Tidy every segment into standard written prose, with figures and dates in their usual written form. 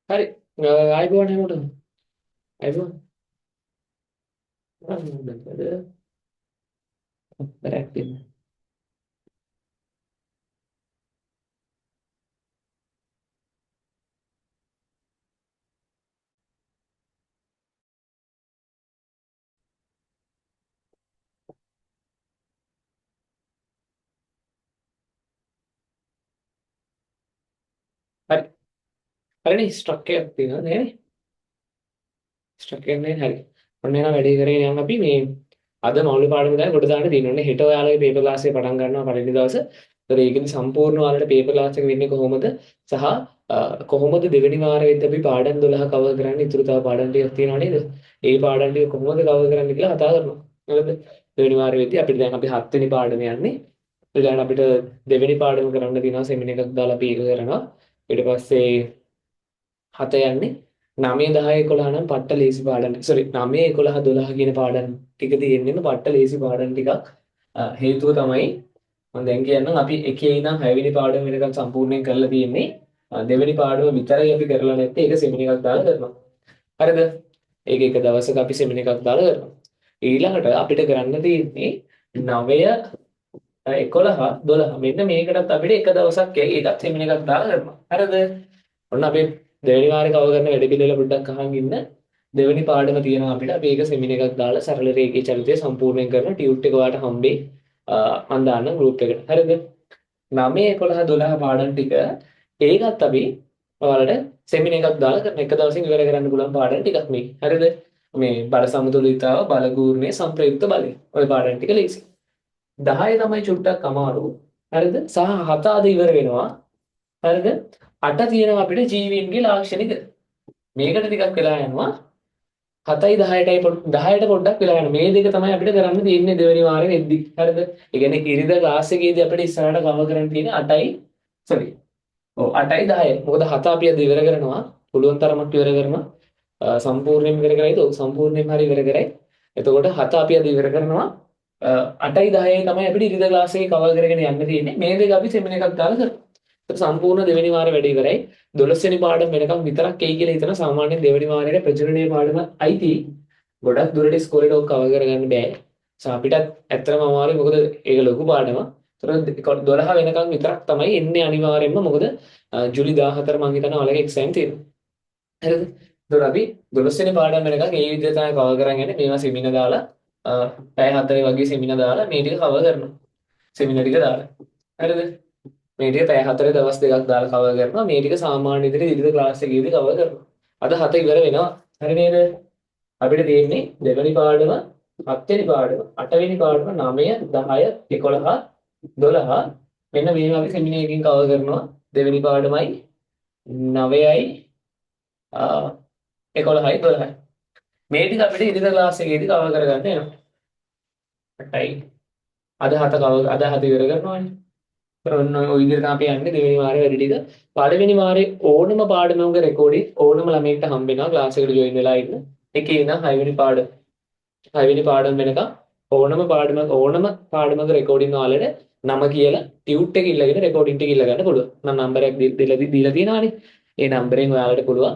හරි ආයිබෝන් හැමෝටම ආයිබෝන් මොකද බරක් දෙන්න හරි හරිනේ ස්ට්‍රක් එකක් තියෙනවා නේද ස්ට්‍රක් එකක් නේ හරි ඔන්න එහෙනම් වැඩේ කරගෙන යන්න අපි මේ අද මෞලික පාඩම දැන් කොට දාන්න තියෙනවා නේ හෙට ඔයාලගේ පේපර් ක්ලාස් එක පටන් ගන්නවා පළවෙනි දවසේ ඒතර ඒකෙදි සම්පූර්ණ ඔයාලට පේපර් ක්ලාස් එක වෙන්නේ කොහොමද සහ කොහොමද දෙවෙනි වාරෙ වෙද්දී අපි පාඩම් 12 කවර් කරන්නේ ඉතුරු තව පාඩම් ටිකක් තියෙනවා නේද ඒ පාඩම් ටික කොහොමද කවර් කරන්නේ කියලා කතා කරනවා නේද දෙවෙනි වාරෙ වෙද්දී අපිට දැන් අපි 7 වෙනි පාඩම යන්නේ ඊළඟ අපිට දෙවෙනි පාඩම කරන්න තියෙනවා සෙමින එකක් දාලා අපි ඒක කරනවා ඊට පස්සේ 7 යන්නේ 9 10 11 නම් පට්ට ලේසි පාඩම් සෝරි 9 11 12 කියන පාඩම් ටික තියෙන්නේම පට්ට ලේසි පාඩම් ටිකක් හේතුව තමයි මම දැන් කියන්නම් අපි එකේ ඉඳන් 6 වෙනි පාඩම වෙනකන් සම්පූර්ණයෙන් කරලා තියෙන්නේ දෙවෙනි පාඩම විතරයි අපි කරලා නැත්තේ ඒක සෙමින එකක් දාලා කරනවා හරිද ඒක එක දවසක අපි සෙමින එකක් දාලා කරනවා ඊළඟට අපිට කරන්න තියෙන්නේ 9 11 12 මෙන්න මේකටත් අපිට එක දවසක් ඒකත් සෙමින එකක් දාලා කරනවා හරිද ඔන්න අපේ දෙවෙනි වාරේ කව කරන වැඩ පිළිවෙල පොඩ්ඩක් අහන් ඉන්න දෙවෙනි පාඩම තියෙනවා අපිට අපි ඒක සෙමින එකක් දාලා සරල රේඛී චලිතය සම්පූර්ණයෙන් කරන ටියුට් එක ඔයාලට හම්බෙයි මම දාන්න ගෲප් එකට හරිද 9 11 12 පාඩම් ටික ඒකත් අපි ඔයාලට සෙමින එකක් දාලා කරන එක දවසින් ඉවර කරන්න පුළුවන් පාඩම් ටිකක් මේ හරිද මේ බල සමතුලිතතාව බල ගූර්ණය සංප්‍රයුක්ත බලය ඔය පාඩම් ටික ලේසි 10 තමයි චුට්ටක් අමාරු හරිද සහ 7 අද ඉවර වෙනවා හරිද 8 තියෙනවා අපිට ජීවීන්ගේ ලාක්ෂණික මේකට ටිකක් වෙලා යනවා 7යි 10ටයි 10ට පොඩ්ඩක් වෙලා යනවා මේ දෙක තමයි අපිට කරන්න තියෙන්නේ දෙවෙනි වාරේ වෙද්දි හරිද ඒ කියන්නේ ඉරිදා ක්ලාස් එකේදී අපිට ඉස්සරහට කව කරන්න තියෙන්නේ 8යි සෝරි ඔව් 8යි 10යි මොකද 7 අපි අද ඉවර කරනවා පුළුවන් තරමට ඉවර කරනවා සම්පූර්ණයෙන් ඉවර කරයිද ඔව් සම්පූර්ණයෙන් හරි ඉවර කරයි එතකොට 7 අපි අද ඉවර කරනවා 8යි 10යි තමයි අපිට ඉරිදා ක්ලාස් එකේ කව කරගෙන යන්න තියෙන්නේ මේ දෙක අපි සෙමින එකක් දාලා කරමු සම්පූර්ණ දෙවෙනි වාරේ වැඩ ඉවරයි 12 වෙනි පාඩම වෙනකම් විතරක් එයි කියලා හිතන සාමාන්‍යයෙන් දෙවෙනි වාරයේ ප්‍රචලනීය පාඩම අයිති ගොඩක් දුරට ඉස්කෝලේට ඔක් කවර් කරගන්න බෑ අපිටත් ඇත්තටම අමාරුයි මොකද ඒක ලොකු පාඩමක්. ඒතර 12 වෙනකම් විතරක් තමයි එන්නේ අනිවාර්යෙන්ම මොකද ජූලි 14 මම හිතනවා ඔයාලගේ එක්සෑම් තියෙනවා. හරිද? ඒතර අපි 12 වෙනි පාඩම වෙනකම් ඒ විදිහට තමයි කවර් කරන් යන්නේ. මේවා සෙමින දාලා පැය 4 වගේ සෙමින දාලා මේ ටික කවර් කරනවා. සෙමින ටික දාලා. හරිද? මේ ටික පැය 4 දවස් දෙකක් දාලා කවර් කරනවා. මේ ටික සාමාන්‍ය විදිහට ඉදිරියට ක්ලාස් එකේදී කවර් කරනවා. අද 7 ඉවර වෙනවා. හරි නේද? අපිට තියෙන්නේ දෙවෙනි පාඩම, 7 වෙනි පාඩම, 8 වෙනි පාඩම, 9, 10, 11, 12 මෙන්න මේ වගේ සෙමින එකකින් කවර් කරනවා. දෙවෙනි පාඩමයි 9යි 11යි 12යි. මේ ටික අපිට ඉදිරියට ක්ලාස් එකේදී කවර් කරගන්න වෙනවා. 8යි අද 7 කවර් අද 7 ඉවර කරනවානේ. ඔන්න ඔය විදිහට අපි යන්නේ දෙවෙනි වාරේ වැඩි ටික. පළවෙනි වාරේ ඕනම පාඩමක රෙකෝඩින් ඕනම ළමයෙක්ට හම්බ වෙනවා ක්ලාස් එකට ජොයින් වෙලා ඉන්න. එකේ ඉඳන් 6 වෙනි පාඩම 6 වෙනි පාඩම වෙනකම් ඕනම පාඩමක රෙකෝඩින් වලට නම කියලා ටියුට් එක ඉල්ලගෙන රෙකෝඩින් ටික ඉල්ල ගන්න පුළුවන්. මම නම්බරයක් දීලා තියෙනවානේ. ඒ නම්බරෙන් ඔයාලට පුළුවන්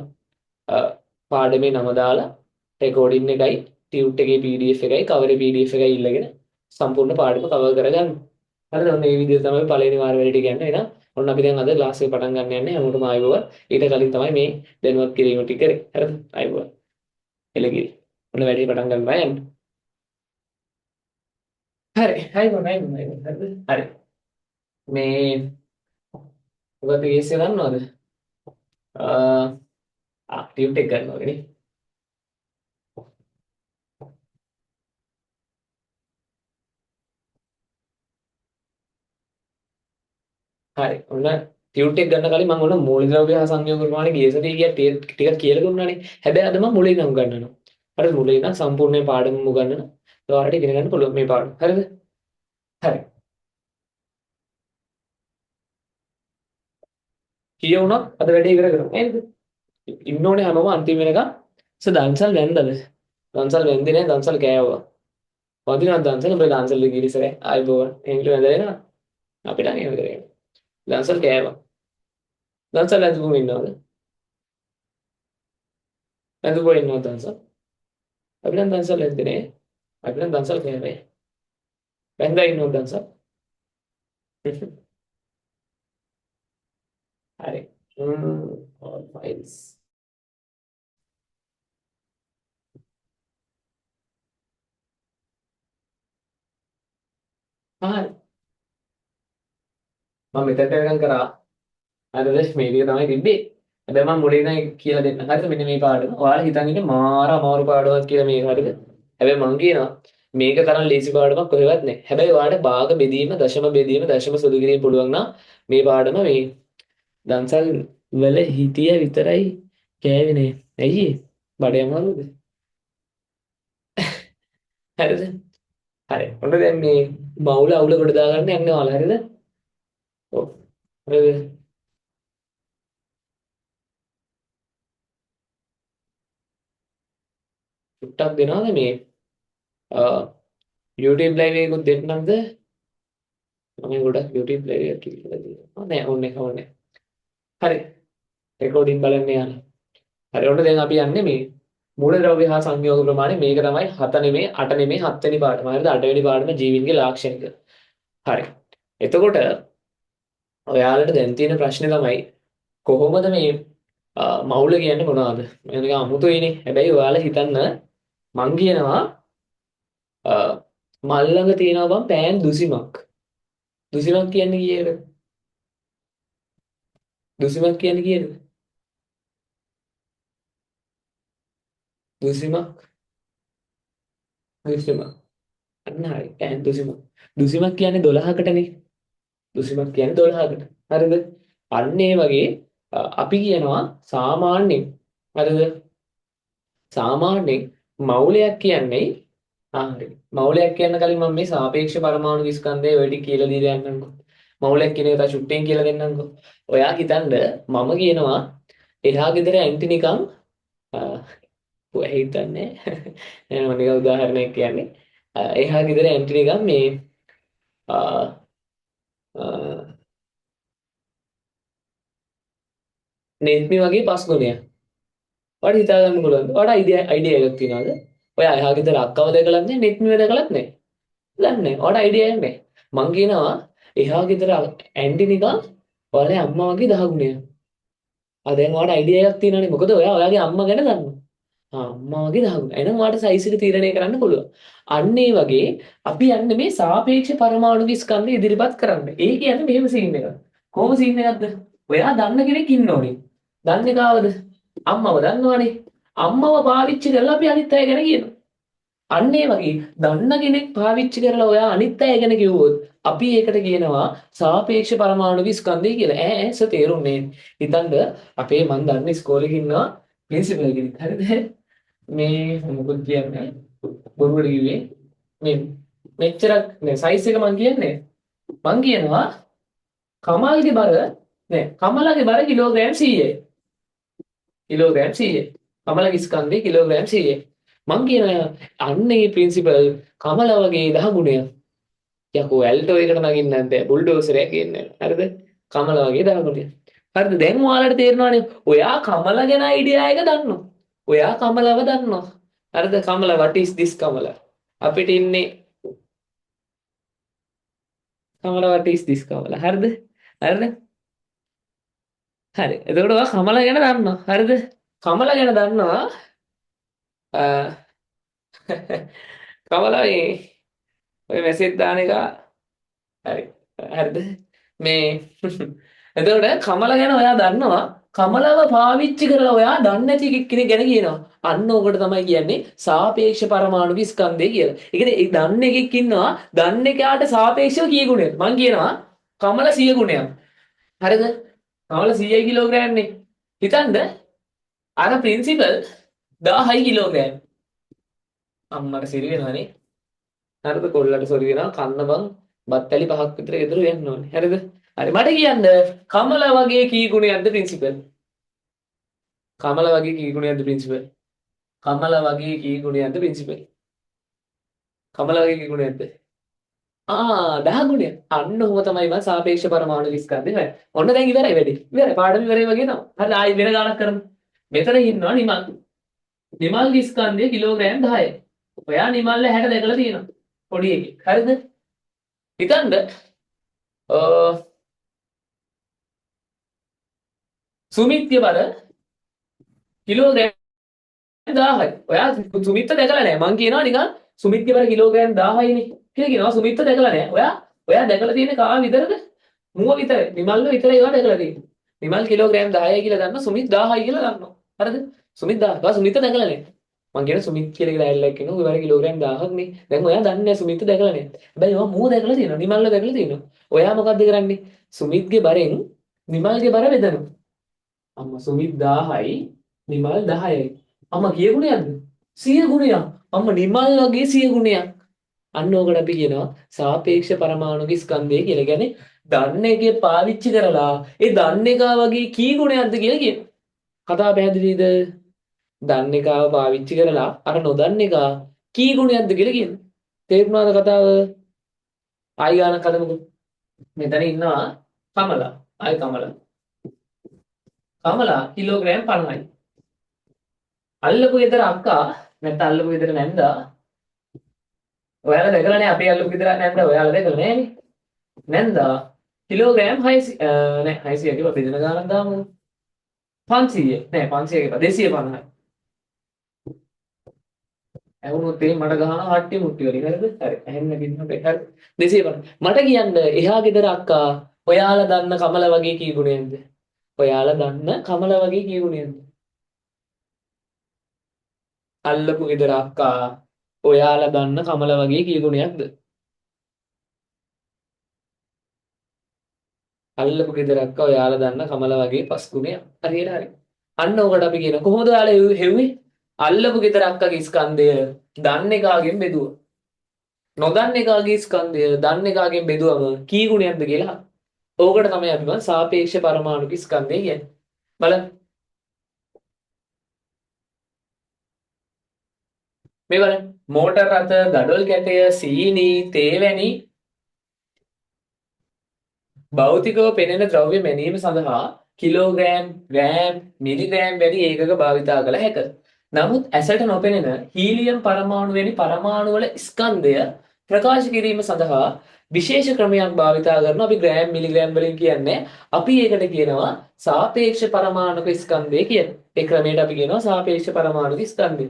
පාඩමේ නම දාලා රෙකෝඩින් එකයි ටියුට් එකේ PDF එකයි කවරේ PDF එකයි ඉල්ලගෙන සම්පූර්ණ පාඩම කවර් කරගන්න. හරිද? ඔන්න මේ විදිහට තමයි පළවෙනි වාර වැඩ ටික යන්නේ. එහෙනම් ඔන්න අපි දැන් අද ක්ලාස් එක පටන් ගන්න යන්නේ. හැමෝටම ආයුබෝවන්. ඊට කලින් තමයි මේ දැනුවත් කිරීම ටික කරේ. හරිද? ආයුබෝවන්. එළගිරි. ඔන්න වැඩේ පටන් ගන්න බෑ යන්න. හරි. ආයුබෝවන්. හරිද? හරි. මේ මොකද කේස් එක දන්නවද? ටියුට් එක ගන්නවා නේ. හරි. ඔන්න ටියුට් එක ගන්න කලින් මම ඔන්න මූලද්‍රව්‍ය හා සංයෝග ප්‍රමාණය ගිය සතියේ ගියා ටිකක් කියලා දුන්නානේ. හැබැයි අද මම මුලින් නම් ගන්නවා. හරිද? මුලින් ඉඳන් සම්පූර්ණ පාඩම උගන්වන. ඔයාලට ඉගෙන ගන්න පුළුවන් මේ පාඩම. හරිද? හරි. කියවුණොත් අද වැඩේ ඉවර කරමු. නේද? ඉන්න ඕනේ හැමෝම අන්තිම වෙනකම්. දන්සල් වැන්දද? දන්සල් වැන්දේ නැහැ දන්සල් කෑවුවා. වදිනවා දන්සල් උඹේ දන්සල් ගිරිසරේ ආයිබෝවන්. එන්ට වැඳලා අපිට අනියම කරේ. දන්සල් කෑවා. දන්සල් ඇතුළු ඉන්නවද? වැඳ පොළ ඉන්නවද දන්සල්? අපි නම් දන්සල් ඇද්දනේ. අපි නම් දන්සල් කෑවේ. වැඳලා ඉන්නවද දන්සල්? හරි. all files. හරි. මම මෙතනට වෙනකම් කරා. හරිද? මේ ටික තමයි තිබ්බේ. හැබැයි මම මුලින් ඉඳන් කියලා දෙන්න. හරිද? මෙන්න මේ පාඩම. ඔයාලා හිතන් ඉන්නේ මාර අමාරු පාඩමක් කියලා මේක. හරිද? හැබැයි මම කියනවා මේක තරම් ලේසි පාඩමක් කොහෙවත් නැහැ. හැබැයි ඔයාලට භාග බෙදීම, දශම බෙදීම, දශම සුළු කිරීම පුළුවන් නම් මේ පාඩම මේ දන්සල් වල හිටිය විතරයි කෑවේ නේ. ඇයි ඒ? බඩේ අමාරුද? හරිද? හරි. ඔන්න දැන් මේ මවුල අවුල කොට දාගන්න යන්නේ ඔයාලා. හරිද? ඔව්. හරිද? චුට්ටක් දෙනවද මේ YouTube live එකකුත් දෙන්නම්ද? මම ගොඩක් YouTube live එකක් කියලා දෙනවා. නෑ ඕනේ ඕනේ. හරි. රෙකෝඩින් බලන්න යන්න. හරි. ඔන්න දැන් අපි යන්නේ මේ මූලද්‍රව්‍ය හා සංයෝග ප්‍රමාණය මේක තමයි 7 නෙමෙයි 8 නෙමෙයි 7 වෙනි පාඩම. හරිද? 8 වෙනි පාඩම ජීවින්ගේ ලාක්ෂණික. හරි. එතකොට ඔයාලට දැන් තියෙන ප්‍රශ්නේ තමයි කොහොමද මේ මවුල කියන්නේ මොනවද? මේක අමුතුයිනේ. හැබැයි ඔයාලා හිතන්න මං කියනවා මල් ළඟ තියෙනවා බං පෑන් දුසිමක්. දුසිමක් කියන්නේ කීයද? දුසිමක් කියන්නේ කීයද? දුසිමක් දුසිමක්. අන්න හරි. පෑන් දුසිමක්. දුසිමක් කියන්නේ 12කටනේ. දුසිමක් කියන්නේ 12කට. හරිද? අන්න ඒ වගේ අපි කියනවා සාමාන්‍යයෙන් හරිද? සාමාන්‍යයෙන් මවුලයක් කියන්නේ හරි. මවුලයක් කියන්න කලින් මම මේ සාපේක්ෂ පරමාණු විස්කන්ධය ඔය ටික කියලා දීලා යන්නම්කෝ. මවුලයක් කියන එක තා චුට්ටෙන් කියලා දෙන්නම්කෝ. ඔයා හිතන්න මම කියනවා එහා ගෙදර ඇන්ටි නිකන් ඔයා හිතන්නේ මම නිකන් උදාහරණයක් කියන්නේ. එහා ගෙදර ඇන්ටි නිකන් මේ අ, අ, නෙත්මි වගේ පස් ගුණයක්. ඔයාලට හිතා ගන්න පුළුවන්ද? ඔයාලට අයිඩියා එකක් තියනවාද? ඔයා එහා ගෙදර අක්කව දැකලත් නැහැ, නෙත්මිව දැකලත් නැහැ. දන්නේ නැහැ. ඔයාලට අයිඩියා එකක් නැහැ. මං කියනවා එහා ගෙදර ඇන්ටි නිකන් ඔයාලේ අම්මා වගේ 10 ගුණයක්. දැන් ඔයාලට අයිඩියා එකක් තියෙනවානේ. මොකද ඔයා ඔයාගේ අම්මා ගැන දන්නවා. අම්මා වගේ 10 ගුණ. එහෙනම් ඔයාලට සයිස් එක තීරණය කරන්න පුළුවන්. අන්න ඒ වගේ අපි යන්නේ මේ සාපේක්ෂ පරමාණු ස්කන්ධය ඉදිරිපත් කරන්න. ඒ කියන්නේ මෙහෙම සීන් එකක්. කොහොම සීන් එකක්ද? ඔයා දන්න කෙනෙක් ඉන්න ඕනේ. දන්නේ කාවද? අම්මව දන්නවනේ. අම්මව පාවිච්චි කරලා අපි අනිත් අය ගැන කියනවා. අන්න ඒ වගේ දන්න කෙනෙක් පාවිච්චි කරලා ඔයා අනිත් අය ගැන කිව්වොත් අපි ඒකට කියනවා සාපේක්ෂ පරමාණු ස්කන්ධය කියලා. ඈ තේරුන්නේ. හිතන්න අපේ මන් දන්න ඉස්කෝලේ ඉන්නවා ප්‍රින්සිපල් කෙනෙක්. හරිද? මේ මොකද කියන්නේ? බොරුවට කිව්වේ. මේ මෙච්චරක් නේ සයිස් එක මං කියන්නේ. මං කියනවා කමල්ගේ බර නෑ කමලගේ බර කිලෝග්‍රෑම් 100යි. කිලෝග්‍රෑම් 100යි. කමලගේ ස්කන්ධය කිලෝග්‍රෑම් 100යි. මං කියනවා අන්න ඒ ප්‍රින්සිපල් කමල වගේ 10 ගුණයක්. යකෝ ඇල්ටෝ එකට නගින්න නැද්ද? බුල්ඩෝසරයක් ගේන්න. හරිද? කමල වගේ 10 ගුණයක්. හරිද? දැන් ඔයාලට තේරෙනවානේ. ඔයා කමල ගැන අයිඩියා එක දන්නවා. ඔයා කමලව දන්නවා. හරිද? කමල what is this කමල? අපිට ඉන්නේ කමල what is this කමල. හරිද? හරිද? හරි. එතකොට ඔයා කමල ගැන දන්නවා. හරිද? කමල ගැන දන්නවා. කමල මේ ඔය මෙසේජ් දාන එක හරි. හරිද? මේ එතකොට කමල ගැන ඔයා දන්නවා. කමලව පාවිච්චි කරලා ඔයා දන්නේ නැති කෙනෙක් ගැන කියනවා. අන්න ඕකට තමයි කියන්නේ සාපේක්ෂ පරමාණු ස්කන්ධය කියලා. ඒ කියන්නේ ඒ දන්න එකෙක් ඉන්නවා. දන්න එකාට සාපේක්ෂව කී ගුණයක්? මං කියනවා කමල 100 ගුණයක්. හරිද? කමල 100 කිලෝග්‍රෑම් නේ. හිතන්න අර ප්‍රින්සිපල් 1000 කිලෝග්‍රෑම්. අම්මට සිරි වෙනවනේ. හරිද? කොල්ලට සොරි වෙනවා. කන්න බං බත් ඇලි 5ක් විතර ගෙදර යන්න ඕනේ. හරිද? හරි මට කියන්න කමල වගේ කී ගුණයක්ද ප්‍රින්සිපල්? කමල වගේ කී ගුණයක්ද ප්‍රින්සිපල්? කමල වගේ කී ගුණයක්ද ප්‍රින්සිපල්? කමල වගේ කී ගුණයක්ද? 10 ගුණයක්. අන්න ඔහොම තමයි මම සාපේක්ෂ පරමාණු විස්කන්ධය හොයන්නේ. ඔන්න දැන් ඉවරයි වැඩේ. ඉවරයි පාඩම ඉවරයි වගේ තමයි. හරි ආයි වෙන ගානක් කරමු. මෙතන ඉන්නවා නිමන්. නිමල්ගේ ස්කන්ධය කිලෝග්‍රෑම් 10යි. ඔයා නිමල්ල 60 දැකලා තියෙනවා. පොඩි එකෙක්. හරිද? හිතන්න සුමිත්ගේ බර කිලෝග්‍රෑම් 1000යි. ඔයා සුමිත්ත දැකලා නැහැ. මං කියනවා නිකන් සුමිත්ගේ බර කිලෝග්‍රෑම් 1000යිනේ කියලා කියනවා. සුමිත්ත දැකලා නැහැ. ඔයා දැකලා තියෙන්නේ කාව විතරද? මුව විතරයි. නිමල්ව විතරයි ඔයා දැකලා තියෙන්නේ. නිමල් කිලෝග්‍රෑම් 10යි කියලා දන්නවා. සුමිත් 1000යි කියලා දන්නවා. හරිද? සුමිත් 1000. ඔයා සුමිත්ත දැකලා නැහැ. මං කියන සුමිත් කියලා ඇල්ලක් කියනවා. ඌ වල කිලෝග්‍රෑම් 1000ක් නේ. දැන් ඔයා දන්නේ නැහැ සුමිත් දැකලා නැහැ. හැබැයි ඔයා මුව දැකලා තියෙනවා. නිමල්ව දැකලා තියෙනවා. ඔයා මොකද්ද කරන්නේ? සුමිත්ගේ බරෙන් නිමල්ගේ බර බෙදනවා. අම්මා සුමිත් 1000යි නිමල් 10යි. අම්මා කී ගුණයක්ද? 100 ගුණයක්. අම්මා නිමල් වගේ 100 ගුණයක්. අන්න ඕකට අපි කියනවා සාපේක්ෂ පරමාණුක ස්කන්ධය කියලා. කියන්නේ දන්න එකේ පාවිච්චි කරලා ඒ දන්න එකා වගේ කී ගුණයක්ද කියලා කියනවා. කතාව පැහැදිලිද? දන්න එකාව පාවිච්චි කරලා අර නොදන්න එකා කී ගුණයක්ද කියලා කියනවා. තේරුණාද කතාව? ආයි ගානක් හදමුකෝ. මෙතන ඉන්නවා කමලා. ආයි කමලා. කමලා කිලෝග්‍රෑම් 50යි. අල්ලපු ගෙදර අක්කා නැත්නම් අල්ලපු ගෙදර නැන්දා ඔයාලා දැකලා නැහැ. අපේ අල්ලපු ගෙදර නැන්දා ඔයාලා දැකලා නැහැනේ. නැන්දා කිලෝග්‍රෑම් 600 නෑ 600 කියලා බෙදෙන ගානක් දාමු. 500 නෑ 500 කියලා 250යි. ඇහුනොත් එහෙනම් මට ගහනවා හට්ටි මුට්ටි වලින් හරිද? හරි. ඇහෙන්න කිව්වොත් හරි. 250. මට කියන්න එහා ගෙදර අක්කා ඔයාලා දන්න කමල වගේ කී ගුණයක්ද? ඔයාලා දන්න කමල වගේ කී ගුණයක්ද? අල්ලපු ගෙදර අක්කා ඔයාලා දන්න කමල වගේ කී ගුණයක්ද? අල්ලපු ගෙදර අක්කා ඔයාලා දන්න කමල වගේ 5 ගුණයක්. හරියට හරි. අන්න ඕකට අපි කියන කොහොමද ඔයාලා හෙව්වේ? අල්ලපු ගෙදර අක්කගේ ස්කන්ධය දන්න එකාගෙන් බෙදුවා. නොදන්න එකාගේ ස්කන්ධය දන්න එකාගෙන් බෙදුවම කී ගුණයක්ද කියලා. ඕකට තමයි අපි සාපේක්ෂ පරමාණුක ස්කන්ධය කියන්නේ. බලන්න. මේ බලන්න. මෝටර රථ, ගඩොල් කැටය, සීනි, තේ වැනි භෞතිකව පෙනෙන ද්‍රව්‍ය මැනීම සඳහා කිලෝග්‍රෑම්, ග්‍රෑම්, මිලිග්‍රෑම් වැනි ඒකක භාවිතා කළ හැක. නමුත් ඇසට නොපෙනෙන හීලියම් පරමාණු වැනි පරමාණු වල ස්කන්ධය ප්‍රකාශ කිරීම සඳහා විශේෂ ක්‍රමයක් භාවිතා කරනවා. අපි ග්‍රෑම් මිලිග්‍රෑම් වලින් කියන්නේ. අපි ඒකට කියනවා සාපේක්ෂ පරමාණුක ස්කන්ධය කියලා. ඒ ක්‍රමයට අපි කියනවා සාපේක්ෂ පරමාණුක ස්කන්ධය.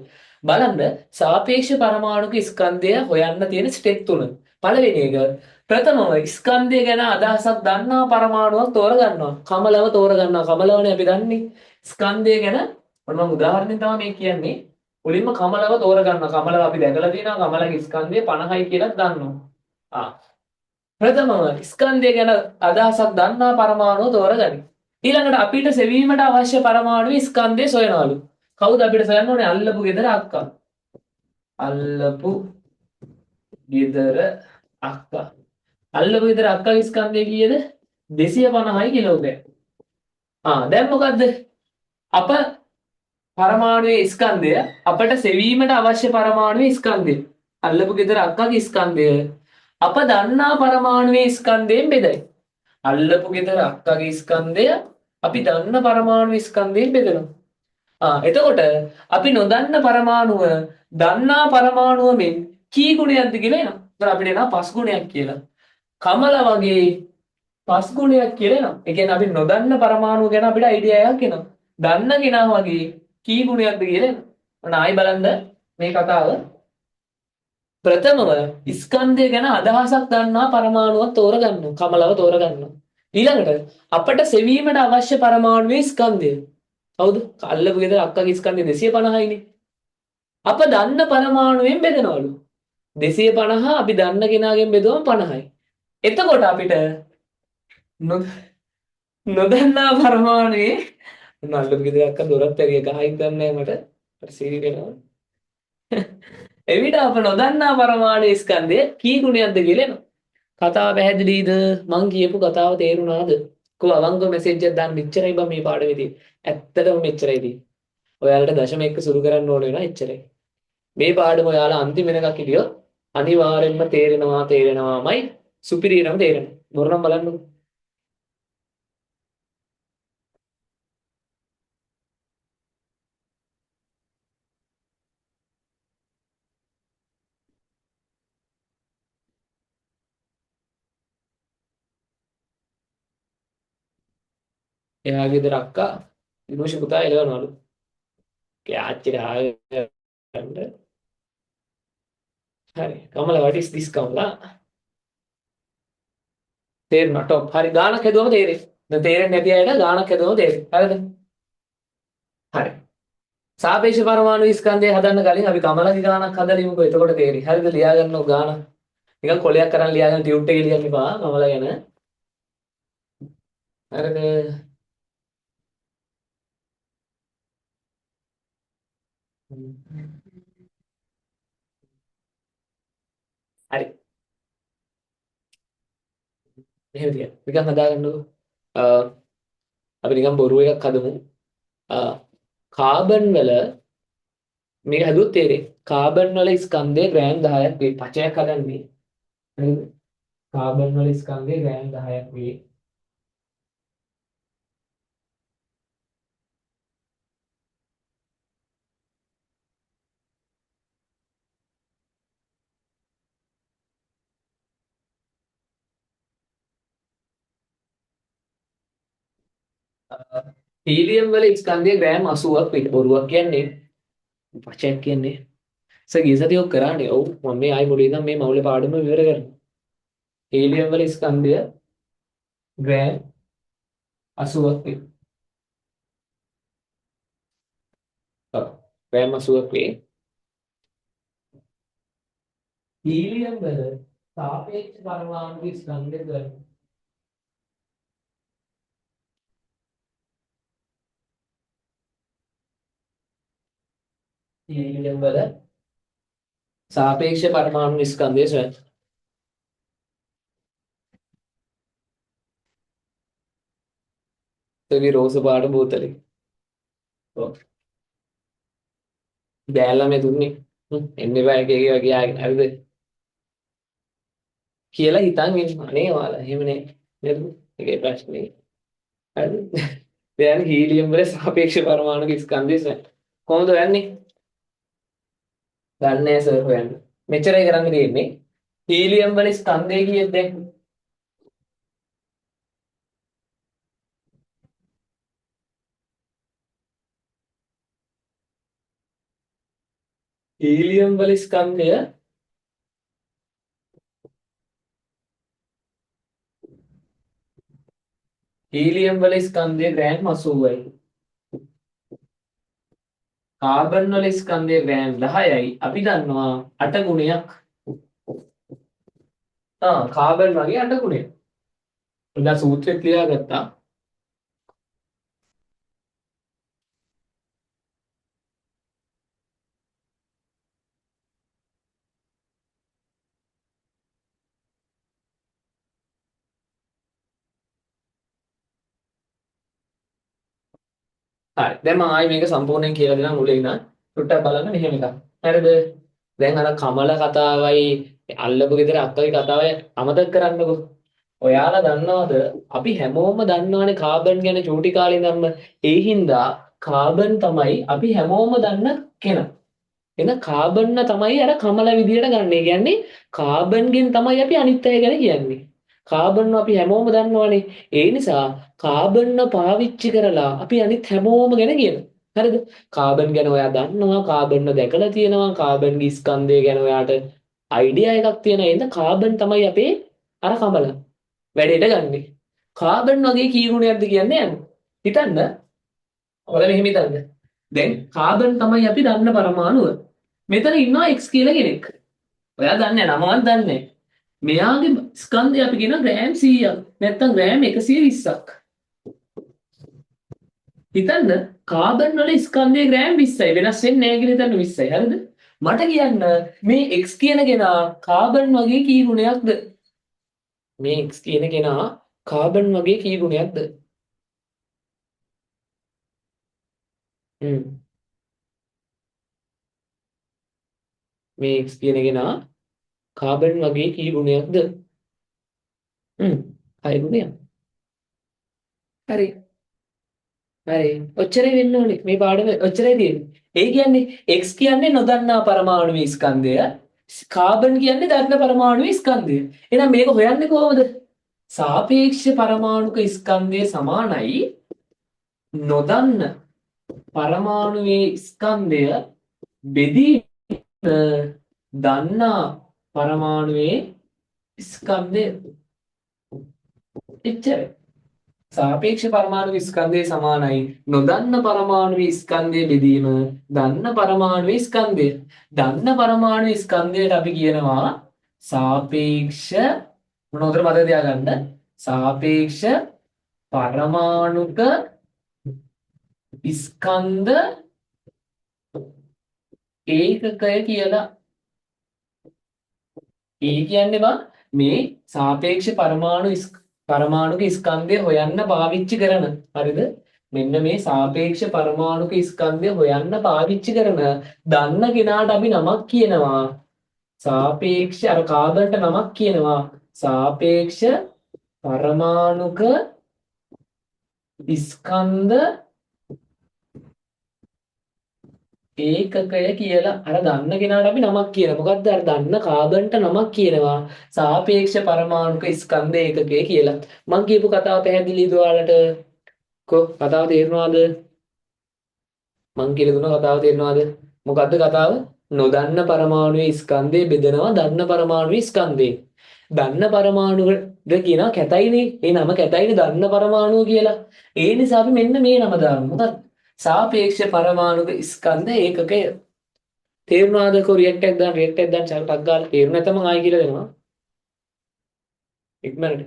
බලන්න සාපේක්ෂ පරමාණුක ස්කන්ධය හොයන්න තියෙන ස්ටෙප් 3. පළවෙනි එක ප්‍රථමව ස්කන්ධය ගැන අදහසක් දන්නා පරමාණුවක් තෝරගන්නවා. කමලව තෝරගන්නවා. කමලවනේ අපි දන්නේ. ස්කන්ධය ගැන මම උදාහරණයක් තමයි මේ කියන්නේ. මුලින්ම කමලව තෝරගන්නවා. කමලව අපි දැකලා තියෙනවා. කමලගේ ස්කන්ධය 50යි කියලා දන්නවා. ප්‍රථමව ස්කන්ධය ගැන අදහසක් දන්නා පරමාණුව තෝරගනි. ඊළඟට අපිට සෙවීමට අවශ්‍ය පරමාණුවේ ස්කන්ධය සොයනවලු. කවුද අපිට සොයන්න ඕනේ? අල්ලපු ගෙදර අක්කා. අල්ලපු ගෙදර අක්කා. අල්ලපු ගෙදර අක්කාගේ ස්කන්ධය කීයද? 250යි කිලෝග්‍රෑම්. දැන් මොකද්ද? අප පරමාණුවේ ස්කන්ධය අපට සෙවීමට අවශ්‍ය පරමාණුවේ ස්කන්ධය. අල්ලපු ගෙදර අක්කාගේ ස්කන්ධය අප දන්නා පරමාණුවේ ස්කන්ධයෙන් බෙදයි. අල්ලපු ගෙදර අක්කාගේ ස්කන්ධය අපි දන්න පරමාණු ස්කන්ධයෙන් බෙදනවා. එතකොට අපි නොදන්න පරමාණුව දන්නා පරමාණුව මෙන් කී ගුණයක්ද කියලා එනවා. ඒතර අපිට එනවා 5 ගුණයක් කියලා. කමල වගේ 5 ගුණයක් කියලා එනවා. ඒ කියන්නේ අපි නොදන්න පරමාණුව ගැන අපිට අයිඩියා එකක් එනවා. දන්න කෙනා වගේ කී ගුණයක්ද කියලා එනවා. ඔන්න ආයි බලන්න මේ කතාව. ප්‍රථමව ස්කන්ධය ගැන අදහසක් දන්නා පරමාණුවක් තෝරගන්නවා. කමලව තෝරගන්නවා. ඊළඟට අපට සෙවීමට අවශ්‍ය පරමාණුවේ ස්කන්ධය. කවුද? අල්ලපු ගෙදර අක්කාගේ ස්කන්ධය 250යිනේ. අප දන්න පරමාණුවෙන් බෙදනවලු. 250 අපි දන්න කෙනාගෙන් බෙදුවම 50යි. එතකොට අපිට නොදන්නා පරමාණුවේ අල්ලපු ගෙදර අක්කා දොරත් ඇරිය ගහයි දන්නේ මට. මට සීරි වෙනවා. එවිට අප නොදන්නා පරමාණු ස්කන්ධය කී ගුණයක්ද කියලා එනවා. කතාව පැහැදිලිද? මං කියපු කතාව තේරුණාද? කො අවංගව මැසේජ් එකක් දාන්න මෙච්චරයි බං මේ පාඩමේදී. ඇත්තටම මෙච්චරයි දී. ඔයාලට දශම එක්ක සුළු කරන්න ඕන වෙනවා එච්චරයි. මේ පාඩම ඔයාලා අන්තිම වෙනකක් හිටියොත් අනිවාර්යෙන්ම තේරෙනවාමයි සුපිරියරම තේරෙනවා. මොරනම් බලන්නකෝ. එයාගේ ගෙදර අක්කා විනෝෂ පුතා එළවනවලු. කෑච්චි ගහගන්න. හරි. කමල what is this කමලා? තේරුණා ටොප්. හරි ගානක් හදුවම තේරෙයි. දැන් තේරෙන්නේ නැති අයට ගානක් හදුවම තේරෙයි. හරිද? හරි. සාපේක්ෂ පරමාණු ස්කන්ධය හදන්න කලින් අපි කමලගේ ගානක් හදලා ඉමුකෝ. එතකොට තේරෙයි. හරිද? ලියා ගන්නව ගාන. නිකන් කොලයක් කරන් ලියාගෙන ටියුට් එකේ ලියන්න එපා කමල ගැන. හරිද? හරි. එහෙම තියන්න. නිකන් හදාගන්නකෝ. අ අපි නිකන් බොරු එකක් හදමු. අ කාබන් වල මේක හදුවොත් තේරෙයි. කාබන් වල ස්කන්ධය ග්‍රෑම් 10ක් වේ. පචයක් හදන්නේ. හරිද? කාබන් වල ස්කන්ධය ග්‍රෑම් 10ක් වේ. හීලියම් වල ස්කන්ධය ග්‍රෑම් 80ක් වේ. බොරුවක් කියන්නේ. පචයක් කියන්නේ. ගිය සතියේ ඔක් කරානේ. ඔව් මම මේ ආයි මුලින් ඉඳන් මේ මවුලේ පාඩම විවර කරනවා. හීලියම් වල ස්කන්ධය ග්‍රෑම් 80ක් වේ. ඔව් ග්‍රෑම් 80ක් වේ. හීලියම් වල සාපේක්ෂ පරමාණු ස්කන්ධය ගන්න. හීලියම් වල සාපේක්ෂ පරමාණු ස්කන්ධය සොයන්න. ඒකේ රෝස පාට බෝතලේ. ඔව්. බෑල්ලා මේ දුන්නේ. එන්නේ බෑ එක එක වගේ ආගෙන හරිද? කියලා හිතන් ඉන්න. අනේ ඔයාලා එහෙම නේ. නේද? ඒකේ ප්‍රශ්නේ. හරිද? දැන් හීලියම් වල සාපේක්ෂ පරමාණු ස්කන්ධය සොයන්න. කොහොමද හොයන්නේ? දන්නේ නැහැ සර් හොයන්න. මෙච්චරයි කරන්න තියෙන්නේ. හීලියම් වල ස්කන්ධය කීයද දැන්? හීලියම් වල ස්කන්ධය හීලියම් වල ස්කන්ධය ග්‍රෑම් 80යි. කාබන් වල ස්කන්ධය ග්‍රෑම් 10යි. අපි දන්නවා 8 ගුණයක්. කාබන් වගේ 8 ගුණයක්. උදා සූත්‍රෙත් ලියාගත්තා. හරි. දැන් මම ආයි මේක සම්පූර්ණයෙන් කියලා දෙනවා මුලින් ඉඳන්. ටුට්ටක් බලන්න මෙහෙම එකක්. හරිද? දැන් අර කමල කතාවයි අල්ලපු ගෙදර අක්කගේ කතාවයි අමතක කරන්නකෝ. ඔයාලා දන්නවද අපි හැමෝම දන්නවනේ කාබන් ගැන චූටි කාලේ ඉඳන්ම ඒ හින්දා කාබන් තමයි අපි හැමෝම දන්න කෙනා. එන කාබන් තමයි අර කමල විදියට ගන්න. ඒ කියන්නේ කාබන්ගෙන් තමයි අපි අනිත් අය ගැන කියන්නේ. කාබන් අපි හැමෝම දන්නවනේ. ඒ නිසා කාබන් පාවිච්චි කරලා අපි අනිත් හැමෝම ගැන කියනවා. හරිද? කාබන් ගැන ඔයා දන්නවා, කාබන් දැකලා තියෙනවා, කාබන්ගේ ස්කන්ධය ගැන ඔයාට අයිඩියා එකක් තියෙනවා. එහෙනම් කාබන් තමයි අපේ අර කමල වැඩේට ගන්නෙ. කාබන් වගේ කී ගුණයක්ද කියන්නේ යන්නේ. හිතන්න. ඔයාලා මෙහෙම හිතන්න. දැන් කාබන් තමයි අපි දන්න පරමාණුව. මෙතන ඉන්නවා X කියලා කෙනෙක්. ඔයා දන්නේ නැහැ නමවත් දන්නේ නැහැ. මෙයාගේ ස්කන්ධය අපි කියන ග්‍රෑම් 100ක් නැත්නම් ග්‍රෑම් 120ක්. හිතන්න කාබන් වල ස්කන්ධයේ ග්‍රෑම් 20යි වෙනස් වෙන්නේ නැහැ කියලා හිතන්න 20යි හරිද? මට කියන්න මේ X කියන කෙනා කාබන් වගේ කී ගුණයක්ද? මේ X කියන කෙනා කාබන් වගේ කී ගුණයක්ද? මේ X කියන කෙනා කාබන් වගේ කී ගුණයක්ද? 6 ගුණයක්. හරි. හරි. ඔච්චරයි වෙන්න ඕනේ. මේ පාඩම ඔච්චරයි තියෙන්නේ. ඒ කියන්නේ X කියන්නේ නොදන්නා පරමාණුවේ ස්කන්ධය. කාබන් කියන්නේ දන්න පරමාණුවේ ස්කන්ධය. එහෙනම් මේක හොයන්නේ කොහොමද? සාපේක්ෂ පරමාණුක ස්කන්ධය සමානයි නොදන්න පරමාණුවේ ස්කන්ධය බෙදීම දන්නා පරමාණුවේ ස්කන්ධය එච්චරයි. සාපේක්ෂ පරමාණු ස්කන්ධය සමානයි නොදන්න පරමාණු ස්කන්ධය බෙදීම දන්න පරමාණු ස්කන්ධය. දන්න පරමාණු ස්කන්ධයට අපි කියනවා සාපේක්ෂ මොනවද මතක තියාගන්න සාපේක්ෂ පරමාණුක ස්කන්ධ ඒකකය කියලා. ඒ කියන්නේ බා මේ සාපේක්ෂ පරමාණුක ස්කන්ධය හොයන්න පාවිච්චි කරන හරිද මෙන්න මේ සාපේක්ෂ පරමාණුක ස්කන්ධය හොයන්න පාවිච්චි කරන දන්න කෙනාට අපි නමක් කියනවා සාපේක්ෂ අර කාබන්ට නමක් කියනවා සාපේක්ෂ පරමාණුක ස්කන්ධ ඒකකය කියලා. අර දන්න කෙනාට අපි නමක් කියනවා. මොකද්ද? අර දන්න කාබන්ට නමක් කියනවා සාපේක්ෂ පරමාණුක ස්කන්ධ ඒකකය කියලා. මම කියපු කතාව පැහැදිලිද ඔයාලට? කතාව තේරුණාද? මං කියලා දුන්න කතාව තේරුණාද? මොකද්ද කතාව? නොදන්න පරමාණුවේ ස්කන්ධය බෙදනවා දන්න පරමාණුවේ ස්කන්ධේ. දන්න පරමාණුවද කියනවා කැතයිනේ. ඒ නම කැතයිනේ දන්න පරමාණුව කියලා. ඒ නිසා අපි මෙන්න මේ නම දානවා. මොකක්ද? සාපේක්ෂ පරමාණුක ස්කන්ධ ඒකකය. තේරුණාද? රියැක්ට් එකක් දාන්න රියැක්ට් එකක් දාන්න ටක් ගාලා තේරුණ නැත්නම් මම ආයෙ කියලා දෙනවා. ඉක්මනට.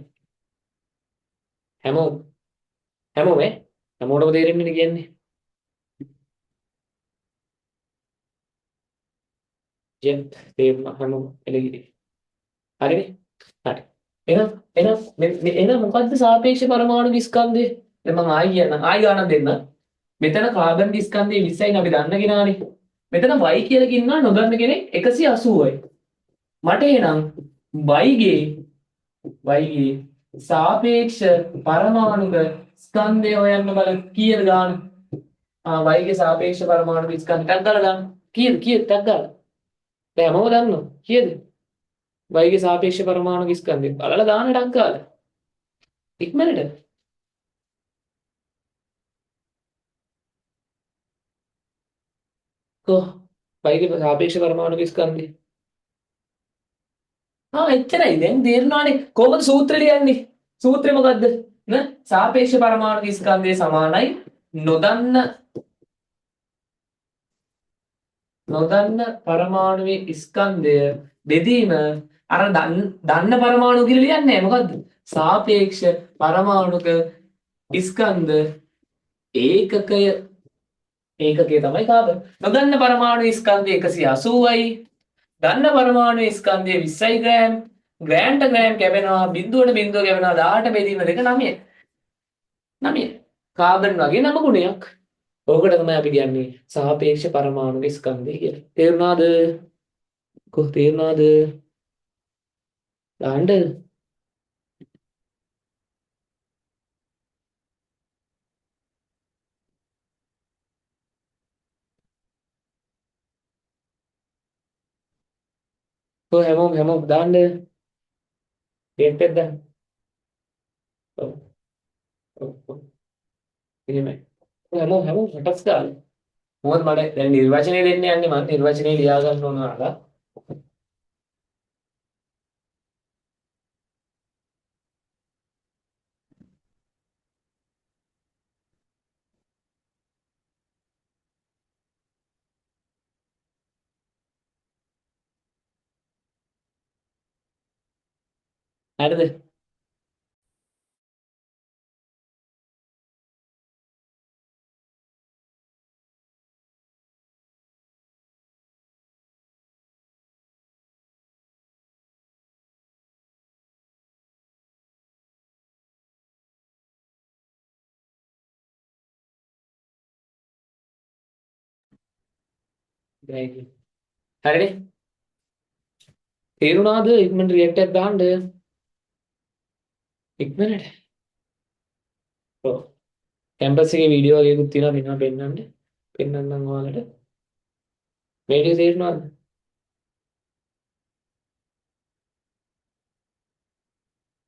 හැමෝම හැමෝම හැමෝටම තේරෙන්නේ කියන්නේ. ජෙත් තේරුණා හැමෝම එළගිරි. හරිනේ? හරි. එහෙනම් මොකද්ද සාපේක්ෂ පරමාණු ස්කන්ධය? දැන් මම ආයි කියන්නම්. ආයි ගානක් දෙන්න. මෙතන කාබන් ස්කන්ධය 20යි අපි දන්න කෙනානේ. මෙතන y කියලා කියනවා නොදන්න කෙනෙක් 180යි. මට එහෙනම් y ගේ සාපේක්ෂ පරමාණුක ස්කන්ධය හොයන්න බලන්න කීයද ගාන? y ගේ සාපේක්ෂ පරමාණුක ස්කන්ධ ටක් ගාලා දාන්න. කීයද ටක් ගාලා. දැන් හැමෝම දන්නවා. කීයද? y ගේ සාපේක්ෂ පරමාණුක ස්කන්ධය. බලලා දාන්න ටක් ගාලා. ඉක්මනට. කො y ගේ සාපේක්ෂ පරමාණුක ස්කන්ධය. එච්චරයි. දැන් තේරෙනවානේ කොහොමද සූත්‍රය ලියන්නේ? සූත්‍රය මොකද්ද? සාපේක්ෂ පරමාණුක ස්කන්ධය සමානයි නොදන්න පරමාණුවේ ස්කන්ධය බෙදීම අර දන්න පරමාණු කියලා ලියන්නේ නැහැ. මොකද්ද? සාපේක්ෂ පරමාණුක ස්කන්ධ ඒකකය. ඒකකය තමයි කාබන්. නොදන්න පරමාණු ස්කන්ධය 180යි. දන්න පරමාණු ස්කන්ධය 20යි ග්‍රෑම්. ග්‍රෑම්ට ග්‍රෑම් කැපෙනවා බිඳුවට බිඳුව කැපෙනවා 18 බෙදීම 2 9. 9. කාබන් වගේ නම ගුණයක්. ඕකට තමයි අපි කියන්නේ සාපේක්ෂ පරමාණු ස්කන්ධය කියලා. තේරුණාද? තේරුණාද? දාන්න හැමෝම දාන්න ඩේට් එක දාන්න. ඔව් ඔව් එහෙමයි. හැමෝම රටස් දාන්න. මොකද මට දැන් නිර්වචනය දෙන්න යන්නේ මම නිර්වචනය ලියා ගන්න ඕන අරලා. හරිද? හරිනේ? තේරුණාද? ඉක්මනට රියැක්ට් එකක් දාන්න. ඉක්මනට. ඔව්. කැම්පස් එකේ වීඩියෝ වගේකුත් තියෙනවා මෙන්න පෙන්නන්න. පෙන්නන්නම් ඔයාලට. වීඩියෝ තේරුණාද?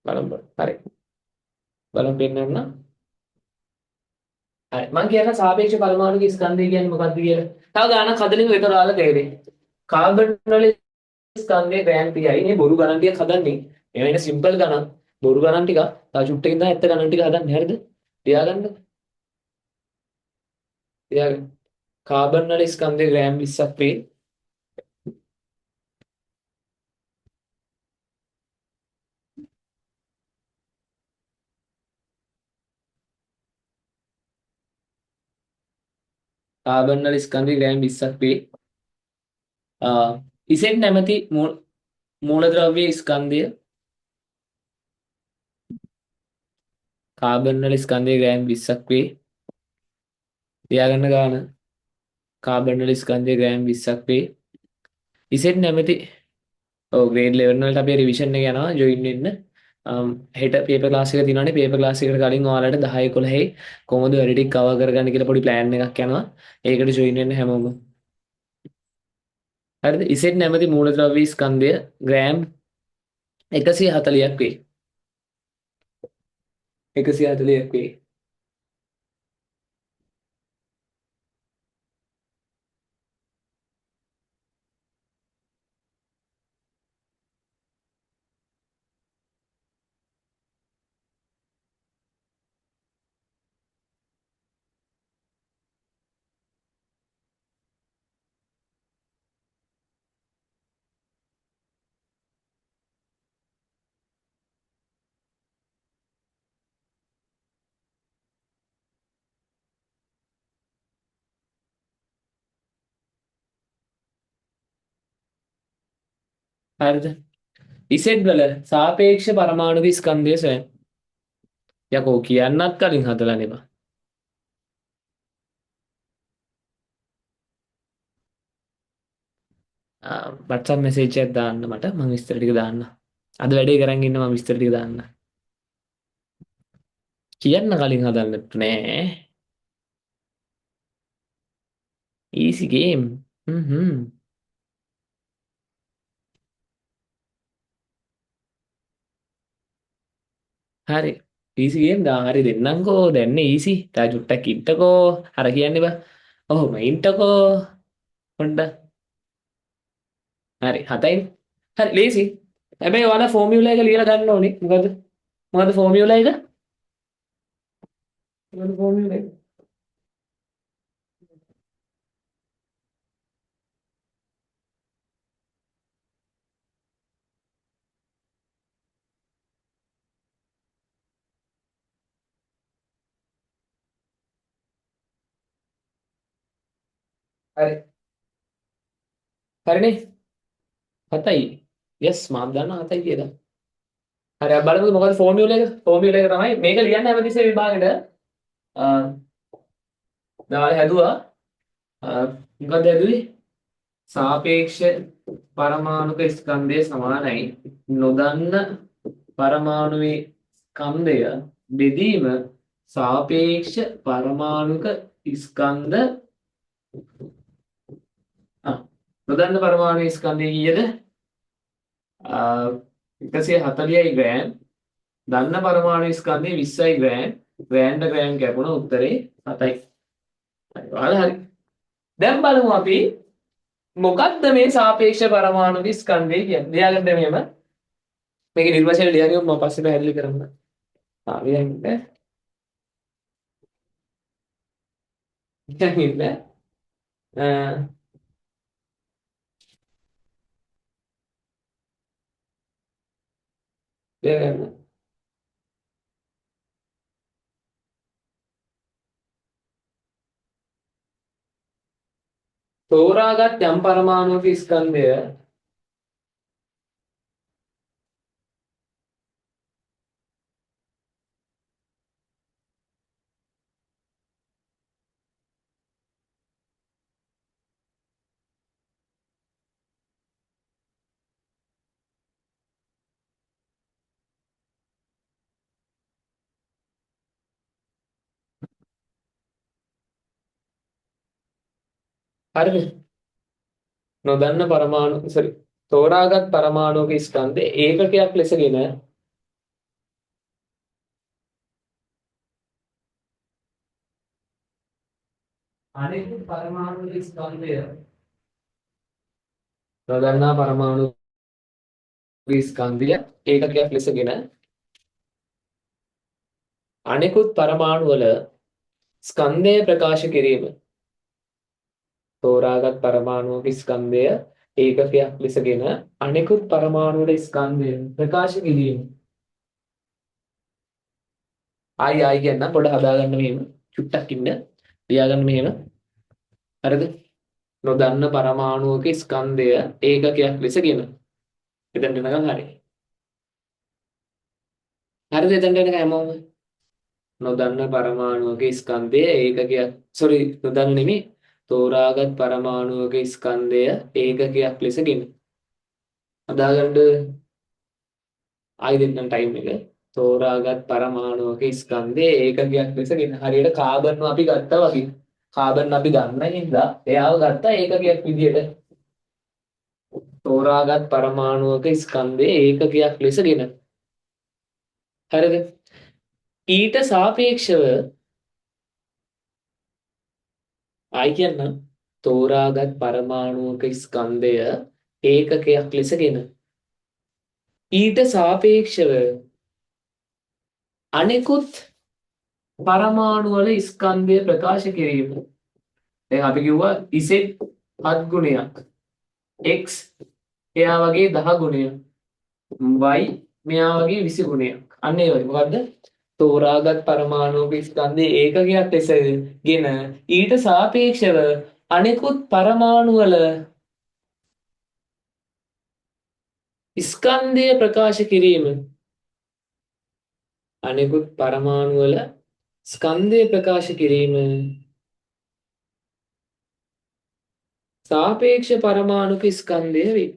බලන්න. හරි. බලන්න පෙන්නන්න. හරි මම කියන සාපේක්ෂ පරමාණුක ස්කන්ධය කියන්නේ මොකක්ද කියලා. තව ගානක් හදලින් විතර දාලා තේරෙයි. කාබන් වල ස්කන්ධයේ ග්‍රෑම් 30යි. මේ බොරු ගණන් ටිකක් හදන්නේ. මේවා ඉන්නේ සිම්පල් ගණන්. බොරු ගණන් ටික. තව චුට්ටකින් තමයි ඇත්ත ගණන් ටික හදන්නේ. හරිද? තියාගන්න. තියාගන්න. කාබන් වල ස්කන්ධයේ ග්‍රෑම් 20ක් වේ. කාබන් වල ස්කන්ධයේ ග්‍රෑම් 20ක් වේ. ඉසෙන් නැමැති මූලද්‍රව්‍ය ස්කන්ධය කාබන් වල ස්කන්ධයේ ග්‍රෑම් 20ක් වේ. තියාගන්න ගාන. කාබන් වල ස්කන්ධයේ ග්‍රෑම් 20ක් වේ. ඉසෙන් නැමැති ඔව් ග්‍රේඩ් 11 වලට අපි රිවිෂන් එක යනවා ජොයින් වෙන්න. හෙට පේපර් ක්ලාස් එක තියෙනවානේ පේපර් ක්ලාස් එකට කලින් ඔයාලට 10 11 කොහොමද වැඩ ටික කවර් කරගන්න කියලා පොඩි ප්ලෑන් එකක් යනවා. ඒකට ජොයින් වෙන්න හැමෝම. හරිද? ඉසෙන් නැමැති මූලද්‍රව්‍ය ස්කන්ධය ග්‍රෑම් 140ක් වේ. 140ක් වේ. හරිද? ඉසෙඩ් වල සාපේක්ෂ පරමාණු ස්කන්ධය සොයන්න. යකෝ කියන්නත් කලින් හදලා නෙමෙයි. WhatsApp message එකක් දාන්න මට මම විස්තර ටික දාන්න. අද වැඩේ කරන් ඉන්න මම විස්තර ටික දාන්න. කියන්න කලින් හදන්නත් නෑ. easy game. හරි. easy game දා හරි දෙන්නම්කෝ දැන්නේ easy. තා චුට්ටක් ඉන්නකෝ. අර කියන්නේ බා. ඔහොම ඉන්නකෝ. පොඩ්ඩක්. හරි 7යි. හරි ලේසි. හැබැයි ඔයාලා ෆෝමියුලා එක ලියලා ගන්න ඕනේ. මොකද්ද ෆෝමියුලා එක? මොකද්ද ෆෝමියුලා එක? හරි. හරිනේ. 7යි. yes මාත් දන්නවා 7යි කියලා. හරි අපි බලමු මොකද ෆෝමියුලා එක? ෆෝමියුලා එක තමයි මේක ලියන්න හැමතිස්සෙම විභාගෙට. දාලා හැදුවා. මොකද හැදුවේ? සාපේක්ෂ පරමාණුක ස්කන්ධය සමානයි නොදන්න පරමාණුවේ ස්කන්ධය බෙදීම සාපේක්ෂ පරමාණුක ස්කන්ධ නොදන්න පරමාණු ස්කන්ධය කීයද? 140යි ග්‍රෑම්. දන්න පරමාණු ස්කන්ධය 20යි ග්‍රෑම්. ග්‍රෑම්ට ග්‍රෑම් කැපුණ උත්තරේ 7යි. හරි. දැන් බලමු අපි මොකක්ද මේ සාපේක්ෂ පරමාණු ස්කන්ධය කියන්නේ? ලියාගන්න මෙහෙම. මේකේ නිර්වචනය ලියන්නේ මම පස්සේ පැහැදිලි කරන්න. ලියන්නේ. ලියන්නේ. ලියගන්න. තෝරාගත් යම් පරමාණුක ස්කන්ධය හරිද? නොදන්න පරමාණු තෝරාගත් පරමාණුක ස්කන්ධය ඒකකයක් ලෙසගෙන අනෙකුත් පරමාණු ස්කන්ධය නොදන්නා පරමාණු ස්කන්ධය ඒකකයක් ලෙසගෙන අනෙකුත් පරමාණු වල ස්කන්ධය ප්‍රකාශ කිරීම තෝරාගත් පරමාණුක ස්කන්ධය ඒකකයක් ලෙසගෙන අනෙකුත් පරමාණු වල ස්කන්ධය ප්‍රකාශ කිරීම ආයි කියන්න පොඩ හදාගන්න මෙහෙම චුට්ටක් ඉන්න ලියාගන්න මෙහෙම හරිද නොදන්න පරමාණුක ස්කන්ධය ඒකකයක් ලෙසගෙන එතනට එනකන් හරි හරිද එතනට එනකන් හැමෝම නොදන්න පරමාණුක ස්කන්ධය ඒකකයක් නොදන්න නෙමෙයි තෝරාගත් පරමාණුක ස්කන්ධය ඒකකයක් ලෙසගෙන හදාගන්න ආයි දෙන්නම් ටයිම් එක තෝරාගත් පරමාණුක ස්කන්ධය ඒකකයක් ලෙසගෙන හරියට කාබන් අපි ගත්තා වගේ කාබන් අපි ගන්න හින්දා එයාව ගත්තා ඒකකයක් විදියට තෝරාගත් පරමාණුක ස්කන්ධය ඒකකයක් ලෙසගෙන හරිද ඊට සාපේක්ෂව ආයි කියන්න තෝරාගත් පරමාණුක ස්කන්ධය ඒකකයක් ලෙසගෙන ඊට සාපේක්ෂව අනෙකුත් පරමාණු වල ස්කන්ධය ප්‍රකාශ කිරීම. දැන් අපි කිව්වා Z 7 ගුණයක් x එයා වගේ 10 ගුණයක් y මෙයා වගේ 20 ගුණයක්. අන්න ඒ වගේ මොකද්ද? තෝරාගත් පරමාණුක ස්කන්ධයේ ඒකකයක් ලෙසගෙන ඊට සාපේක්ෂව අනෙකුත් පරමාණු වල ස්කන්ධය ප්‍රකාශ කිරීම අනෙකුත් පරමාණු වල ස්කන්ධය ප්‍රකාශ කිරීම සාපේක්ෂ පරමාණුක ස්කන්ධය වේ.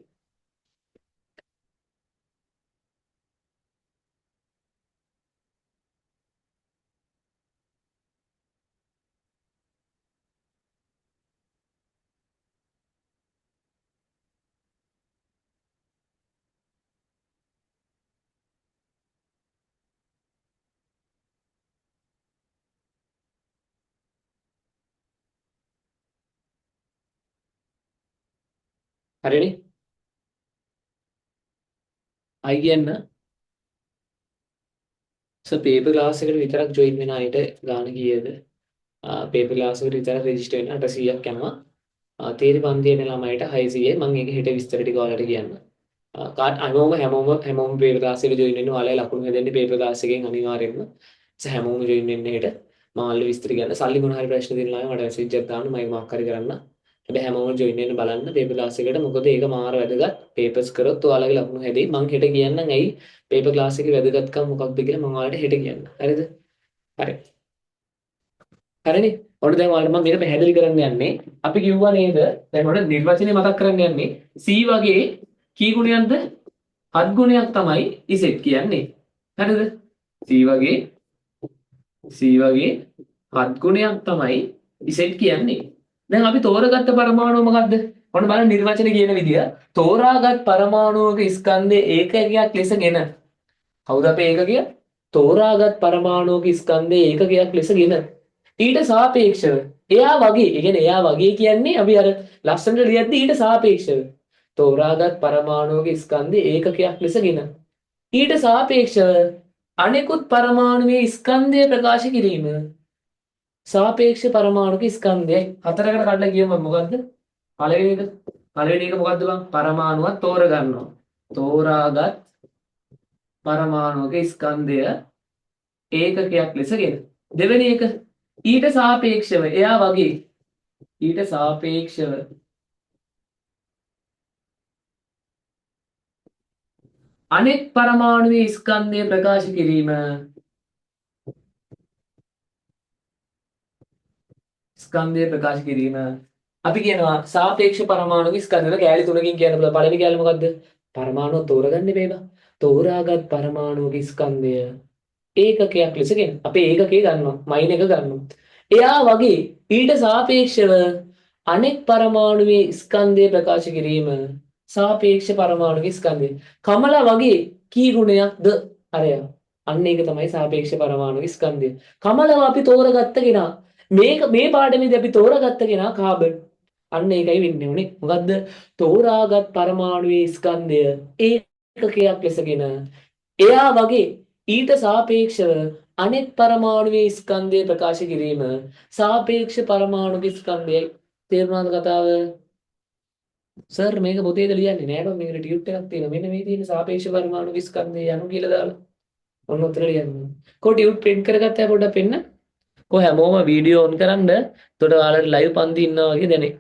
හරිනේ? අය කියන්න පේපර් ක්ලාස් එකට විතරක් ජොයින් වෙන අයට ගාන කීයද? පේපර් ක්ලාස් එකට විතරක් රෙජිස්ටර් වෙන්න 800ක් යනවා. තේරි පන්ති යන ළමයිට 600යි. මම ඒක හෙට විස්තර ටික ඔයාලට කියන්න. කාට හැමෝම පේපර් ක්ලාස් එකට ජොයින් වෙන්න ඔයාලා ලකුණු හදන්න පේපර් ක්ලාස් එකෙන් අනිවාර්යෙන්ම. හැමෝම ජොයින් වෙන්න හෙට. මම ඔයාලට විස්තර කියන්න. සල්ලි මොන හරි ප්‍රශ්න දෙන්න ළමයි මට මැසේජ් එකක් දාන්න මම මාක් හරි කරන්න. හැබැයි හැමෝම ජොයින් වෙන්න බලන්න පේපර් ක්ලාස් එකට. මොකද ඒක මාර වැදගත්. පේපර්ස් කරොත් ඔයාලගේ ලකුණු හැදෙයි. මම හෙට කියන්නම් ඇයි පේපර් ක්ලාස් එකේ වැදගත්කම මොකක්ද කියලා මම ඔයාලට හෙට කියන්න. හරිද? හරි. හරිනේ. ඔන්න දැන් ඔයාලට මම මේක පැහැදිලි කරන්න යන්නේ. අපි කිව්වා නේද? දැන් ඔන්න නිර්වචනය මතක් කරන්න යන්නේ. C වගේ කී ගුණයක්ද? 7 ගුණයක් තමයි Z කියන්නේ. හරිද? C වගේ 7 ගුණයක් තමයි Z කියන්නේ. දැන් අපි තෝරගත්ත පරමාණුව මොකද්ද? ඔන්න බලන්න නිර්වචනය කියන විදිය. තෝරාගත් පරමාණුවක ස්කන්ධයේ ඒකකයක් ලෙසගෙන. කවුද අපේ ඒකකය? තෝරාගත් පරමාණුවක ස්කන්ධයේ ඒකකයක් ලෙසගෙන. ඊට සාපේක්ෂව එයා වගේ, ඒ කියන්නේ එයා වගේ කියන්නේ අපි අර ලස්සනට ලියද්දි ඊට සාපේක්ෂව තෝරාගත් පරමාණුවක ස්කන්ධයේ ඒකකයක් ලෙසගෙන. ඊට සාපේක්ෂව අනෙකුත් පරමාණුවේ ස්කන්ධය ප්‍රකාශ කිරීම. සාපේක්ෂ පරමාණුක ස්කන්ධය හතරකට කඩලා කියමු මොකද්ද? පළවෙනි එක මොකද්ද බං? පරමාණුවක් තෝරගන්නවා. තෝරාගත් පරමාණුක ස්කන්ධය ඒකකයක් ලෙසගෙන. දෙවෙනි එක ඊට සාපේක්ෂව එයා වගේ ඊට සාපේක්ෂව අනෙක් පරමාණුවේ ස්කන්ධය ප්‍රකාශ කිරීම. ස්කන්ධය ප්‍රකාශ කිරීම අපි කියනවා සාපේක්ෂ පරමාණුක ස්කන්ධවල කැලි තුනකින් කියන්න පුළුවන්. පළවෙනි කැලි මොකද්ද? පරමාණුව තෝරගන්න බේබා. තෝරාගත් පරමාණුක ස්කන්ධය ඒකකයක් ලෙසගෙන අපේ ඒකකේ ගන්නවා. මයින් එක ගන්නවා. එයා වගේ ඊට සාපේක්ෂව අනෙක් පරමාණුවේ ස්කන්ධය ප්‍රකාශ කිරීම. සාපේක්ෂ පරමාණුක ස්කන්ධය. කමලා වගේ කී ගුණයක්ද? අරයා. අන්න ඒක තමයි සාපේක්ෂ පරමාණුක ස්කන්ධය. කමලව අපි තෝරගත්ත කෙනා මේ පාඩමේදී අපි තෝරාගත්ත කෙනා කාබන්. අන්න ඒකයි වෙන්නේ උනේ. මොකද්ද? තෝරාගත් පරමාණුවේ ස්කන්ධය ඒකකයක් ලෙසගෙන එයා වගේ ඊට සාපේක්ෂව අනෙක් පරමාණුවේ ස්කන්ධය ප්‍රකාශ කිරීම සාපේක්ෂ පරමාණුක ස්කන්ධයයි. තේරුණාද කතාව? සර් මේක පොතේද ලියන්නේ නෑ බං මේකට ටියුට් එකක් තියෙනවා. මෙන්න මේ තියෙන සාපේක්ෂ පරමාණුක ස්කන්ධය යනු කියලා දාලා. ඔන්න උත්තර ලියන්න. කො ටියුට් print කරගත්තා පොඩ්ඩක් පෙන්න. කො හැමෝම වීඩියෝ ඔන් කරන්න. එතකොට ඔයාලට ලයිව් පන්ති ඉන්නවා වගේ දැනේ.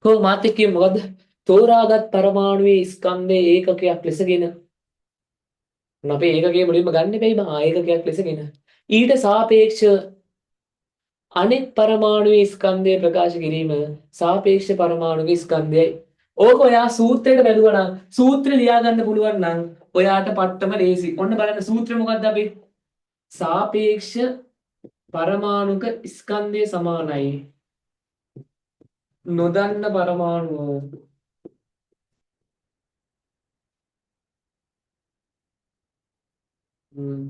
කො මාත් එක්ක කියමු මොකද්ද? තෝරාගත් පරමාණුවේ ස්කන්ධයේ ඒකකයක් ලෙසගෙන අපි ඒකකයේ මුලින්ම ගන්න එපැයි බං ඒකකයක් ලෙසගෙන ඊට සාපේක්ෂව අනෙක් පරමාණුවේ ස්කන්ධය ප්‍රකාශ කිරීම සාපේක්ෂ පරමාණුක ස්කන්ධයයි. ඕක ඔයා සූත්‍රයට බැලුවා නම් සූත්‍රය ලියා ගන්න පුළුවන් නම් ඔයාට පට්ටම ලේසි. ඔන්න බලන්න සූත්‍රය මොකද්ද අපි? සාපේක්ෂ පරමාණුක ස්කන්ධය සමානයි නොදන්න පරමාණුව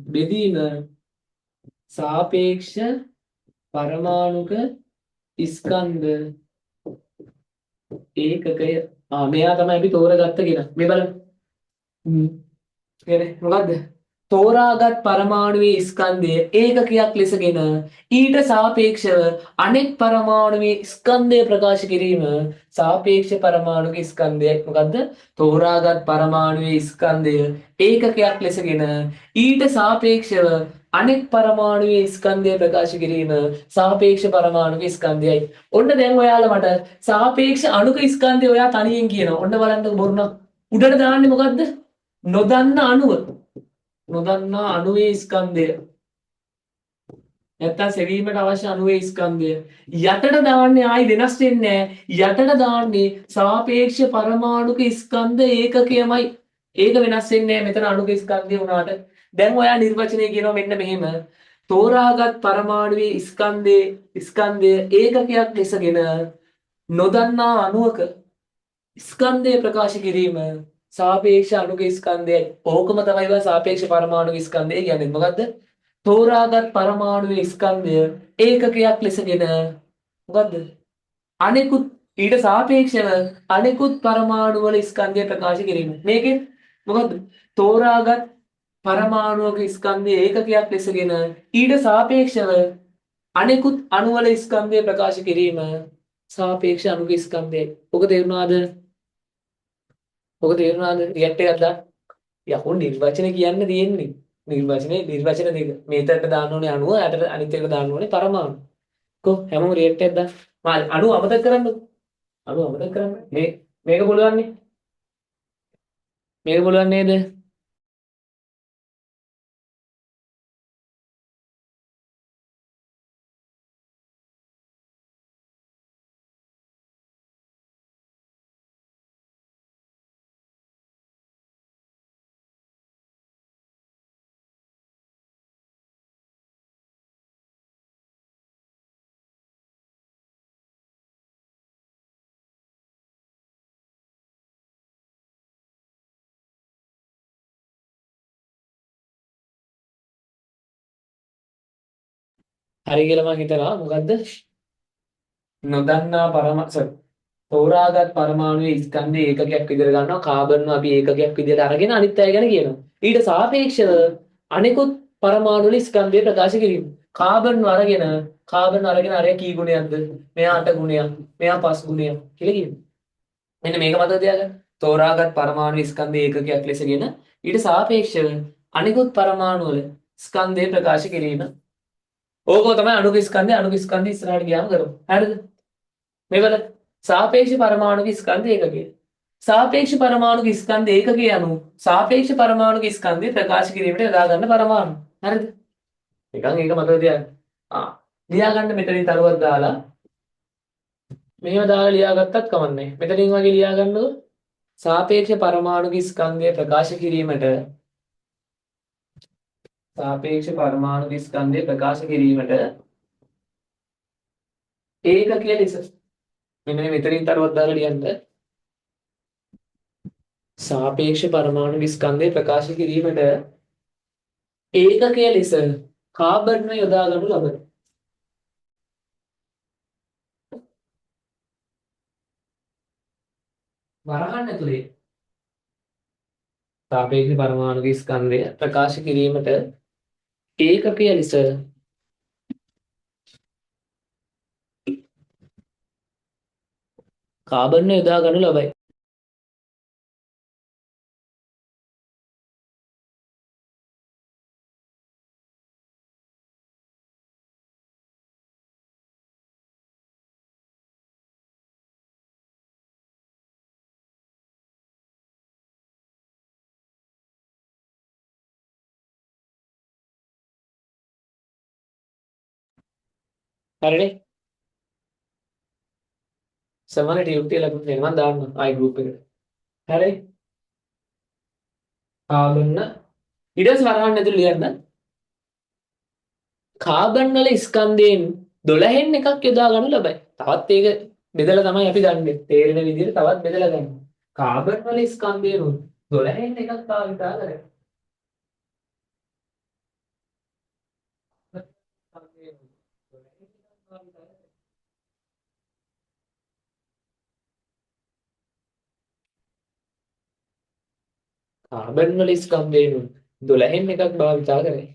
බෙදීම සාපේක්ෂ පරමාණුක ස්කන්ධ ඒකකය. මෙයා තමයි අපි තෝරගත්ත කෙනා. මේ බලන්න. මොකද්ද? තෝරාගත් පරමාණුවේ ස්කන්ධය ඒකකයක් ලෙසගෙන ඊට සාපේක්ෂව අනෙක් පරමාණුවේ ස්කන්ධය ප්‍රකාශ කිරීම සාපේක්ෂ පරමාණුක ස්කන්ධයයි. මොකද්ද? තෝරාගත් පරමාණුවේ ස්කන්ධය ඒකකයක් ලෙසගෙන ඊට සාපේක්ෂව අනෙක් පරමාණුවේ ස්කන්ධය ප්‍රකාශ කිරීම සාපේක්ෂ පරමාණුක ස්කන්ධයයි. ඔන්න දැන් ඔයාලා මට සාපේක්ෂ අණුක ස්කන්ධය ඔයා තනියෙන් කියනවා. ඔන්න බලන්නකො බොරුණ. උඩට දාන්නේ මොකද්ද? නොදන්න අණුව. නොදන්නා අණුවේ ස්කන්ධය. නැත්තම් සෙවීමට අවශ්‍ය අණුවේ ස්කන්ධය. යටට දාන්නේ ආයි වෙනස් වෙන්නේ නැහැ. යටට දාන්නේ සාපේක්ෂ පරමාණුක ස්කන්ධ ඒකකයමයි. ඒක වෙනස් වෙන්නේ නැහැ මෙතන අණුක ස්කන්ධය වුණාට. දැන් ඔයා නිර්වචනය කියනවා මෙන්න මෙහෙම. තෝරාගත් පරමාණුවේ ස්කන්ධය ඒකකයක් ලෙසගෙන නොදන්නා අණුවක ස්කන්ධය ප්‍රකාශ කිරීම සාපේක්ෂ අණුක ස්කන්ධයයි. ඕකම තමයි සාපේක්ෂ පරමාණුක ස්කන්ධය කියන්නේ. මොකද්ද? තෝරාගත් පරමාණුවේ ස්කන්ධය ඒකකයක් ලෙසගෙන මොකද්ද? අනෙකුත් ඊට සාපේක්ෂව අනෙකුත් පරමාණු වල ස්කන්ධය ප්‍රකාශ කිරීම. මේකෙන් මොකද්ද? තෝරාගත් පරමාණුක ස්කන්ධය ඒකකයක් ලෙසගෙන ඊට සාපේක්ෂව අනෙකුත් අණු වල ස්කන්ධය ප්‍රකාශ කිරීම සාපේක්ෂ අණුක ස්කන්ධයයි. ඔක තේරුණාද? ඔක තේරුණාද? රියැක්ට් එකක් දාන්න. යකෝ නිර්වචන කියන්න තියෙන්නේ. නිර්වචන දෙක. මේකට දාන්න ඕනේ අණුව, යට අනිත් එකට දාන්න ඕනේ පරමාණු. කො හැමෝම රියැක්ට් එකක් දාන්න. මාළි අණුව අමතක කරන්න. අණුව අමතක කරන්න. මේක පුළුවන් නේ. මේක පුළුවන් නේද? හරි කියලා මම හිතනවා. මොකද්ද? නොදන්නා තෝරාගත් පරමාණුවේ ස්කන්ධය ඒකකයක් විදිහට ගන්නවා. කාබන්ව අපි ඒකකයක් විදිහට අරගෙන අනිත් අය ගැන කියනවා. ඊට සාපේක්ෂව අනෙකුත් පරමාණු වල ස්කන්ධය ප්‍රකාශ කිරීම. කාබන්ව අරගෙන අරය කී ගුණයක්ද? මෙයා 8 ගුණයක්, මෙයා 5 ගුණයක් කියලා කියනවා. මෙන්න මේක මතක තියාගන්න. තෝරාගත් පරමාණු ස්කන්ධය ඒකකයක් ලෙසගෙන ඊට සාපේක්ෂව අනෙකුත් පරමාණු වල ස්කන්ධය ප්‍රකාශ කිරීම. ඕකෝ තමයි අණුක ස්කන්ධය ඉස්සරහට ගියාම කරමු. හරිද? මේ බලන්න. සාපේක්ෂ පරමාණුක ස්කන්ධ ඒකකය. සාපේක්ෂ පරමාණුක ස්කන්ධ ඒකකය අනුව සාපේක්ෂ පරමාණුක ස්කන්ධය ප්‍රකාශ කිරීමට යොදා ගන්න පරමාණු. හරිද? නිකන් ඒක මතක තියාගන්න. ලියා ගන්න මෙතනින් තරුවක් දාලා මෙහෙම දාලා ලියාගත්තත් කමන්නේ. මෙතනින් වගේ ලියා ගන්නකො. සාපේක්ෂ පරමාණුක ස්කන්ධය ප්‍රකාශ කිරීමට ඒකකය ලෙස මෙන්න මෙතනින් තරුවක් දාලා ලියන්න. සාපේක්ෂ පරමාණු ස්කන්ධය ප්‍රකාශ කිරීමට ඒකකය ලෙස කාබන්ව යොදා ගනු ලබයි. වරහන් ඇතුලේ සාපේක්ෂ පරමාණු ස්කන්ධය ප්‍රකාශ කිරීමට ඒකකය ලෙස කාබන්ව යොදා ගනු ලබයි. හරිනේ? සමාන ටියුට් එක ලකුණු දෙන්න මම දාන්නම් ආයි ගෲප් එකට. හරි? කාබන් ඊට පස්සේ වරහන් ඇතුලේ ලියන්න කාබන් වල ස්කන්ධයෙන් 12න් එකක් යොදා ගනු ලබයි. තවත් ඒක බෙදලා තමයි අපි ගන්නෙ. තේරෙන විදිහට තවත් බෙදලා ගන්න. කාබන් වල ස්කන්ධයෙන් 12න් එකක් භාවිතා කරනවා. කාබන් වල ස්කන්ධයෙන් 12න් එකක් භාවිතා කරයි.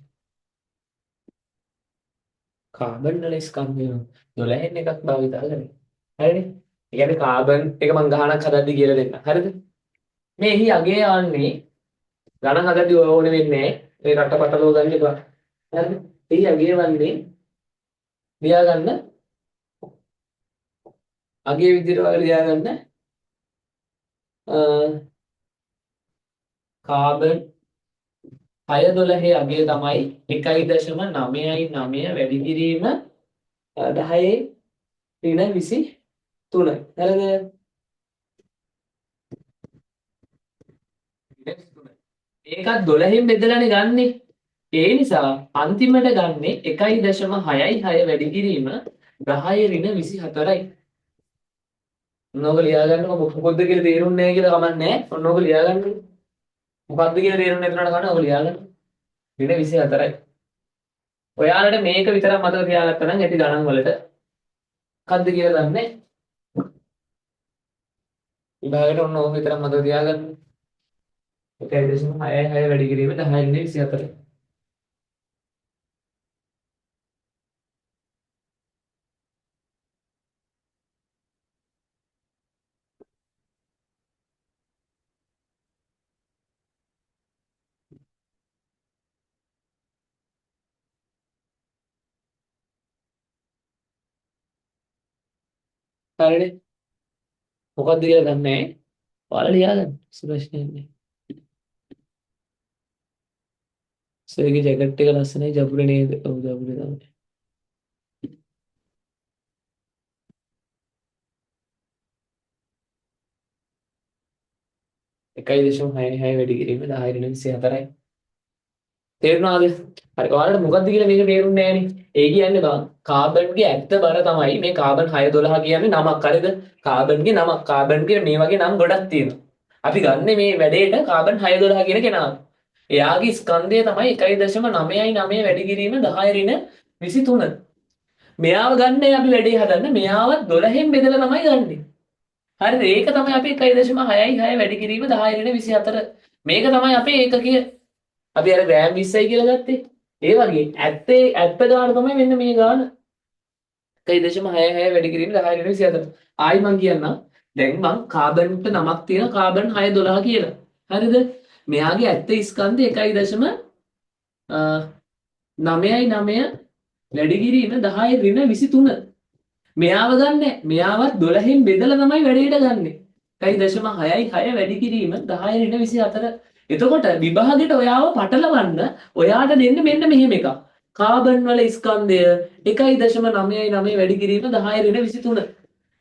කාබන් වල ස්කන්ධයෙන් 12න් එකක් භාවිතා කරයි. හරිනේ? ඒ කියන්නේ කාබන් එක මං ගහනක් හදද්දි කියලා දෙන්න. හරිද? මේ එහි අගේ යන්නේ ගණන් හදද්දි ඕනේ වෙන්නේ ඒ රටපටලව ගන්න එපා. හරිද? එහි අගේ වන්නේ ලියා ගන්න අගේ විදිහට වගේ ලියා ගන්න කාබන් 612 අගය තමයි 1.99 වැඩි කිරීම 10 ඍණ 23. හරිද? ඒකත් 12න් බෙදලානේ ගන්නෙ. ඒ නිසා අන්තිමට ගන්නෙ 1.66 වැඩි කිරීම 10 ඍණ 24යි. ඔන්නෝක ලියා ගන්නකො මොකද්ද කියලා තේරුන්නේ නැහැ කියලා කමක් නැහැ. ඔන්නෝක ලියා ගන්න. මොකද්ද කියලා තේරුන්නේ නැතුනට කන්න ඕක ලියා ගන්න. ඍණ 24යි. ඔයාලට මේක විතරක් මතක තියාගත්තා නම් ඇති ගණන් වලට මොකද්ද කියලා දන්නේ. විභාගයට ඔන්න ඕක විතරක් මතක තියාගන්න. 1.66 වැඩි කිරීම 10 ඍණ 24. හරිනේ? මොකද්ද කියලා දන්නේ නැහැ. ඔයාලා ලියා ගන්න. ප්‍රශ්නයක් නැහැ. සර්ගේ ජැකට් එක ලස්සනයි ජබුනේ නේද? ඔව් ජබුනේ තමයි. 1.66 වැඩි කිරීම 10 ඍණ 24යි. තේරුණාද? හරි ඔයාලට මොකද්ද කියලා මේක තේරුන්නේ නැහනේ. ඒ කියන්නේ බං කාබන්ගේ ඇත්ත බර තමයි මේ කාබන් 612 කියන්නේ නමක් හරිද? කාබන්ගේ නමක්. කාබන්ගේ මේ වගේ නම් ගොඩක් තියෙනවා. අපි ගන්නෙ මේ වැඩේට කාබන් 612 කියන කෙනාව. එයාගේ ස්කන්ධය තමයි 1.99 වැඩි කිරීම 10 ඍණ 23. මෙයාව ගන්නයි අපි වැඩේ හදන්න. මෙයාවත් 12න් බෙදලා තමයි ගන්නෙ. හරිද? ඒක තමයි අපි 1.66 වැඩි කිරීම 10 ඍණ 24. මේක තමයි අපේ ඒකකය. අපි අර ග්‍රෑම් 20යි කියලා ගත්තේ. ඒ වගේ ඇත්ත ගාන තමයි මෙන්න මේ ගාන. 1.66 වැඩි කිරීම 10 ඍණ 24. ආයි මං කියන්නම්. දැන් මං කාබන්ට නමක් තියෙන කාබන් 612 කියලා. හරිද? මෙයාගේ ඇත්ත ස්කන්ධය 1.99 වැඩි කිරීම 10 ඍණ 23. මෙයාව ගන්න මෙයාවත් 12න් බෙදලා තමයි වැඩේට ගන්නෙ. 1.66 වැඩි කිරීම 10 ඍණ 24. එතකොට විභාගෙට ඔයාව පටලවන්න ඔයාට දෙන්න මෙන්න මෙහෙම එකක්. කාබන් වල ස්කන්ධය 1.99 වැඩි කිරීම 10 ඍණ 23.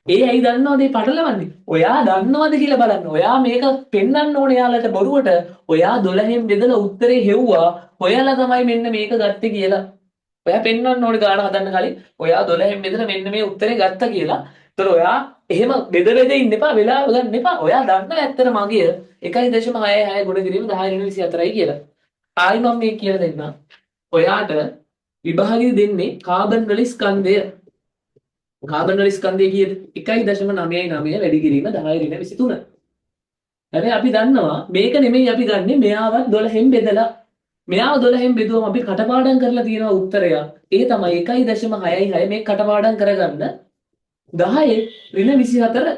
ඒ ඇයි දන්නවද මේ පටලවන්නේ? ඔයා දන්නවද කියලා බලන්න. ඔයා මේක පෙන්වන්න ඕනේ යාලට බොරුවට. ඔයා 12න් බෙදලා උත්තරේ හෙව්වා. ඔයාලා තමයි මෙන්න මේක ගත්තේ කියලා. ඔයා පෙන්වන්න ඕනේ ගාන හදන්න කලින් ඔයා 12න් බෙදලා මෙන්න මේ උත්තරේ ගත්තා කියලා. ඒතර ඔයා එහෙම බෙද බෙද ඉන්න එපා වෙලාව ගන්න එපා. ඔයා දන්නා ඇත්තට මගිය 1.66 ගුණ කිරීම 10 ඍණ 24යි කියලා. ආයි මම මේ කියලා දෙන්නම්. ඔයාට විභාගය දෙන්නේ කාබන් වල ස්කන්ධය. කාබන් වල ස්කන්ධය කීයද? 1.99 වැඩි කිරීම 10 ඍණ 23. හැබැයි අපි දන්නවා මේක නෙමෙයි අපි ගන්නෙ මෙයාවත් 12න් බෙදලා. මෙයාව 12න් බෙදුවම අපි කටපාඩම් කරලා තියෙනවා උත්තරයක්. ඒ තමයි 1.66 මේ කටපාඩම් කරගන්න 10 ඍණ 24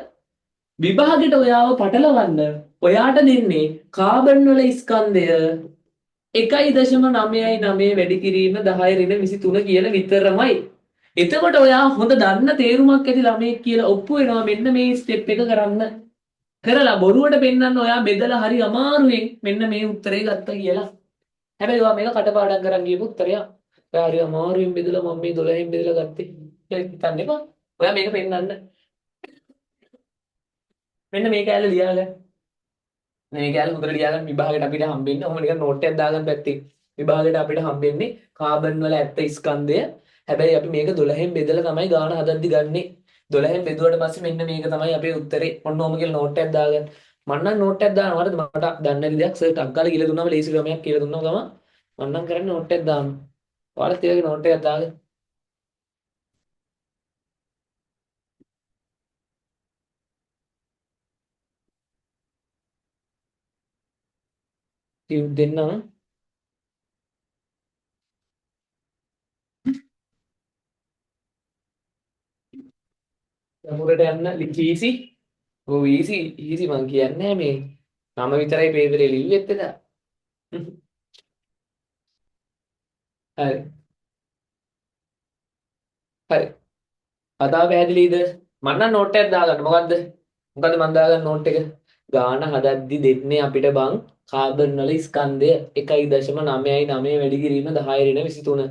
විභාගෙට ඔයාව පටලවන්න ඔයාට දෙන්නේ කාබන් වල ස්කන්ධය 1.99 වැඩි කිරීම 10 ඍණ 23 කියලා විතරමයි. එතකොට ඔයා හොඳ දන්න තේරුමක් ඇති ළමයෙක් කියලා ඔප්පු වෙනවා මෙන්න මේ ස්ටෙප් එක කරන්න. කරලා බොරුවට පෙන්වන්න ඔයා බෙදලා හරි අමාරුවෙන් මෙන්න මේ උත්තරේ ගත්තා කියලා. හැබැයි ඔයා මේක කටපාඩම් කරන් ගියපු උත්තරයක්. ඔයා හරි අමාරුවෙන් බෙදලා මම මේ 12න් බෙදලා ගත්තේ කියලා හිතන්න එපා. ඔයා මේක පෙන්වන්න. මෙන්න මේක ඇල්ල ලියාගන්න. මේ කැල හොඳට ලියාගන්න විභාගයට අපිට හම්බෙන්නේ. ඔහොම නිකන් නෝට් එකක් දාගන්න පැත්තේ. විභාගයට අපිට හම්බෙන්නේ කාබන් වල ඇත්ත ස්කන්ධය. හැබැයි අපි මේක 12න් බෙදලා තමයි ගාන හදද්දි ගන්නෙ. 12න් බෙදුවට පස්සේ මෙන්න මේක තමයි අපේ උත්තරේ. ඔන්න ඔහොම කියලා නෝට් එකක් දාගන්න. මම නම් නෝට් එකක් දානවා. හරිද? මට දන්නේ නැති දෙයක් සර් ටක් ගාලා කියලා දුන්නාම ලේසි ක්‍රමයක් කියලා දුන්නාම ගම මම නම් කරන්නේ නෝට් එකක් දාන්න. ඔයාලත් ඒ වගේ නෝට් එකක් දාගන්න. ටියුට් දෙන්නම්. යමුරට යන්න ඊසි. ඔව් ඊසි ඊසි මං කියන්නේ මේ නම විතරයි පේපරේ ලිව්වෙත් එදා. හරි. හරි. කතාව පැහැදිලිද? මම නම් නෝට් එකක් දාගන්න. මොකද්ද? මොකද්ද මම දාගන්න නෝට් එක? ගාන හදද්දි දෙන්නේ අපිට බං කාබන් වල ස්කන්ධය 1.99 වැඩි කිරීම 10 ඍණ 23.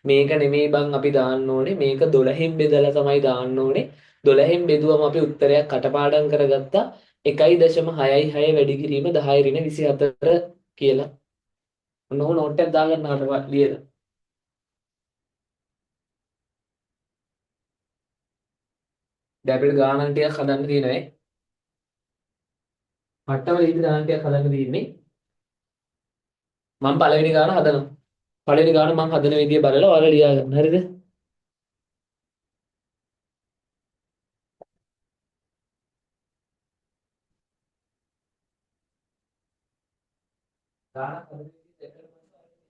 මේක නෙමෙයි බං අපි දාන්න ඕනේ. මේක 12න් බෙදලා තමයි දාන්න ඕනේ. 12න් බෙදුවම අපි උත්තරයක් කටපාඩම් කරගත්තා 1.66 වැඩි කිරීම 10 ඍණ 24 කියලා. ඔන්න ඔහොම නෝට් එකක් දාගන්න අර ලියලා. දැන් අපිට ගානන් ටිකක් හදන්න තියෙනවා. මට්ටම විදිහට ගානන් ටිකක් හදන්න තියෙන්නේ. මම පළවෙනි ගාන හදනවා. පළවෙනි ගාන මම හදන විදිය බලලා ඔයාලා ලියා ගන්න. හරිද? ගානක් හදන විදිය දැක්කම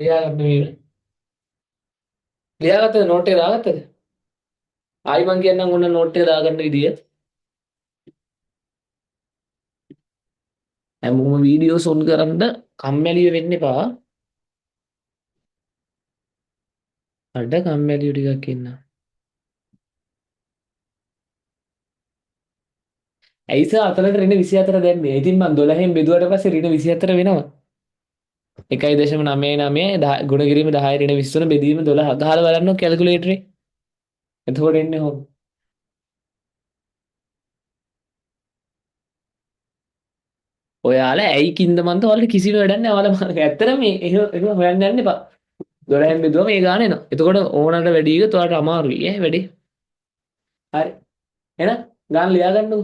ලියා ගන්න මේ. ලියාගත්තද නෝට් එක දාගත්තද? ආයි මං කියන්නම් ඔන්න නෝට් එක දාගන්න විදිය. හැමෝම වීඩියෝස් ඔන් කරන්න කම්මැලිව වෙන්න එපා. අඩ කම්මැලිව ටිකක් ඉන්න. ඇයිස අතලට ඍණ 24 දැම්මේ. ඉතින් මං 12න් බෙදුවට පස්සේ ඍණ 24 වෙනවා. 1.99 ගුණ කිරීම 10 ඍණ 23 බෙදීම 12 ගහලා බලන්න කැල්කියුලේටරේ. එතකොට එන්නේ හොම. ඔයාලා ඇයි කින්ද මන්ද ඔයාලට කිසිම වැඩක් නැහැ. ඔයාලා ඇත්තටම මේ එහෙම හොයන්න යන්න එපා. 12න් බෙදුවම මේ ගාන එනවා. එතකොට ඕනට වැඩි එක ඔයාලට අමාරුයි ඈ වැඩි. හරි. එහෙනම් ගාන ලියා ගන්නකො.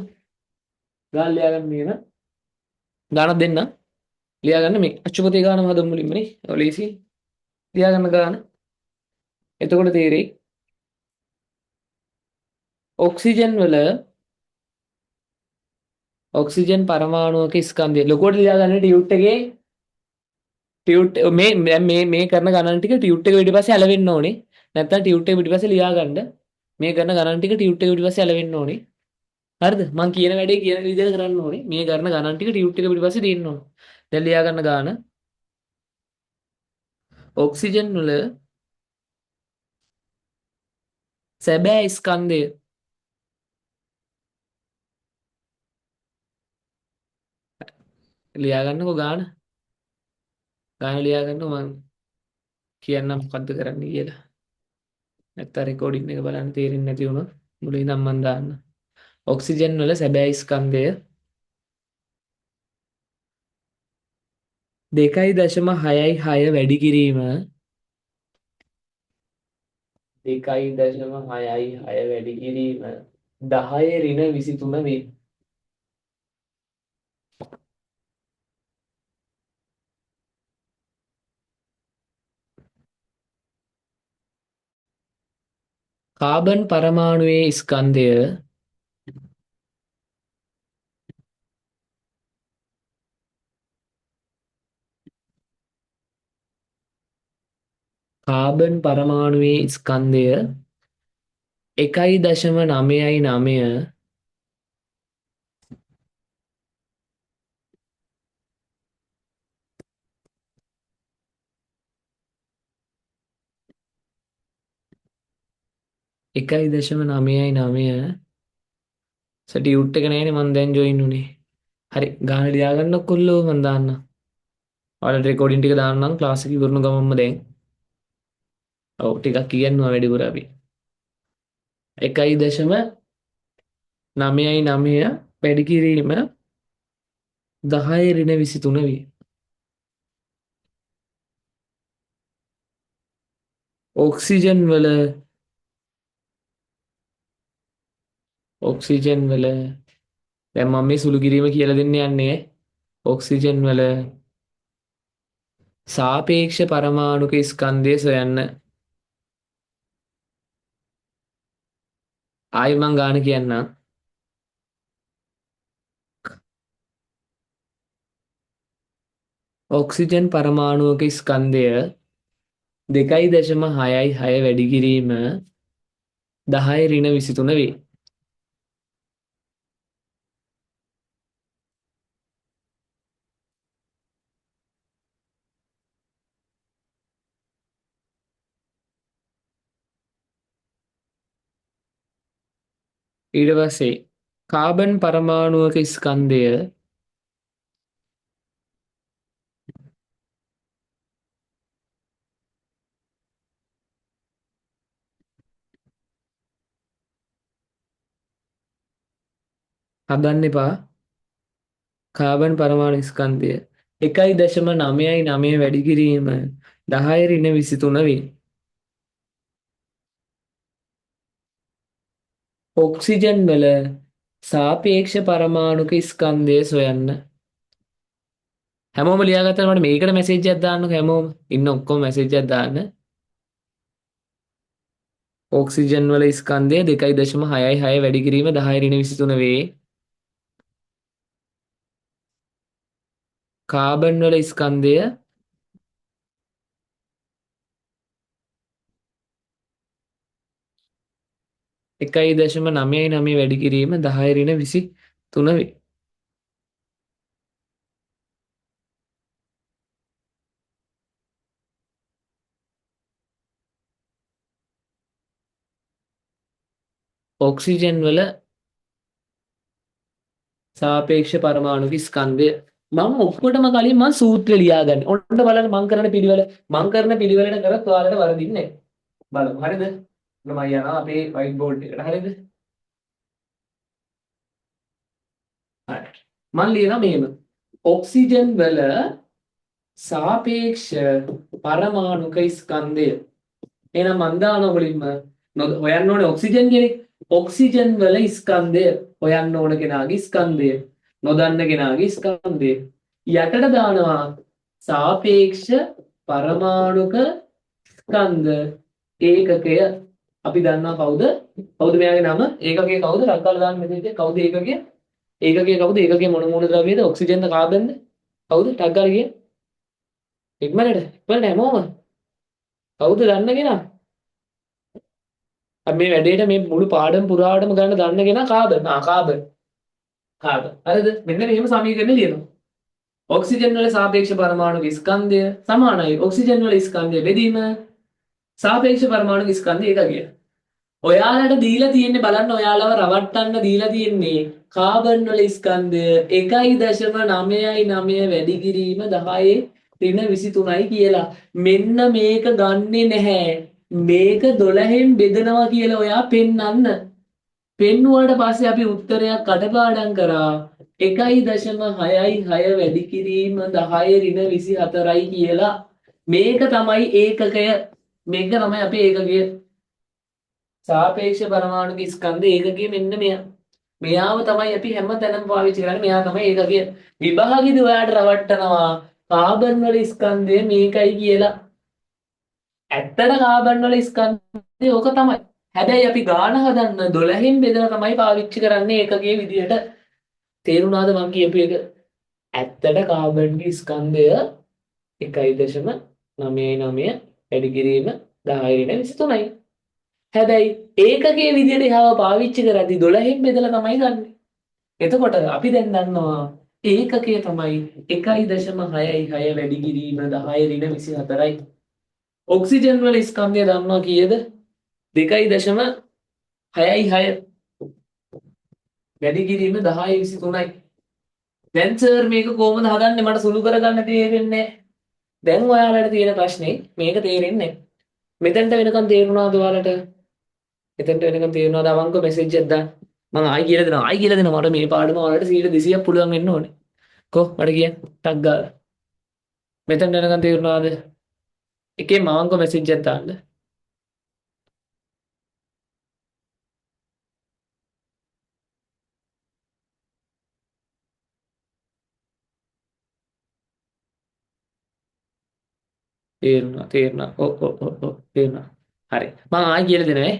ගාන ලියා ගන්න කියන. ගානක් දෙන්න. ලියා ගන්න මේ අච්චුපතේ ගානම හදමු මුලින්මනේ. ඔය ලීසි. ලියා ගන්න ගාන. එතකොට තේරෙයි. ඔක්සිජන් වල ඔක්සිජන් පරමාණුවක ස්කන්ධය ලොකුවට ලියා ගන්න ටියුට් එකේ ටියුට් මේ කරන ගණන් ටික ටියුට් එක පිටිපස්සේ ඇලවෙන්න ඕනේ. නැත්නම් ටියුට් එක පිටිපස්සේ ලියා ගන්න. මේ කරන ගණන් ටික ටියුට් එක පිටිපස්සේ ඇලවෙන්න ඕනේ. හරිද? මම කියන වැඩේ කියන විදිහට කරන්න ඕනේ. මේ කරන ගණන් ටික ටියුට් එක පිටිපස්සේ තියෙන්න ඕනේ. දැන් ලියා ගන්න ගාන ඔක්සිජන් වල සැබෑ ස්කන්ධය ලියා ගන්නකො ගාන. ගාන ලියා ගන්නකො මම කියන්නම් මොකද්ද කරන්න කියලා. නැත්නම් රෙකෝඩින් එක බලන්න තේරෙන්නේ නැති වුණොත් මුලින් ඉඳන් මම දාන්න. ඔක්සිජන් වල සැබෑ ස්කන්ධය 2.66 වැඩි කිරීම 1.6 වැඩි කිරීම 10 ඍණ 23 වේ. කාබන් පරමාණුවේ ස්කන්ධය කාබන් පරමාණුවේ ස්කන්ධය 1.999 1.999 සටියුට් එක නෑනේ මම දැන් ජොයින් උනේ. හරි ගාන ලියාගන්න කොල්ලෝ මම දාන්න. ඔයාලට රෙකෝඩින් ටික දාන්නම් ක්ලාස් එක ඉවරන ගමන්ම දැන්. ඔව් ටිකක් කියන්නවා වැඩිපුර අපි. 1.999 වැඩි කිරීම 10 ඍණ 23 වේ. ඔක්සිජන් වල දැන් මම මේ සුළු කිරීම කියලා දෙන්න යන්නේ. ඔක්සිජන් වල සාපේක්ෂ පරමාණුක ස්කන්ධය සොයන්න. ආයි මං ගාන කියන්නම්. ඔක්සිජන් පරමාණුවක ස්කන්ධය 2.666 වැඩි කිරීම 10 ඍණ 23 වේ. ඊට පස්සේ කාබන් පරමාණුවක ස්කන්ධය හදන්න එපා. කාබන් පරමාණු ස්කන්ධය 1.999 වැඩි කිරීම 10 ඍණ 23 වේ. ඔක්සිජන් වල සාපේක්ෂ පරමාණුක ස්කන්ධය සොයන්න. හැමෝම ලියාගත්තාම මට මේකට මැසේජ් එකක් දාන්නකෝ හැමෝම. ඉන්න ඔක්කොම මැසේජ් එකක් දාන්න. ඔක්සිජන් වල ස්කන්ධය 2.666 වැඩි කිරීම 10 ඍණ 23 වේ. කාබන් වල ස්කන්ධය 1.999 වැඩි කිරීම 10 ඍණ 23 වේ. ඔක්සිජන් වල සාපේක්ෂ පරමාණුක ස්කන්ධය මම ඔක්කොටම කලින් මම සූත්‍රය ලියාගන්න. ඔන්න බලන්න මම කරන පිළිවෙල. මම කරන පිළිවෙලට කරත් ඔයාලට වරදින්නේ නැහැ. බලමු හරිද? මම යනවා අපේ වයිට් බෝඩ් එකට. හරිද? හරි. මම ලියනවා මෙහෙම. ඔක්සිජන් වල සාපේක්ෂ පරමාණුක ස්කන්ධය. එහෙනම් මම දානවා මුලින්ම හොයන්න ඕනේ ඔක්සිජන් කෙනෙක්. ඔක්සිජන් වල ස්කන්ධය හොයන්න ඕන කෙනාගේ ස්කන්ධය. නොදන්න කෙනාගේ ස්කන්ධය. යටට දානවා සාපේක්ෂ පරමාණුක ස්කන්ධ ඒකකය. අපි දන්නවා කවුද? කවුද මෙයාගේ නම? ඒකකය කවුද? රක්කාල දාන්න මෙතනදී කවුද ඒකකය? ඒකකය කවුද? ඒකකය මොන මොන ද්‍රව්‍යද? ඔක්සිජන්ද කාබන්ද? කවුද? ටක් ගාලා කිය. ඉක්මනට හැමෝම. කවුද දන්න කෙනා? අපි මේ වැඩේට මේ මුළු පාඩම පුරාවටම ගන්න දන්න කෙනා කාබන්. කාබන්. හරිද? මෙන්න මෙහෙම සමීකරණ ලියනවා. ඔක්සිජන් වල සාපේක්ෂ පරමාණුක ස්කන්ධය සමානයි ඔක්සිජන් වල ස්කන්ධය බෙදීම සාපේක්ෂ පරමාණුක ස්කන්ධය එකකය. ඔයාලට දීලා තියෙන්නේ බලන්න ඔයාලව රවට්ටන්න දීලා තියෙන්නේ කාබන් වල ස්කන්ධය 1.999 වැඩි කිරීම 10 ඍණ 23යි කියලා. මෙන්න මේක ගන්නෙ නැහැ. මේක 12න් බෙදනවා කියලා ඔයා පෙන්නන්න. පෙන්නුවාට පස්සේ අපි උත්තරයක් කටපාඩම් කරා 1.66 වැඩි කිරීම 10 ඍණ 24යි කියලා. මේක තමයි ඒකකය. මේක තමයි අපේ ඒකකය. සාපේක්ෂ පරමාණුක ස්කන්ධ ඒකකයේ මෙන්න මෙයා. මෙයාව තමයි අපි හැම තැනම පාවිච්චි කරන්නේ. මෙයා තමයි ඒකකයේ විභාගෙදි ඔයාලට රවට්ටනවා. කාබන් වල ස්කන්ධය මේකයි කියලා. ඇත්තට කාබන් වල ස්කන්ධය ඕක තමයි. හැබැයි අපි ගාන හදන්න 12න් බෙදලා තමයි පාවිච්චි කරන්නේ ඒකකයේ විදියට. තේරුණාද මං කියපු එක? ඇත්තට කාබන්ගේ ස්කන්ධය 1.99 වැඩි කිරීම 1023යි. හැබැයි ඒකකයේ විදියට එහාව පාවිච්චි කරද්දි 12න් බෙදලා තමයි ගන්න. එතකොට අපි දැන් දන්නවා ඒකකය තමයි 1.66 වැඩි කිරීම 10 ඍණ 24යි. ඔක්සිජන් වල ස්කන්ධය දන්නවා කීයද? 2.66 වැඩි කිරීම 1023යි. දැන් සර් මේක කොහොමද හදන්නේ? මට සුළු කරගන්න තේරෙන්නේ නැහැ. දැන් ඔයාලට තියෙන ප්‍රශ්නේ මේක තේරෙන්නේ නැහැ. මෙතෙන්ට වෙනකන් තේරුණාද ඔයාලට? එතෙන්ට වෙනකන් තේරුණාද? අවංක මෙසේජ් එකක් දාන්න. මම ආයි කියලා දෙනවා. ආයි කියලා දෙනවා. මට මේ පාඩම ඔයාලට 100% පුළුවන් වෙන්න ඕනේ. කො මට කියන්න. ටක් ගාලා. මෙතෙන්ට වෙනකන් තේරුණාද? එකේ මාංග මෙසේජ් එකක් දාන්න. තේරුණා. ඔව් තේරුණා. හරි. මම ආයි කියලා දෙනවා.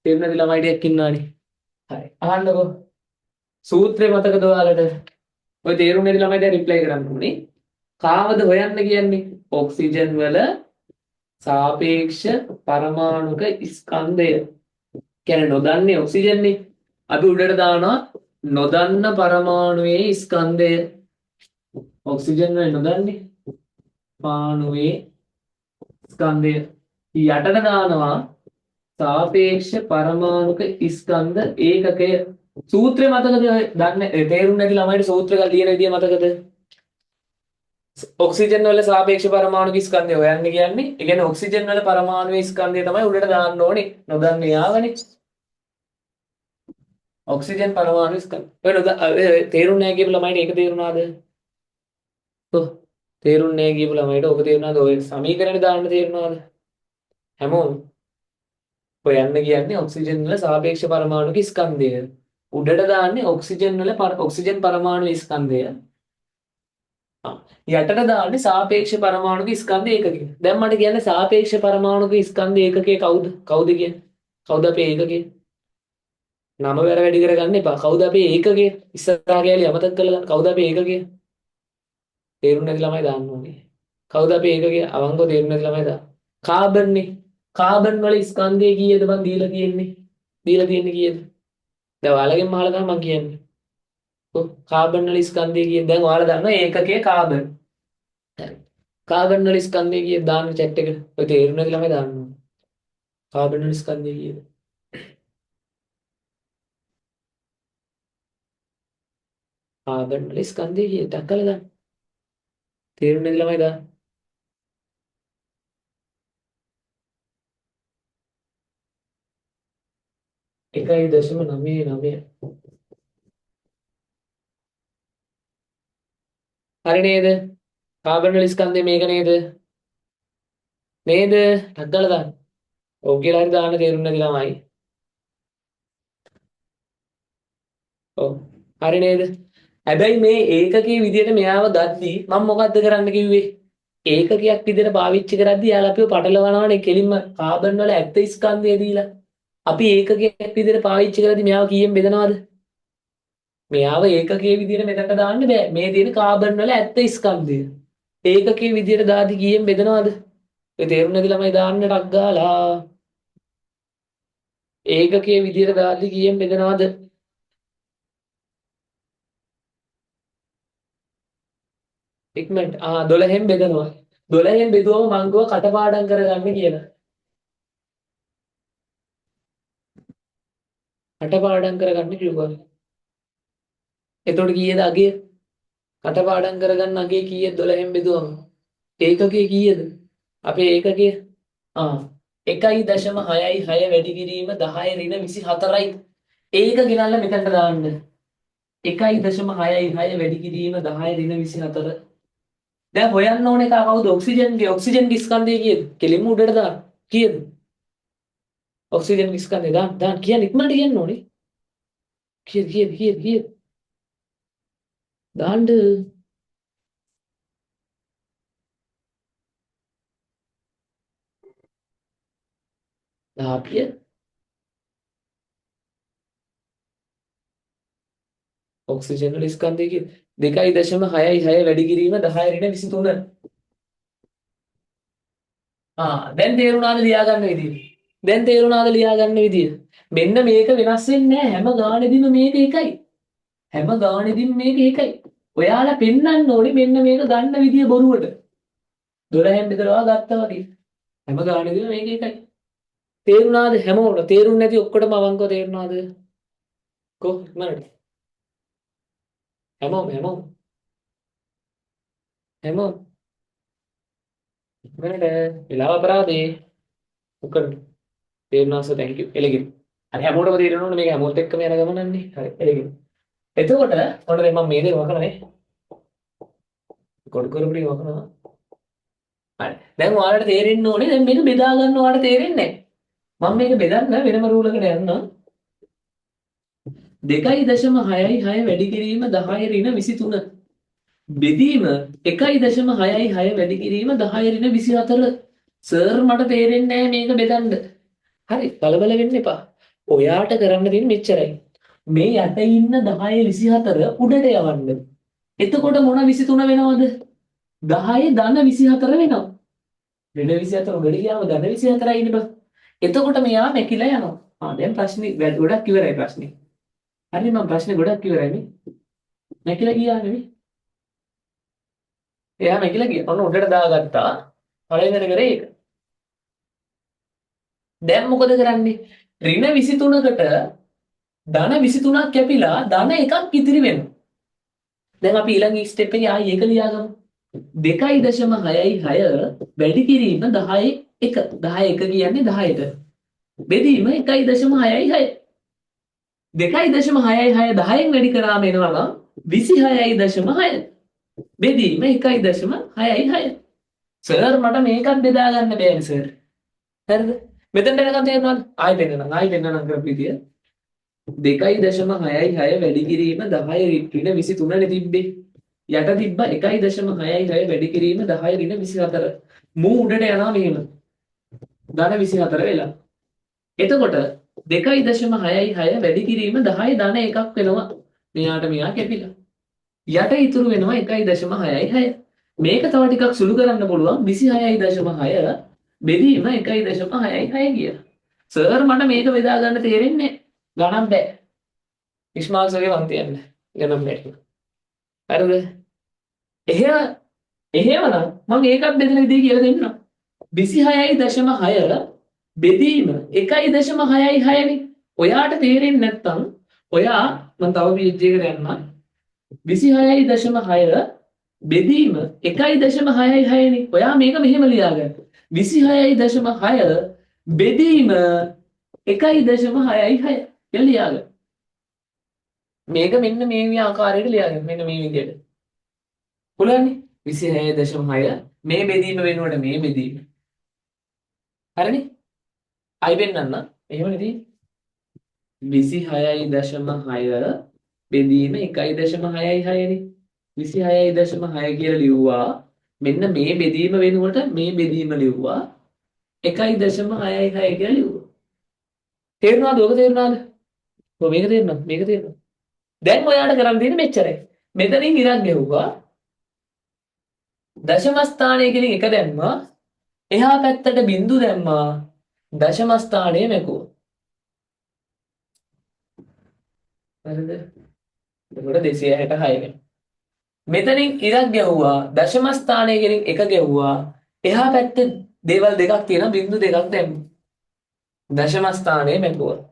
තේරුණාද ළමයි ටිකක් ඉන්නවානේ. හරි. අහන්නකෝ. සූත්‍රය මතකද ඔයාලට? ඔය තේරුම් නැති ළමයි දැන් රිප්ලයි කරන්න ඕනේ. කාවද හොයන්න කියන්නේ? ඔක්සිජන් වල සාපේක්ෂ පරමාණුක ස්කන්ධය. කියන්නේ නොදන්නේ ඔක්සිජන්නේ. අපි උඩට දානවා නොදන්න පරමාණුවේ ස්කන්ධය. ඔක්සිජන් වල නොදන්නේ පරමාණුවේ ස්කන්ධය. යටට දානවා සාපේක්ෂ පරමාණුක ස්කන්ධ ඒකකය. සූත්‍රය මතකද? දන්නේ තේරුම් නැති ළමයිට සූත්‍ර එක ලියන විදිය මතකද? ඔක්සිජන් වල සාපේක්ෂ පරමාණුක ස්කන්ධය හොයන්න කියන්නේ. ඒ කියන්නේ ඔක්සිජන් වල පරමාණුවේ ස්කන්ධය තමයි උඩට දාන්න ඕනේ. නොදන්නේ යාවනේ. ඔක්සිජන් පරමාණු ස්කන්ධ. ඔය තේරුම් නැහැ කියපු ළමයිට ඒක තේරුණාද? ඔව්. තේරුම් නැහැ කියපු ළමයිට ඔක තේරුණාද? ඔය සමීකරණ දාන්න තේරුණාද? හැමෝම හොයන්න කියන්නේ ඔක්සිජන් වල සාපේක්ෂ පරමාණුක ස්කන්ධය. උඩට දාන්නේ ඔක්සිජන් වල ඔක්සිජන් පරමාණු ස්කන්ධය. යටට දාන්නේ සාපේක්ෂ පරමාණුක ස්කන්ධ ඒකකය. දැන් මට කියන්න සාපේක්ෂ පරමාණුක ස්කන්ධ ඒකකය කවුද? කවුද කියන්නේ? කවුද අපේ ඒකකය? නම වැඩි කරගන්න එපා. කවුද අපේ ඒකකය? ඉස්සරහා ගෑලි අමතක කරලා ගන්න. කවුද අපේ ඒකකය? තේරුම් නැති ළමයි දාන්න ඕනේ. කවුද අපේ ඒකකය? අවංගව තේරුම් නැති ළමයි දාන්න. කාබන්නේ. කාබන් වල ස්කන්ධය කීයද මන් දීලා තියෙන්නේ? දීලා තියෙන්නේ කීයද? දැන් ඔයාලගෙන් අහලා තමයි මම කියන්නේ. ඔව් කාබන් වල ස්කන්ධය කීයද? දැන් ඔයාලා දන්නවා ඒකකය කාබන්. හරි. කාබන් වල ස්කන්ධය කීයද දාන්න chat එකට. ඔය තේරුම් නැති ළමයි දාන්න ඕනේ. කාබන් වල ස්කන්ධය කීයද? කාබන් වල ස්කන්ධය කීයද? ටක්කල දාන්න. තේරුම් නැති ළමයි දාන්න. 1.99. හරි නේද? කාබන් වල ස්කන්ධය මේක නේද? නේද? ටක් ගාලා දාන්න. ඔව් කියලා හරි දාන්න තේරුම් නැති ළමයි. ඔව්. හරි නේද? හැබැයි මේ ඒකකයේ විදිහට මෙයාව ගද්දී මම මොකද්ද කරන්න කිව්වේ? ඒකකයක් විදිහට පාවිච්චි කරද්දී යාළුවා අපිව පටලවනවානේ කෙලින්ම කාබන් වල ඇත්ත ස්කන්ධය දීලා. අපි ඒකකයක් විදිහට පාවිච්චි කරද්දී මෙයාව කීයෙන් බෙදනවද? මෙයාව ඒකකයේ විදිහට මෙතනට දාන්න බෑ. මේ තියෙන කාබන් වල ඇත්ත ස්කන්ධය. ඒකකයේ විදිහට දාද්දී කීයෙන් බෙදනවද? ඒ තේරුම් නැති ළමයි දාන්න ටක් ගාලා. ඒකකයේ විදිහට දාද්දී කීයෙන් බෙදනවද? ඉක්මනට 12න් බෙදනවා. 12න් බෙදුවම මං ගෝ කටපාඩම් කරගන්න කියලා. කටපාඩම් කරගන්න කිව්වා. එතකොට කීයද අගය? කටපාඩම් කරගන්න අගය කීයද 12න් බෙදුවම? ඒකකයේ කීයද? අපේ ඒකකය 1.66 වැඩි කිරීම 10 ඍණ 24යි. ඒක ගෙනල්ලා මෙතනට දාන්න. 1.66 වැඩි කිරීම 10 ඍණ 24. දැන් හොයන්න ඕනේ කවුද ඔක්සිජන්ගේ ස්කන්ධය කීයද? කෙලින්ම උඩට දාන්න. කීයද? ඔක්සිජන් ස්කන්ධය දාන්න කියන්න ඉක්මනට කියන්න ඕනේ. කිය දාන්න. දාපිය ඔක්සිජන් වල ස්කන්ධය කිය 2.66 වැඩි කිරීම 10 ඍණ 23. දැන් තේරුණාද ලියා ගන්න විදිය? දැන් තේරුණාද ලියා ගන්න විදිය? මෙන්න මේක වෙනස් වෙන්නේ නැහැ. හැම ගානෙදිම මේක එකයි. හැම ගානෙදිම මේක එකයි. ඔයාලා පෙන්වන්න ඕනේ මෙන්න මේක ගන්න විදිය බොරුවට. 12න් බෙදලා ගත්තා වගේ. හැම ගානෙදිම මේක එකයි. තේරුණාද හැමෝට? තේරුන්නේ නැති ඔක්කොටම අවංකව තේරුණාද? මරට හැමෝම මරට වෙලාව අපරාදේ මොකද තේරුණාස thank you එලගින් හරි හැමෝටම තේරෙනවනේ මේක හැමෝත් එක්කම යන ගමනන්නේ හරි එලගින් එතකොට ඔන්න දැන් මම මේ දේ වකනනේ කොට කරපුරි වකනවා හරි දැන් ඔයාලට තේරෙන්න ඕනේ දැන් මේක බෙදා ගන්න ඔයාලට තේරෙන්නේ නැහැ මම මේක බෙදන්න වෙනම රූල් එකකට යන්නම් 2.66 වැඩි කිරීම 10 ඍණ 23 බෙදීම 1.66 වැඩි කිරීම 10 ඍණ 24 සර් මට තේරෙන්නේ නැහැ මේක බෙදන්න හරි කලබල වෙන්න එපා ඔයාට කරන්න තියෙන්නේ මෙච්චරයි මේ යට ඉන්න 10 24 උඩට යවන්න එතකොට මොන 23 වෙනවද 10 ධන 24 වෙනවා ඍණ 24 උඩට ගියාම ධන 24යි ඉන්නේ බා එතකොට මෙයා මැකිලා යනවා දැන් ප්‍රශ්නේ ගොඩක් ඉවරයි ප්‍රශ්නේ හරි මම ප්‍රශ්නේ ගොඩක් ඉවරයි මේ මැකිලා ගියා නෙමෙයි එයා මැකිලා ගියා. ඔන්න උඩට දාගත්තා. පළවෙනි කරේ ඒක. දැන් මොකද කරන්නේ? ඍණ 23කට ධන 23ක් කැපිලා ධන එකක් ඉතිරි වෙනවා. දැන් අපි ඊළඟ ස්ටෙප් එකේ ආයෙ ඒක ලියාගමු. 2.66 වැඩි කිරීම 10 1 10 1 කියන්නේ 10ට. බෙදීම 1.66 2.66 10න් වැඩි කරාම එනවා නම් 26.6 බෙදීම 1.66 සර් මට මේකත් බෙදා ගන්න බෑනේ සර් හරිද මෙතනට එනකම් තේරෙනවද ආයෙ පෙන්නනම් කරපු විදිය 2.66 වැඩි කිරීම 10 ඍණ 23 නේ තිබ්බේ යට තිබ්බ 1.66 වැඩි කිරීම 10 ඍණ 24 මූ උඩට යනවා මෙහෙම ධන 24 වෙලා එතකොට 2.66 වැඩි කිරීම 10 ධන එකක් වෙනවා මෙයාට මෙයා කැපිලා යට ඉතුරු වෙනවා 1.66 මේක තව ටිකක් සුළු කරන්න පුළුවන් 26.6 බෙදීම 1.66 කියලා සර් මට මේක බෙදා ගන්න තේරෙන්නේ ගණන් බෑ ඉස්මාල්සගේ වන් තියන්න ගණන් බෑ හරිද එහෙමනම් මම ඒකත් බෙදෙන විදිහ කියලා දෙන්නම් 26.6 බෙදීම 1.66 නේ ඔයාට තේරෙන්නේ නැත්නම් ඔයා මම තව පීජ් එකට යන්නම් 26.6 බෙදීම 1.66 නේ. ඔයා මේක මෙහෙම ලියාගන්න. 26.6 බෙදීම 1.66 කියලා ලියාගන්න. මේක මෙන්න මේ ආකාරයට ලියාගන්න. මෙන්න මේ විදිහට. පුළුවන්නේ? 26.6 මේ බෙදීම වෙනුවට මේ බෙදීම. හරිනේ? අයි වෙන්නන්න. එහෙම නෙදී. 26.6 බෙදීම 1.66 නේ 26.6 කියලා ලිව්වා මෙන්න මේ බෙදීම වෙනුවට මේ බෙදීම ලිව්වා 1.66 කියලා ලිව්වා තේරුණාද ඔක තේරුණාද ඔය මේක තේරුණා දැන් ඔයාලට කරන්න තියෙන්නේ මෙච්චරයි මෙතනින් ඉරක් ගෙවුවා දශම ස්ථානයේ කෙලින් එක දැම්මා එහා පැත්තට බිංදු දැම්මා දශම ස්ථානයේ මැකුවා හරිද එතකොට 266 වෙනවා. මෙතනින් ඉරක් ගැහුවා දශම ස්ථානයේ ගෙනින් එක ගැහුවා. එහා පැත්තේ දේවල් දෙකක් තියෙනවා බිංදු දෙකක් දැම්මා. දශම ස්ථානයේ මැකුවා.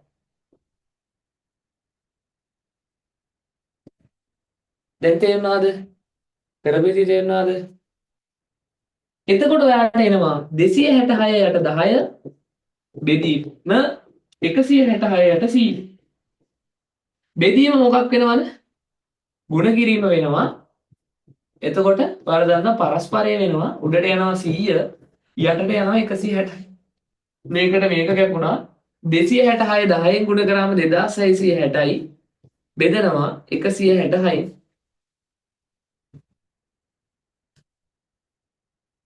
දැන් තේරුණාද? කරපිටි තේරුණාද? එතකොට ඔයාලට එනවා 266 යට 10 බෙදීම 166 යට 100. බෙදීම මොකක් වෙනවද? ගුණ කිරීම වෙනවා. එතකොට ඔයාලා දන්නා පරස්පරය වෙනවා. උඩට යනවා 100 යටට යනවා 160. මේකට මේක කැපුණා. 266 10න් ගුණ කරාම 2660යි බෙදනවා 166යි.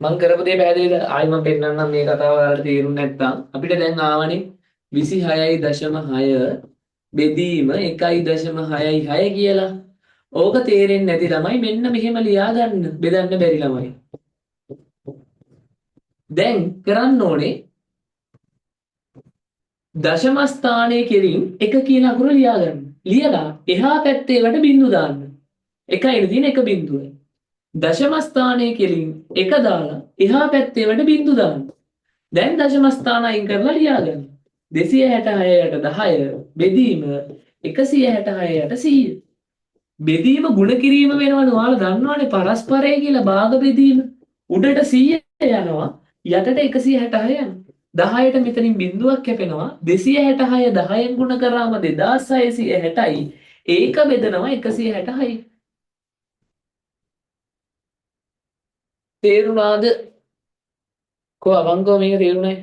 මං කරපු දේ පැහැදිලිද? ආයි මම පෙන්නන්නම් මේ කතාව ඔයාලට තේරුන්නේ නැත්නම්. අපිට දැන් ආවනේ 26.6 බෙදීම 1.66 කියලා. ඕක තේරෙන්නේ නැති ළමයි මෙන්න මෙහෙම ලියා ගන්න. බෙදන්න බැරි ළමයි. දැන් කරන්න ඕනේ දශම ස්ථානයේ කෙලින් 1 කියන අකුර ලියා ගන්න. ලියලා එහා පැත්තේ වට බිංදු දාන්න. එකයි තියෙන එක බිංදුවයි. දශම ස්ථානයේ කෙලින් 1 දාලා එහා පැත්තේ වට බිංදු දාන්න. දැන් දශම ස්ථාන අයින් කරලා ලියා ගන්න. 266ට 10 බෙදීම 166ට 100. බෙදීම ගුණ කිරීම වෙනවද? ඔයාලා දන්නවනේ පරස්පරය කියලා භාග බෙදීම. උඩට 100 යනවා යටට 166 යනවා. 10ට මෙතනින් බිංදුවක් කැපෙනවා 266 10න් ගුණ කරාම 2660යි. ඒක බෙදනවා 166යි. තේරුණාද? කො අවංකව මේක තේරුණායි?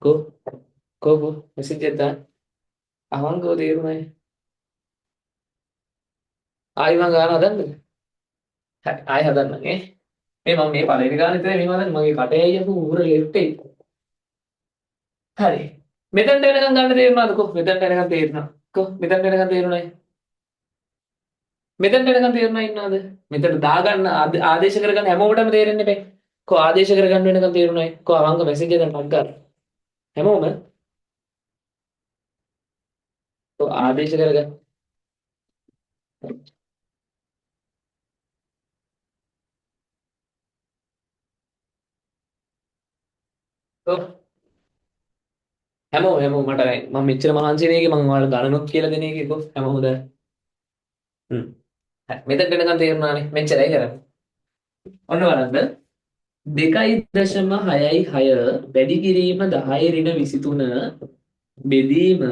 කො කො මෙසේජ් එක දාන්න. අවංකව තේරුණායි? ආයි මං ගාන හදන්නද? හරි ආයි හදන්නම් ඈ. මේ මම මේ පළවෙනි ගාන විතරයි මේ හදන්නේ. මගේ කටේ අයියපු ඌර ලෙෆ්ට් එක. හරි. මෙතනට එනකන් ගන්න තේරුණාද? කො මෙතනට එනකන් තේරුණා. කො මෙතනට එනකන් තේරුණායි? මෙතනට එනකන් තේරුණා ඉන්නවද? මෙතන දාගන්න ආදේශ කරගන්න හැමෝටම තේරෙන්නේ නැහැ. කො ආදේශ කරගන්න වෙනකන් තේරුණායි? කො අවංක මෙසේජ් එකෙන් ටක් ගන්න. හැමෝම කො ආදේශ කරගන්න. කො හැමෝම මට මම මෙච්චර මහන්සි වෙන්නේ මම ඔයාලට ගණනක් කියලා දෙන එකේ කො හැමෝමද? හ්ම්. හරි මෙතනට එනකන් තේරුණානේ. මෙච්චරයි කරන්නේ. ඔන්න බලන්න. 2.66 වැඩි කිරීම 10 ඍණ 23 බෙදීම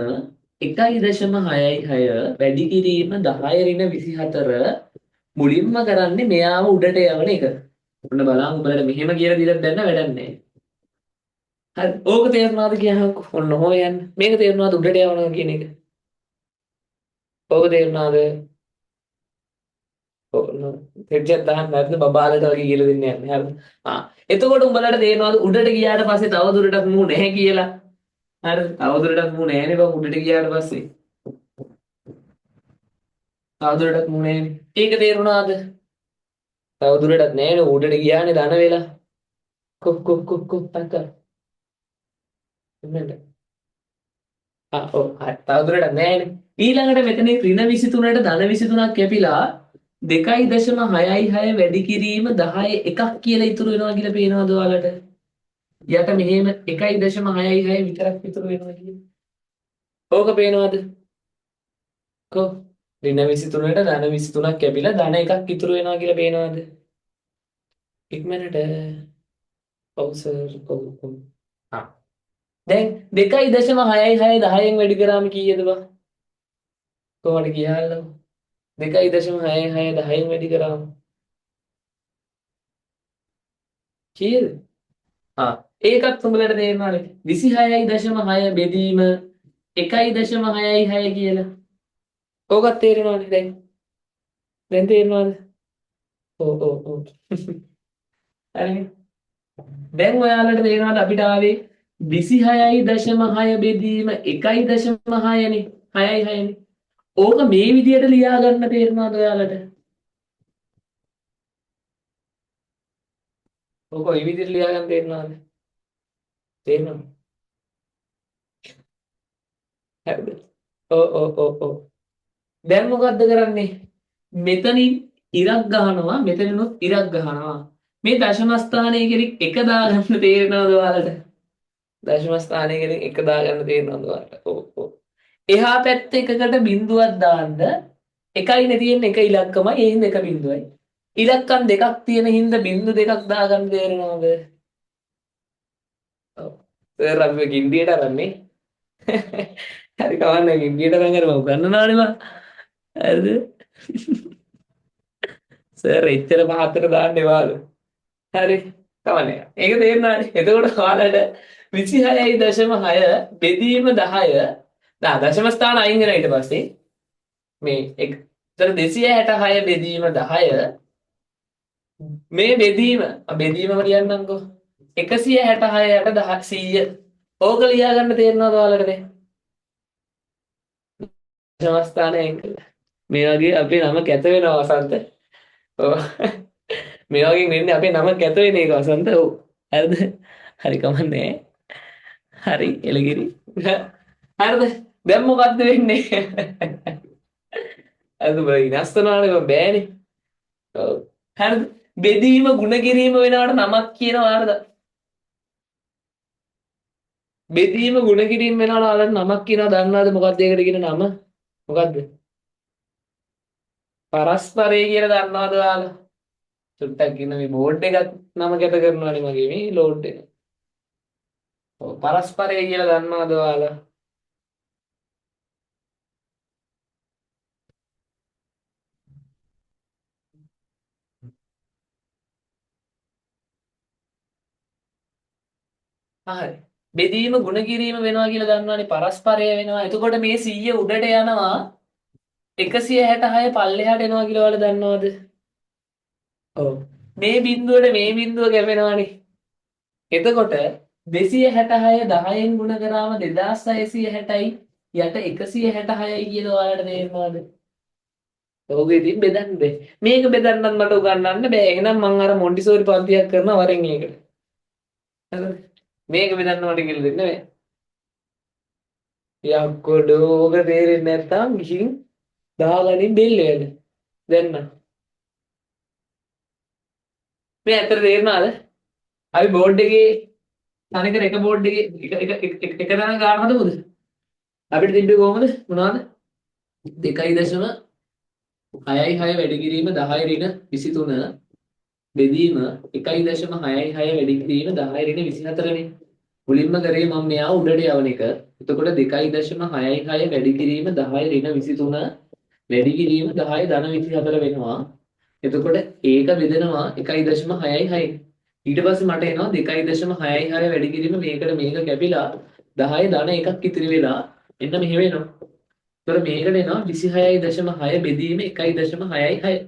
1.66 වැඩි කිරීම 10 ඍණ 24 මුලින්ම කරන්නේ මෙයාව උඩට යවන එක. ඔන්න බලන්න උඹලට මෙහෙම කියලා දීලා දැන්න වැඩක් නැහැ. හරි ඕක තේරුණාද කියහකො. ඔන්න ඔහොම යන්න. මේක තේරුණාද උඩට යවනවා කියන එක? ඕක තේරුණාද? ඔන්න හෙඩ්ජෙට් දාන්න නැත්නම් බබාලට වගේ කියලා දෙන්නේ නැහැ. හරිද? එතකොට උඹලට තේරෙනවද උඩට ගියාට පස්සේ තව දුරටත් මූ නැහැ කියලා? හරිද? තව දුරටත් මූ නැහැනේ බං උඩට ගියාට පස්සේ. තව දුරටත් මූ නැහැනේ. ඒක තේරුණාද? තව දුරටත් නැහැනේ උඩට ගියානේ ධන වෙලා. කොක් තක්ක. එන්නට. ඔව් හරි. තව දුරටත් නැහැනේ. ඊළඟට මෙතන ඍණ 23ට ධන 23ක් කැපිලා 2.66 වැඩි කිරීම 10 එකක් කියලා ඉතුරු වෙනවා කියලා පේනවද ඔයාලට? යට මෙහෙම 1.66 විතරක් ඉතුරු වෙනවා කියන්නේ. ඕක පේනවද? කො ඍණ 23ට ධන 23ක් කැපිලා ධන එකක් ඉතුරු වෙනවා කියලා පේනවද? ඉක්මනට ඔව් සර් ඔව් ඔව්. දැන් 2.66 10න් වැඩි කරාම කීයද බං? කොහොමද කියහල්ලා? 2.66 10න් වැඩි කරාම කීයද? ඒකත් උඹලට තේරෙනවනේ 26.6 බෙදීම 1.66 කියලා. ඕකත් තේරෙනවනේ දැන්. දැන් තේරෙනවද? ඔව්. හරි. දැන් ඔයාලට තේරෙනවද අපිට ආවේ 26.6 බෙදීම 1.6නේ 6නේ. ඕක මේ විදියට ලියා ගන්න තේරෙනවද ඔයාලට? ඕක මේ විදියට ලියා ගන්න තේරෙනවද? තේරෙනවද? හරිද? ඔව්. දැන් මොකද්ද කරන්නේ? මෙතනින් ඉරක් ගහනවා මෙතනිනුත් ඉරක් ගහනවා. මේ දශම ස්ථානයේ කෙලින් එක දාගන්න තේරෙනවද ඔයාලට? දශම ස්ථානයේ කෙලින් එක දාගන්න තේරෙනවද ඔයාලට? ඔව්. එහා පැත්තේ එකකට බිංදුවක් දාන්න එකයිනේ තියෙන්නේ එක ඉලක්කමයි ඒ හින්දා එක බිංදුවයි. ඉලක්කම් දෙකක් තියෙන හින්දා බිංදු දෙකක් දාගන්න තේරෙනවද? ඔව්. සර් අපි ගින්දියට අරන්නේ. හරි කවන්නේ ගින්දියට අරන් මම උගන්නනවානේ මම. හරිද? සර් එච්චර පහතට දාන්න එපාලු. හරි. කවන්නේ. ඒක තේරුණානේ. එතකොට ඔයාලට 26.6 බෙදීම 10 දශම ස්ථාන අයින් වෙනවා ඊට පස්සේ මේ එතන 266 බෙදීම 10 මේ බෙදීමම ලියන්නම්කෝ 166ට 100 ඕක ලියා ගන්න තේරෙනවද ඔයාලට දශම ස්ථාන අයින් කළා. මේ වගේ අපේ නම කැත වෙනවා වසන්ත. ඔව්. මේ වගේ වෙන්නේ අපේ නම කැත වෙන එක වසන්ත. ඔව්. හරිද? හරි කමන්නේ. හරි එලගිරි. හරිද? දැන් මොකද්ද වෙන්නේ? අද බයි නැස්තනානේ බෑනේ. ඔව්. හරිද? බෙදීම ಗುಣ කිරීම වෙනවට නමක් කියනවා හරිද? බෙදීම ಗುಣ කිරීම වෙනවට ආලට නමක් කියනවා දන්නවද මොකක්ද ඒකට කියන නම? මොකද්ද? පරස්පරය කියලා දන්නවද ඔයාලා? චුට්ටක් ඉන්න මේ බෝඩ් එකත් නම කැත කරනවානේ මගේ මේ ලෝඩ් එක. ඔව් පරස්පරය කියලා දන්නවද ඔයාලා? හරි. බෙදීම ಗುಣ කිරීම වෙනවා කියලා දන්නවනේ පරස්පරය වෙනවා. එතකොට මේ 100 උඩට යනවා 166 පල්ලෙහාට එනවා කියලා ඔයාලා දන්නවද? ඔව්. මේ බිඳුවට මේ බිඳුව කැපෙනවානේ. එතකොට 266 10න් ගුණ කරාම 2660යි යට 166යි කියලා ඔයාලට තේරෙනවද? ඔව් ඉතින් බෙදන්න. මේක බෙදන්නත් මට උගන්වන්න බෑ. එහෙනම් මං අර මොන්ටිසෝරි පන්තියක් කරනවා වරෙන් ඒකට. හරිද? මේක බෙදන්න මට කියලා දෙන්න බෑ. යක්කොඩෝක තේරෙන්නේ නැත්තම් ගිහින් දාගනින් බෙල් වේද? දැන් නම්. මේ ඇත්තට තේරෙනවද? අපි බෝඩ් එකේ තනිකර එක බෝඩ් එකේ එක තැන ගන්න හදමුද? අපිට තිබ්බේ කොහමද? මොනවද? 2.6 වැඩි කිරීම 10 ඍණ 23 බෙදීම 1.66 වැඩි කිරීම 10 ඍණ 24නේ. මුලින්ම කරේ මම මෙයා උඩට යවන එක. එතකොට 2.66 වැඩි කිරීම 10 ඍණ 23 වැඩි කිරීම 10 ධන 24 වෙනවා. එතකොට ඒක බෙදෙනවා 1.66. ඊට පස්සේ මට එනවා 2.66 වැඩි කිරීම මේකට මේක කැපිලා 10 ධන එකක් ඉතිරි වෙලා එන්න මෙහෙ වෙනවා. ඒතර මේකට එනවා 26.6 බෙදීම 1.66.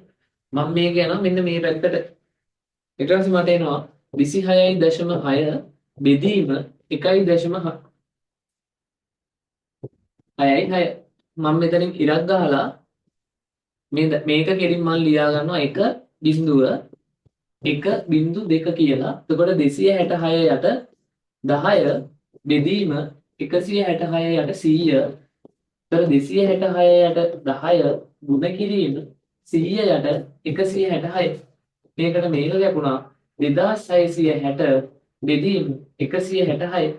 මම මේක යනවා මෙන්න මේ පැත්තට. ඊට පස්සේ මට එනවා 26.6 බෙදීම 1.66. මම මෙතනින් ඉරක් ගහලා මේක කෙලින් මම ලියා ගන්නවා 1.1.2 කියලා. එතකොට 266 යට 10 බෙදීම 166 යට 100. එතකොට 266 යට 10 ගුණ කිරීම 100 යට 166. මේකට මේක ලැබුණා 2660 බෙදීම 166.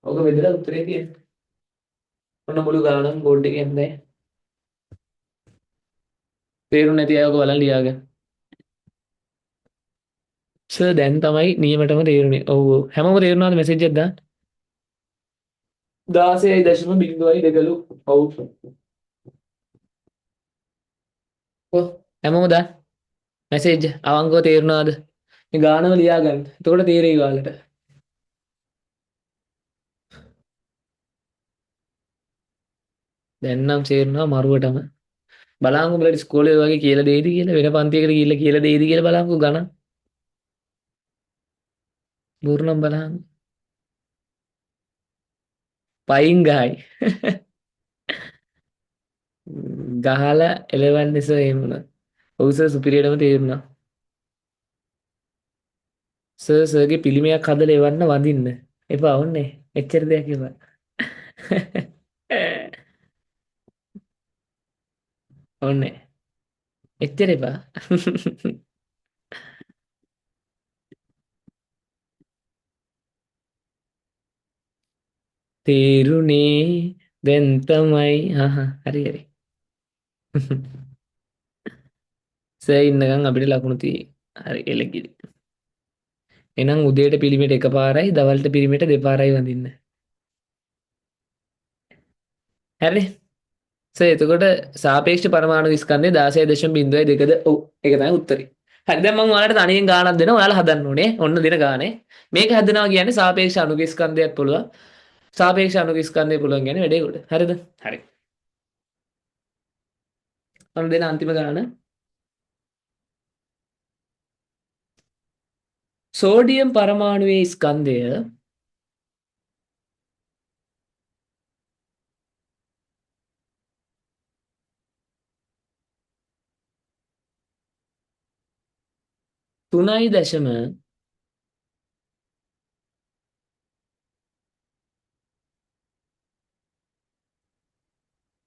ඔක බෙදලා උත්තරේ තියෙනවා. ඔන්න මුළු ගානම බෝඩ් එකේ යන්නේ. තේරුම් නැති අය ඔක බලන් ලියාගන්න. සර් දැන් තමයි නියමටම තේරුනේ. ඔව් ඔව්. හැමෝම තේරුණාද මෙසේජ් එකක් දාන්න? 16.02ලු. ඔව්. ඔව් හැමෝම දාන්න. මෙසේජ් අවංකව තේරුණාද? මේ ගානම ලියාගන්න. එතකොට තේරෙයි ඔයාලට. දැන් නම් තේරුණා මරුවටම. බලංගු උඹලට ඉස්කෝලේ වගේ කියලා දෙයිද කියලා වෙන පන්තියකට ගිහිල්ලා කියලා දෙයිද කියලා බලංගු ගණන්. ගුරුනම් බලංගු. පයින් ගහයි. ගහලා එලවන්න ඉස්සෙ එහෙම වුණා. ඔව් සර් සුපිරියටම තේරුණා. සර්ගේ පිළිමයක් හදලා එවන්න වඳින්න. එපා ඔන්නේ. එච්චර දෙයක් එපා. ඔන්නේ. එච්චර එපා. තේරුනේ දැන් තමයි හරි හරි. සර් ඉන්නකම් අපිට ලකුණු තියෙයි. හරි එලකිරි. එහෙනම් උදේට පිළිමෙට එකපාරයි දවල්ට පිළිමෙට දෙපාරයි වඳින්න. හරිනේ? සර් එතකොට සාපේක්ෂ පරමාණු ස්කන්ධය 16.2ද ඔව් ඒක තමයි උත්තරේ. හරි දැන් මම ඔයාලට තනියෙන් ගානක් දෙනවා. ඔයාලා හදන්න ඕනේ. ඔන්න දෙන ගානේ. මේක හදනවා කියන්නේ සාපේක්ෂ අනුක ස්කන්ධයක් පුළුවන්. සාපේක්ෂ අනුක ස්කන්ධය පුළුවන් කියන්නේ වැඩේ උඩ. හරිද? හරි. මම දෙන අන්තිම ගාන. සෝඩියම් පරමාණුවේ ස්කන්ධය 3.1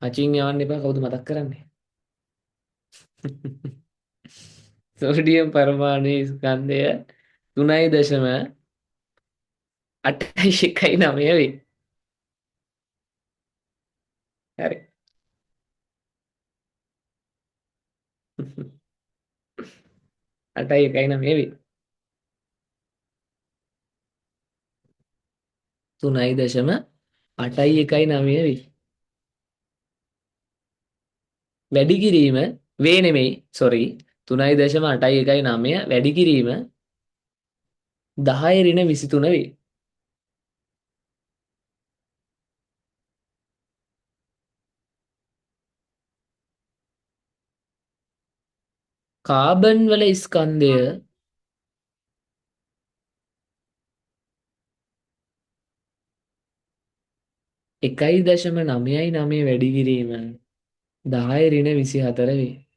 අචින් යවන්න එපා කවුද මතක් කරන්නේ? සෝඩියම් පරමාණුවේ ස්කන්ධය 3.819 වේ. හරි. 8.19 වේ. 3.819 වේ. වැඩි කිරීම වේ නෙමෙයි සොරි 3.819 වැඩි කිරීම 10 ඍණ 23 වේ. කාබන් වල ස්කන්ධය 1.99 වැඩි කිරීම 10 ඍණ 24 වේ.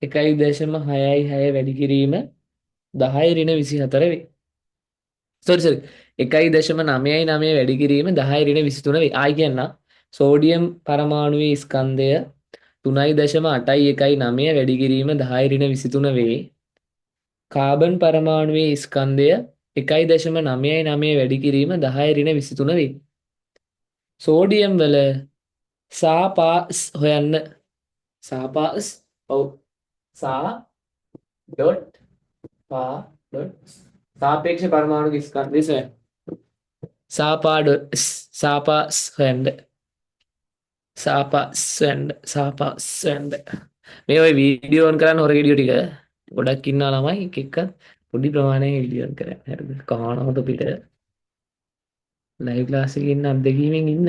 එකයි දශම හයයි හය වැඩි කිරීම 10 ඍණ 24 වේ. සෝරි 1.99 වැඩි කිරීම 10 ඍණ 23 වේ. ආයි කියන්න සෝඩියම් පරමාණුවේ ස්කන්ධය 3.819 වැඩි කිරීම 10 ඍණ 23 වේ. කාබන් පරමාණුවේ ස්කන්ධය 1.99 වැඩි කිරීම 10 ඍණ 23 වේ. සෝඩියම් වල සාපාස් හොයන්න. සාපාස් ඔව් සා ඩොට් පා ඩොට් සාපේක්ෂ පරමාණු ස්කන්ධය සොයන්න. සාපාඩ සාපාස් හොයන්න. සාපාස් හොයන්න. සාපාස් හොයන්න. මේ ඔය වීඩියෝ ඔන් කරන්න හොර වීඩියෝ ටික ගොඩක් ඉන්නවා ළමයි එක එක පොඩි ප්‍රමාණයක වීඩියෝ ඔන් කරන්න. හරිද? කහනකොට පිට ලයිව් ක්ලාස් එකේ ඉන්න අත්දැකීමෙන් ඉන්න.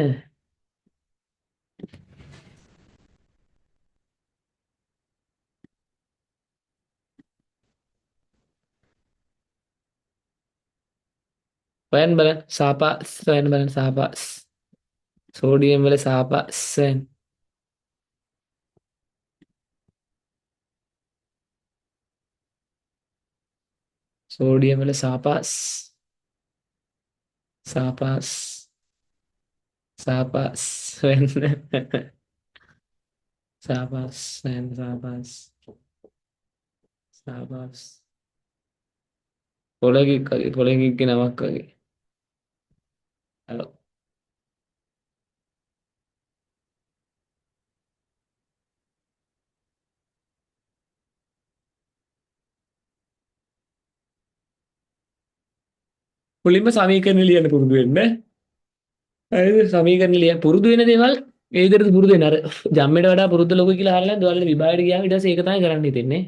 හොයන්න බලන්න සාපාස් හොයන්න බලන්න සාපාස්. සෝඩියම් වල සාපාස් හොයන්න. සෝඩියම් වල සාපාස් සාපාස් සාපාස් හොයන්න. සාපාස් හොයන්න සාපාස් සාපාස් පොළොගික්ගේ නමක් වගේ. හලෝ මුලින්ම සමීකරණ ලියන්න පුරුදු වෙන්න. හරිද? සමීකරණ ලියන්න පුරුදු වෙන දේවල් ඒ විදිහට පුරුදු වෙන්න. අර ජම්මේට වඩා පුරුද්ද ලොකුයි කියලා අහලා නැද්ද? ඔයාලට විභාගයට ගියාම ඊට පස්සේ ඒක තමයි කරන්න හිතෙන්නේ.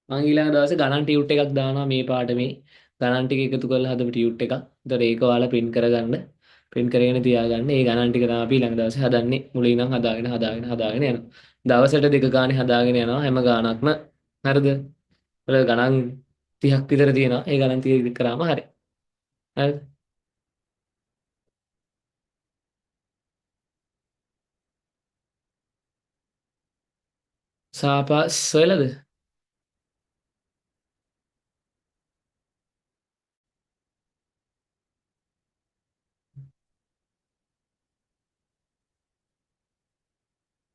මම ඊළඟ දවසේ ගණන් ටියුට් එකක් දානවා මේ පාඩමේ. ගණන් ටික එකතු කරලා හදපු ටියුට් එකක්. ඒතර ඒක ඔයාලා print කරගන්න. print කරගෙන තියාගන්න. ඒ ගණන් ටික තමයි අපි ඊළඟ දවසේ හදන්නේ. මුලින් ඉඳන් හදාගෙන යනවා. දවසට දෙක ගානේ හදාගෙන යනවා හැම ගානක්ම. හරිද? ඔය ගණන් 30ක් විතර තියෙනවා. ඒ ගණන් 30 කරාම හරි. හරිද? සාපා සොයලද?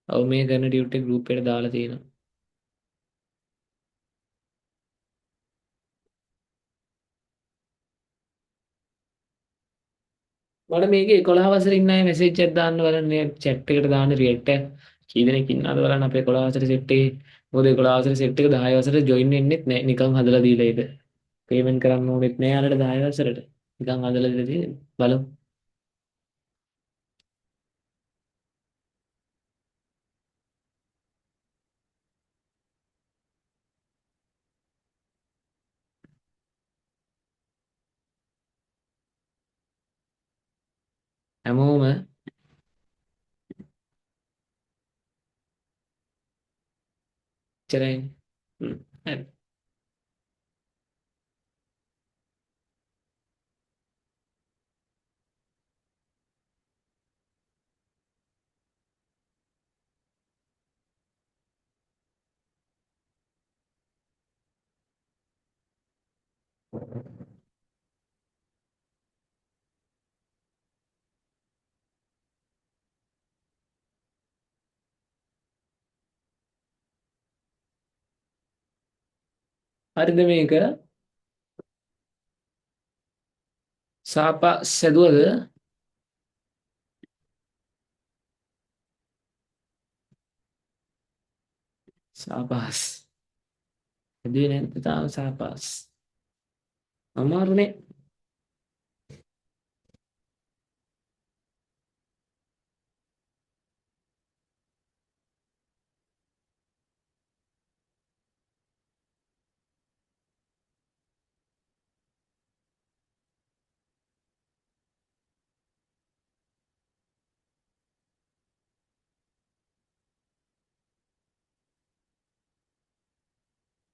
ඔව් මේ කරන ඩියුට් එක ගෲප් එකට දාලා තියෙනවා. මට මේකේ 11 වසරේ ඉන්න අය මැසේජ් එකක් දාන්න බලන්න chat එකට දාන්න රියැක්ට් එක. කී දෙනෙක් ඉන්නවද බලන්න අපේ 11 වසරේ සෙට් එකේ. මොකද 11 වසරේ සෙට් එක 10 වසරේ ජොයින් වෙන්නෙත් නෑ. නිකන් හදලා දීලා ඒක. පේමන්ට් කරන්න ඕනෙත් නෑ යාලට 10 වසරට. නිකන් හදලා දීලා තියෙන්නේ. බලමු. හැමෝම ඉච්චරයි. හරි. හරිද මේක? සාපා සැදුවද? සාපාස්. හැදුවේ නැද්ද තාම සාපාස්? අමාරුනේ.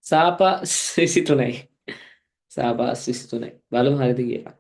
සාපාස් 23යි. සාපාස් 23යි. බලමු හරිද කියලා.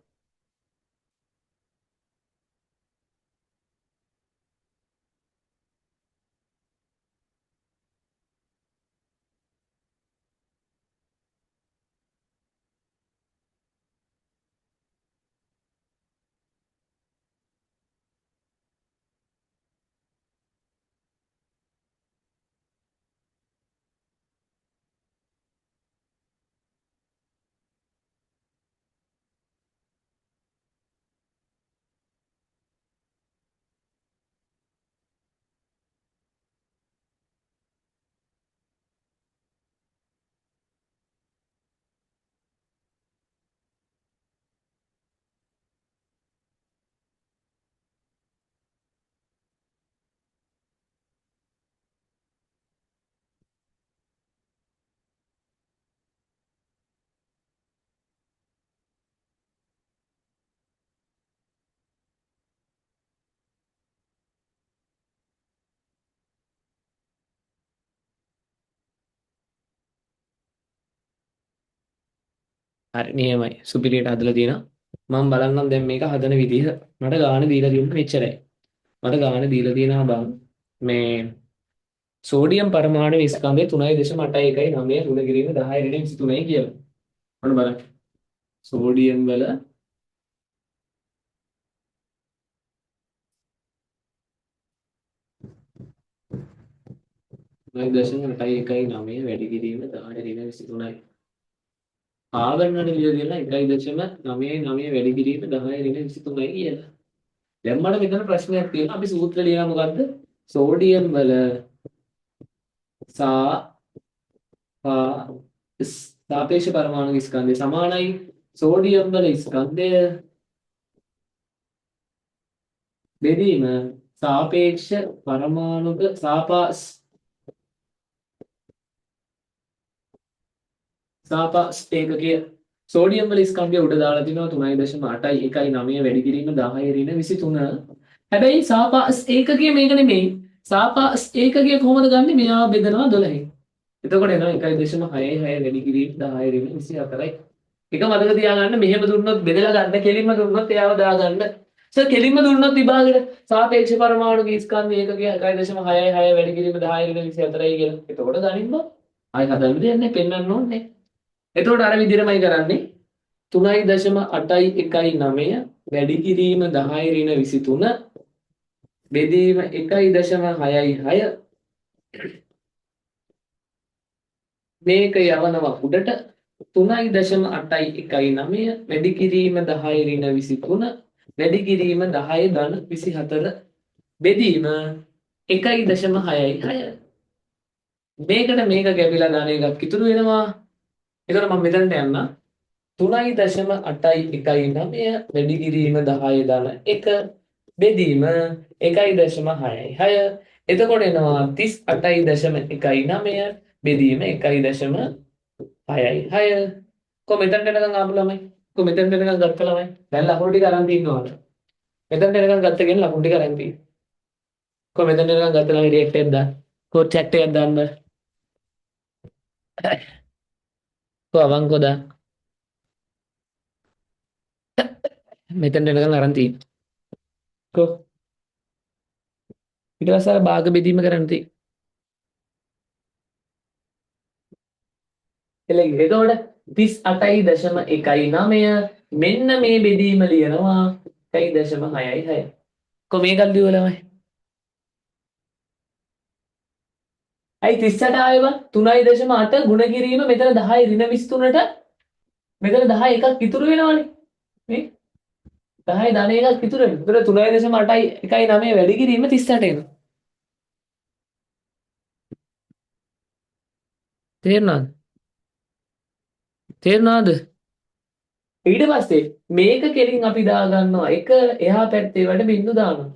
හරි නියමයි. සුපිරියට හදලා තියෙනවා. මම බලන්නම් දැන් මේක හදන විදිහ. මට ගාණ දීලා තියෙන්නේ මෙච්චරයි. මට ගාණ දීලා තියෙනවා බං. මේ සෝඩියම් පරමාණු ස්කන්ධය 3.81 රුධ කිරීම 10 කියලා. ඔන්න බලන්න. සෝඩියම් වල 3.81 වැඩි කිරීම 10 ආගන්න නිලිය කියලා 1.99 වැඩි කිරීම 10 කියලා. දැන් මට මෙතන ප්‍රශ්නයක් තියෙනවා. අපි සූත්‍ර ලියනවා මොකද්ද? සෝඩියම් වල සා පා සාපේක්ෂ පරමාණු ස්කන්ධය සමානයි සෝඩියම් වල ස්කන්ධය බෙදීම සාපේක්ෂ පරමාණුක සාපාස් ඒකකය සෝඩියම් වල ස්කන්ධය උඩ දාලා තිනවා 3.8යි 1.9 වැඩි කිරීම 10 ඍණ 23. හැබැයි සාපාස් ඒකකයේ මේක නෙමෙයි. සාපාස් ඒකකයේ කොහොමද ගන්නෙ? මෙයාව බෙදනවා 12න්. එතකොට එනවා 1.6 වැඩි කිරීම 10 ඍණ 24යි. එක මතක තියාගන්න මෙහෙම දුන්නොත් බෙදලා ගන්න කෙලින්ම දුන්නොත් එයාව දාගන්න. සර් කෙලින්ම දුන්නොත් විභාගෙට සාපේක්ෂ පරමාණු ස්කන්ධ ඒකකයේ 1.6යි 6 වැඩි කිරීම 10 ඍණ 24යි කියලා. එතකොට ගනින්න බා. ආයි හදන්න දෙයක් නැහැ පෙන්වන්න ඕනේ. එතකොට අර විදිහමයි කරන්නේ 3.8යි 1.9 වැඩි කිරීම 10 ඍණ 23 බෙදීම 1.6යි 6 මේක යවනවා උඩට 3.8යි 1.9 වැඩි කිරීම 10 ඍණ 23 වැඩි කිරීම 10 ධන 24 බෙදීම 1.6යි 6 මේකට මේක කැපිලා ධන එකක් ඉතුරු වෙනවා. එතකොට මම මෙතනට යන්න 3.8යි 1.9 වැඩි කිරීම 10 ධන 1 බෙදීම 1.6යි 6 එතකොට එනවා 38.19 බෙදීම 1.6යි 6 කො මෙතනට එනකන් ආපු ළමයි කො මෙතනට එනකන් ගත්ත ළමයි දැන් ලකුණු ටික අරන් තින්නවද මෙතනට එනකන් ගත්ත කෙන ලකුණු ටික අරන් තියෙන කො මෙතනට එනකන් ගත්ත ළමයි රියැක්ට් එකක් දාන්න කො chat එකක් දාන්න කො අවංකෝ දාන්න මෙතනට එනකන් අරන් තියෙන කො ඊට පස්සේ අර භාග බෙදීම කරන්න තියෙන එළගේ එතකොට 38.19 මෙන්න මේ බෙදීම ලියනවා 1.6යි 6 කො මේකක් ලියුවා ළමයි ඇයි 38 ආවේ බං 3.8 ගුණ කිරීම මෙතන 10 ඍණ 23ට මෙතන 10 එකක් ඉතුරු වෙනවනේ මේ 10 ධන එකක් ඉතුරු වෙනවා. ඒතර 3.8යි 1.9 වැඩි කිරීම 38 එනවා. තේරුණාද? තේරුණාද? ඊට පස්සේ මේක කෙලින් අපි දාගන්නවා එක එහා පැත්තේ වැඩ බිංදු දානවා.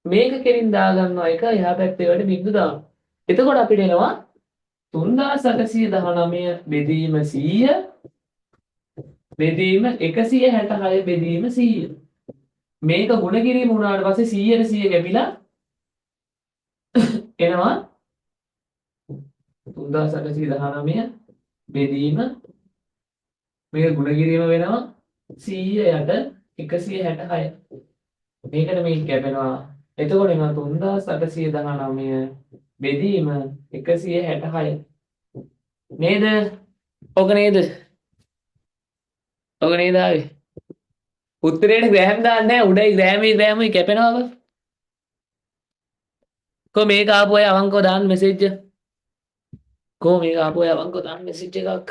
මේක කෙලින් දාගන්නවා එක එහා පැත්තේ වැඩ බිංදු දානවා. එතකොට අපිට එනවා 3819 බෙදීම 100 බෙදීම 166 බෙදීම 100. මේක ගුණ කිරීම වුණාට පස්සේ 100ට 100 කැපිලා එනවා 3819 බෙදීම මේක ගුණ කිරීම වෙනවා 100යට 166. මේකට මේක කැපෙනවා. එතකොට එනවා 3819 බෙදීම 166. නේද? ඔක නේද? ඔක නේද ආවේ? උත්තරේට ග්‍රෑම් දාන්නේ නැහැ. උඩයි ග්‍රෑමුයි කැපෙනවද? කො මේක ආපු අය අවංකව දාන්න මෙසේජ් එක. කො මේක ආපු අය අවංකව දාන්න මෙසේජ් එකක්.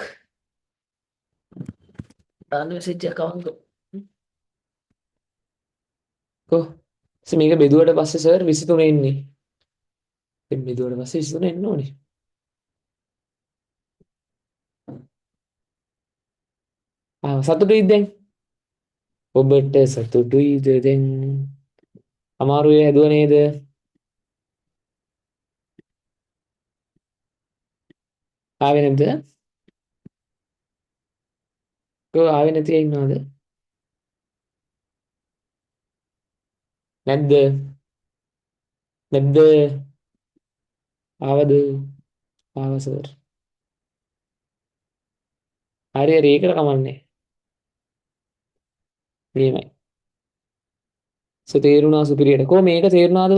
දාන්න මෙසේජ් එකක් අවංකව. කො මේක බෙදුවට පස්සේ සර් 23 එන්නේ. දැන් බෙදුවට පස්සේ 23 එන්න ඕනේ. සතුටුයිද දැන්? ඔබට සතුටුයිද දැන්? අමාරුවේ හැදුව නේද? ආවේ නැද්ද? කො ආවේ නැති අය ඉන්නවද? නැද්ද? නැද්ද? ආවද? ආව සර්. හරි හරි ඒකට කමන්නේ. මෙහෙමයි. තේරුණා සුපිරියට. කො මේක තේරුණාද?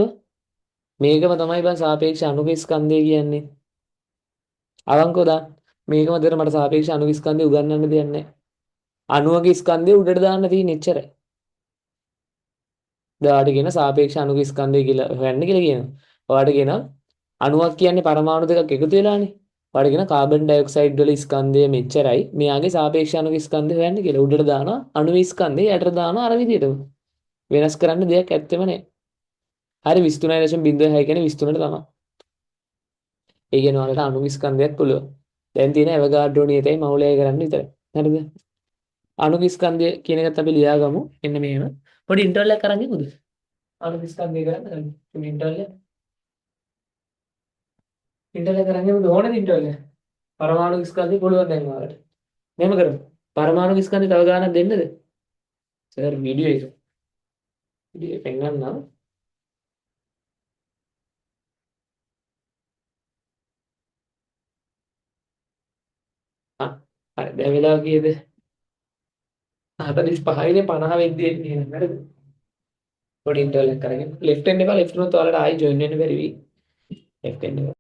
මේකම තමයි බං සාපේක්ෂ අණුක ස්කන්ධය කියන්නේ. අවංකව දාන්න. මේකම දෙර මට සාපේක්ෂ අණුක ස්කන්ධය උගන්වන්න දෙයක් නැහැ. අණුවක ස්කන්ධය උඩට දාන්න තියෙන එච්චරයි. ඔයාලට කියන සාපේක්ෂ අණුක ස්කන්ධය කියලා හොයන්න කියලා කියනවා. ඔයාලට කියනවා අණුවක් කියන්නේ පරමාණු දෙකක් එකතු වෙලානේ. ඔයාලට කියන කාබන් ඩයොක්සයිඩ් වල ස්කන්ධය මෙච්චරයි. මෙයාගේ සාපේක්ෂ අණුක ස්කන්ධය හොයන්න කියලා. උඩට දානවා අණු ස්කන්ධය යටට දානවා අර විදිහටම. වෙනස් කරන්න දෙයක් ඇත්තෙම නැහැ. හරි 23.06 කියන්නේ 23ට තමයි. ඒ කියන්නේ ඔයාලට අණු ස්කන්ධයක් පුළුවන්. දැන් තියෙන ඇවගාඩ්‍රෝ නියතයි මවුලයි කරන්න විතරයි. හරිද? අණු ස්කන්ධය කියන එකත් අපි ලියාගමු. එන්න මෙහෙම. පොඩි ඉන්ටර්වල් එකක් අරන් ඉමුද? අණු ස්කන්ධය කරන්න පොඩි ඉන්ටර්වල් එක. ඉන්ටර්වල් එක අරන් ඉමුද ඕනද ඉන්ටර්වල් එක? පරමාණු ස්කන්ධය පුළුවන් දැන් ඔයාලට. මෙහෙම කරමු. පරමාණු ස්කන්ධය තව ගානක් දෙන්නද? සර් වීඩියෝ එක පෙන්වන්නම්. ආ හරි දැන් වෙලාව කීයද? 45නේ 50 වෙද්දී එන්නේ නේද? පොඩි ඉන්ටර්වල් එකක් කරගෙන ලෙෆ්ට් එන්න එපා. ලෙෆ්ට් වුණොත් ඔයාලට ආයි ජොයින් වෙන්න බැරි වෙයි. ලෙෆ්ට් එන්න එපා.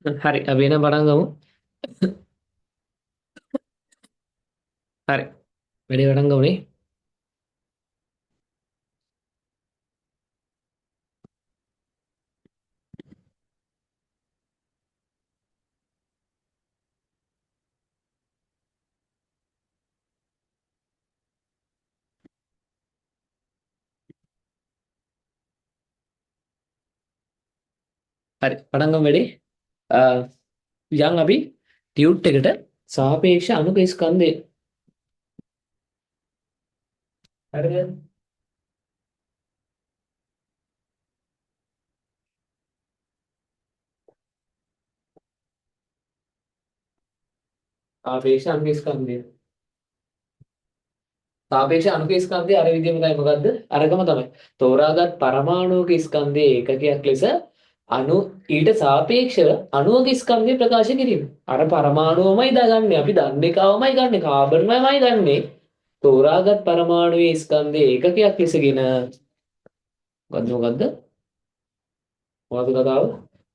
හරි අපි එන පටන් ගමු. හරි. වැඩි පටන් ගමුනේ. හරි පටන් ගමු වැඩි. යන් අපි ටියුට් එකට සාපේක්ෂ අණුක ස්කන්ධය. හරිද? සාපේක්ෂ අණුක ස්කන්ධය. සාපේක්ෂ අණුක ස්කන්ධය අර විදිහම තමයි මොකද්ද? අරගම තමයි. තෝරාගත් පරමාණුක ස්කන්ධයේ ඒකකයක් ලෙස අණු ඊට සාපේක්ෂව අණුක ස්කන්ධය ප්‍රකාශ කිරීම. අර පරමාණුවමයි දාගන්නේ. අපි දන්න එකවමයි ගන්නෙ. කාබන්මයි ගන්නෙ. තෝරාගත් පරමාණුවේ ස්කන්ධයේ ඒකකයක් ලෙසගෙන මොකද්ද? මොකද්ද කතාව?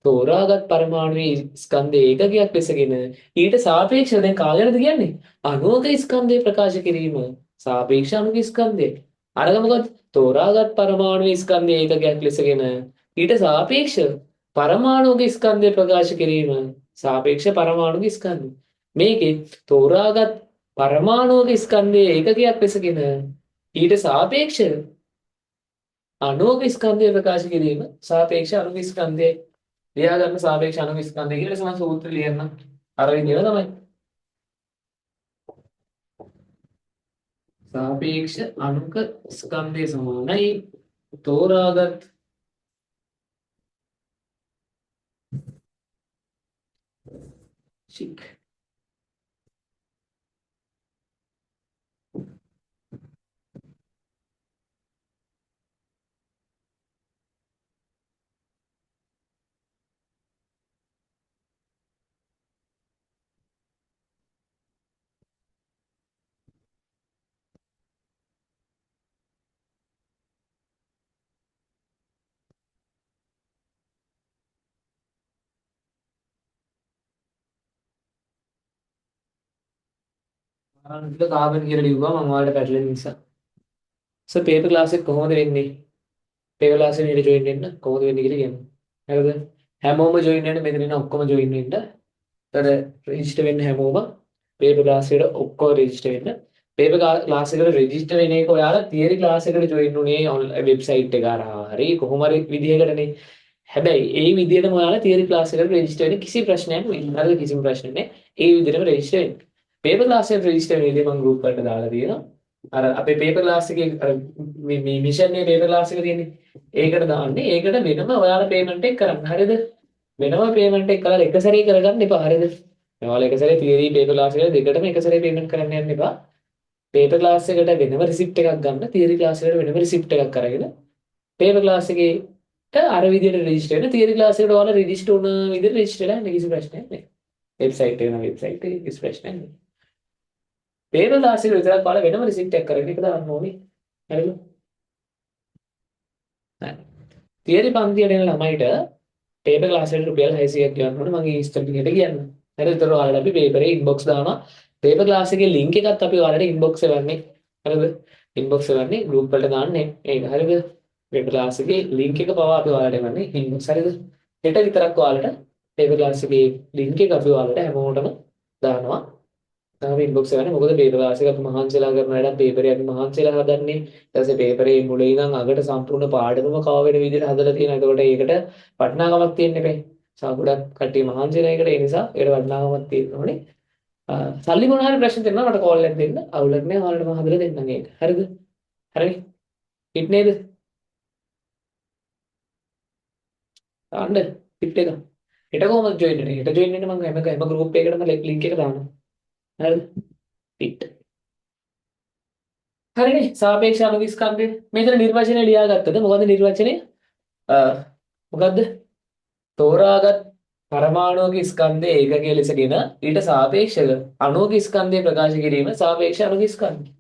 තෝරාගත් පරමාණුවේ ස්කන්ධයේ ඒකකයක් ලෙසගෙන ඊට සාපේක්ෂව දැන් කාගෙනද කියන්නේ? අණුක ස්කන්ධය ප්‍රකාශ කිරීම. සාපේක්ෂ අණුක ස්කන්ධය. අරග මොකද? තෝරාගත් පරමාණුවේ ස්කන්ධයේ ඒකකයක් ලෙසගෙන ඊට සාපේක්ෂව පරමාණුක ස්කන්ධය ප්‍රකාශ කිරීම. සාපේක්ෂ පරමාණුක ස්කන්ධය. මේකේ තෝරාගත් පරමාණුක ස්කන්ධයේ ඒකකයක් ලෙසගෙන ඊට සාපේක්ෂව අණුක ස්කන්ධය ප්‍රකාශ කිරීම. සාපේක්ෂ අණුක ස්කන්ධය ලියා ගන්න සාපේක්ෂ අණුක ස්කන්ධය කියලා සම සූත්‍රය ලියන්න. අර විදිහම තමයි. සාපේක්ෂ අණුක ස්කන්ධය සමානයි තෝරාගත් චික් ආනන්ද කාබන් කියලා ලිව්වා මම ඔයාලට පැටලෙන නිසා. සර් පේපර් ක්ලාස් එක කොහොමද වෙන්නේ? පේපර් ක්ලාස් එකට ජොයින් වෙන්න කොහොමද වෙන්නේ කියලා කියන්න. හරිද? හැමෝම ජොයින් වෙන්න මෙතන ඉන්න ඔක්කොම ජොයින් වෙන්න. ඊට රෙජිස්ටර් වෙන්න හැමෝම පේපර් ක්ලාස් එකට ඔක්කොම රෙජිස්ටර් වෙන්න. පේපර් ක්ලාස් එකට රෙජිස්ටර් වෙන එක ඔයාලා තියරි ක්ලාස් එකට ජොයින් වුණේ වෙබ්සයිට් එක හරහා හරි කොහොම හරි විදිහකටනේ. හැබැයි ඒ විදිහටම ඔයාලා තියරි ක්ලාස් එකට රෙජිස්ටර් වෙන්න කිසි ප්‍රශ්නයක් නෑ. හරිද? කිසිම ප්‍රශ්නයක් නෑ. ඒ විදිහටම රෙජිස්ටර් වෙන්න. පේපර් ක්ලාස් එකට රෙජිස්ටර් වෙන්න මම ගෲප් එකට දාලා තියෙනවා. අර අපේ පේපර් ක්ලාස් එකේ අර මේ මිෂන් එකේ පේපර් ක්ලාස් එක තියෙන්නේ. ඒකට දාන්නේ. ඒකට වෙනම ඔයාලා පේමන්ට් එක කරන්න. හරිද? වෙනම පේමන්ට් එක කරලා එක සැරේ කරගන්න එපා. හරිද? ඔයාලා එක සැරේ තියරි පේපර් ක්ලාස් එකට දෙකටම එක සැරේ පේමන්ට් කරන්න යන්න එපා. පේපර් ක්ලාස් එකට වෙනම රිසිප්ට් එකක් ගන්න. තියරි ක්ලාස් එකට වෙනම රිසිප්ට් එකක් අරගෙන පේපර් ක්ලාස් එකේට අර විදිහට රෙජිස්ටර් වෙන්න. තියරි ක්ලාස් එකට ඔයාලා රෙජිස්ටර් වුණ විදිහට රෙජිස්ටර් වෙලා ඉන්න කිසි ප්‍රශ්නයක් නැහැ. වෙබ්සයිට් එක නම් වෙබ්සයිට් එකේ කිසි ප්‍රශ්නයක් නැහැ. පේපර් ක්ලාස් එකට විතරක් ඔයාලා වෙනම රිසිප්ට් එකක් කරගෙන ඒක දාන්න ඕනේ. හරිද? හරි. තියරි පන්තියට එන ළමයිට පේපර් ක්ලාස් එකට රුපියල් 600ක් ගෙවන්න ඕනේ. මම ඉන්ස්ටන්ට් එකට කියන්න. හරිද? ඒතර ඔයාලට අපි පේපරේ ඉන්බොක්ස් දානවා. පේපර් ක්ලාස් එකේ ලින්ක් එකත් අපි ඔයාලට ඉන්බොක්ස් එවන්නේ. හරිද? ඉන්බොක්ස් එවන්නේ ගෲප් වලට දාන්නේ. ඒක හරිද? පේපර් ක්ලාස් එකේ ලින්ක් එක පවා අපි ඔයාලට එවන්නේ ඉන්බොක්ස්. හරිද? හෙට විතරක් ඔයාලට පේපර් ක්ලාස් එකේ ලින්ක් එක අපි ඔයාලට හැමෝටම දානවා. තාම ඉන්බොක්ස් එකනේ මොකද පේපර් ක්ලාස් එක අපි මහන්සිලා කරන වැඩක් පේපරේ අපි මහන්සිලා හදන්නේ ඊට පස්සේ පේපරේ මුලින් ඉඳන් අගට සම්පූර්ණ පාඩමම කව වෙන විදිහට හදලා තියෙනවා. ඒකට ඒකට වටිනාකමක් තියෙන්න එපේ. ගොඩක් කට්ටිය මහන්සිලා ඒකට ඒ නිසා ඒකට වටිනාකමක් තියෙන්න ඕනේ. සල්ලි මොන හරි ප්‍රශ්න තියෙනවා මට කෝල් එකක් දෙන්න. අවුලක් නෑ ඔයාලට මම හදලා දෙන්නම් ඒක. හරිද? හරි. හිට නේද? දාන්න ටිප් එක. හෙට කොහමද ජොයින් වෙන්නේ? හෙට ජොයින් වෙන්න මම හැම ගෲප් එකකටම ලින්ක් එක දානවා. හරිද? හිට. හරිනේ සාපේක්ෂ අණු ස්කන්ධය මෙතන නිර්වචනය ලියාගත්තද මොකද්ද නිර්වචනය මොකද්ද තෝරාගත් පරමාණුක ස්කන්ධයේ ඒකකයේ ලෙසගෙන ඊට සාපේක්ෂව අණුක ස්කන්ධය ප්‍රකාශ කිරීම සාපේක්ෂ අණුක ස්කන්ධය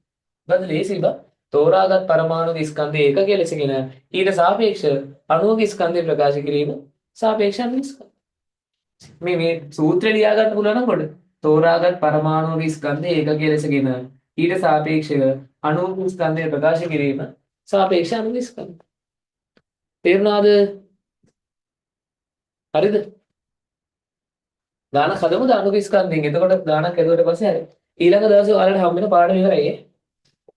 මොකද්ද ලේසියි බා තෝරාගත් පරමාණුක ස්කන්ධයේ ඒකකයේ ලෙසගෙන ඊට සාපේක්ෂව අණුක ස්කන්ධය ප්‍රකාශ කිරීම සාපේක්ෂ අණුක ස්කන්ධය මේ සූත්‍රය ලියාගන්න පුළුවන් නම් කොට තෝරාගත් පරමාණුක ස්කන්ධයේ ඒකකයේ ලෙසගෙන ඊට සාපේක්ෂව අණුක ස්කන්ධය ප්‍රකාශ කිරීම සාපේක්ෂ අණුක ස්කන්ධය. තේරුණාද? හරිද? ගානක් හදමුද අණුක ස්කන්ධයෙන්. එතකොට ගානක් හදුවට පස්සේ හරි. ඊළඟ දවසේ ඔයාලට හම්බ වෙන පාඩම ඉවරයි.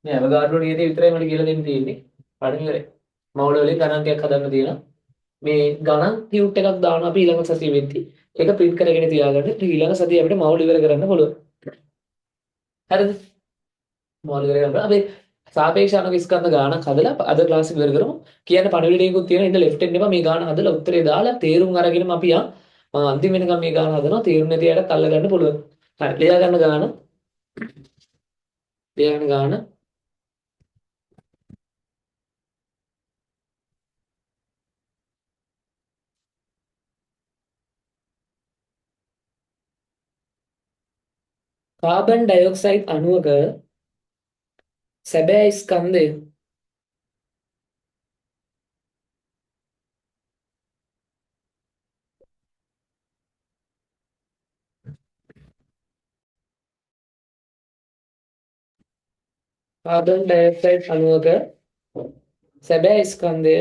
මේ අවගාඩ්‍රෝ නියතේ විතරයි මට කියලා දෙන්න තියෙන්නේ. පාඩම ඉවරයි. මවුල වලින් ගණන් ටිකක් හදන්න තියෙනවා. මේ ගණන් ටියුට් එකක් දානවා අපි ඊළඟ සතිය වෙද්දි. ඒක print කරගෙන තියාගන්න. ඊළඟ සතිය අපිට මවුල් ඉවර කරන්න පුළුවන්. හරිද? මවුල් ඉවර කරලා අපි සාපේක්ෂ අණු ස්කන්ධ ගානක් හදලා අද ක්ලාස් එක ඉවර කරමු. කියන්න පණිවිඩයකුත් තියෙනවා. ඉතින් left end එපා මේ ගාන හදලා උත්තරේ දාලා තේරුම් අරගෙනම අපි යන්. මම අන්තිම වෙනකම් මේ ගාන හදනවා. තේරුම් නැති අයටත් අල්ල ගන්න පුළුවන්. හරි. ලියා ගන්න ගාන. ලියා ගන්න ගාන. කාබන් ඩයොක්සයිඩ් අණුවක සැබෑ ස්කන්ධය කාබන් ඩයොක්සයිඩ් අණුවක සැබෑ ස්කන්ධය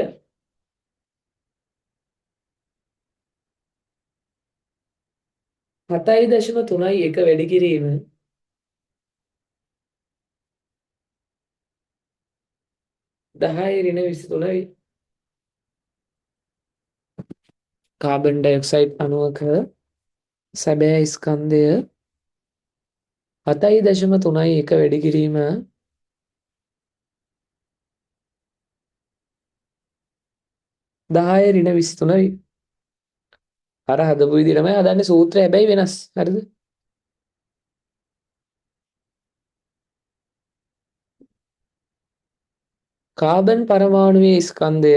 7.31 වැඩි කිරීම 10 ඍණ 23 වේ. කාබන් ඩයොක්සයිඩ් අණුවක සැබෑ ස්කන්ධය 7.31 වැඩි කිරීම 10 ඍණ 23 වේ. අර හදපු විදිහටමයි හදන්නේ සූත්‍රය හැබැයි වෙනස්. හරිද? කාබන් පරමාණුවේ ස්කන්ධය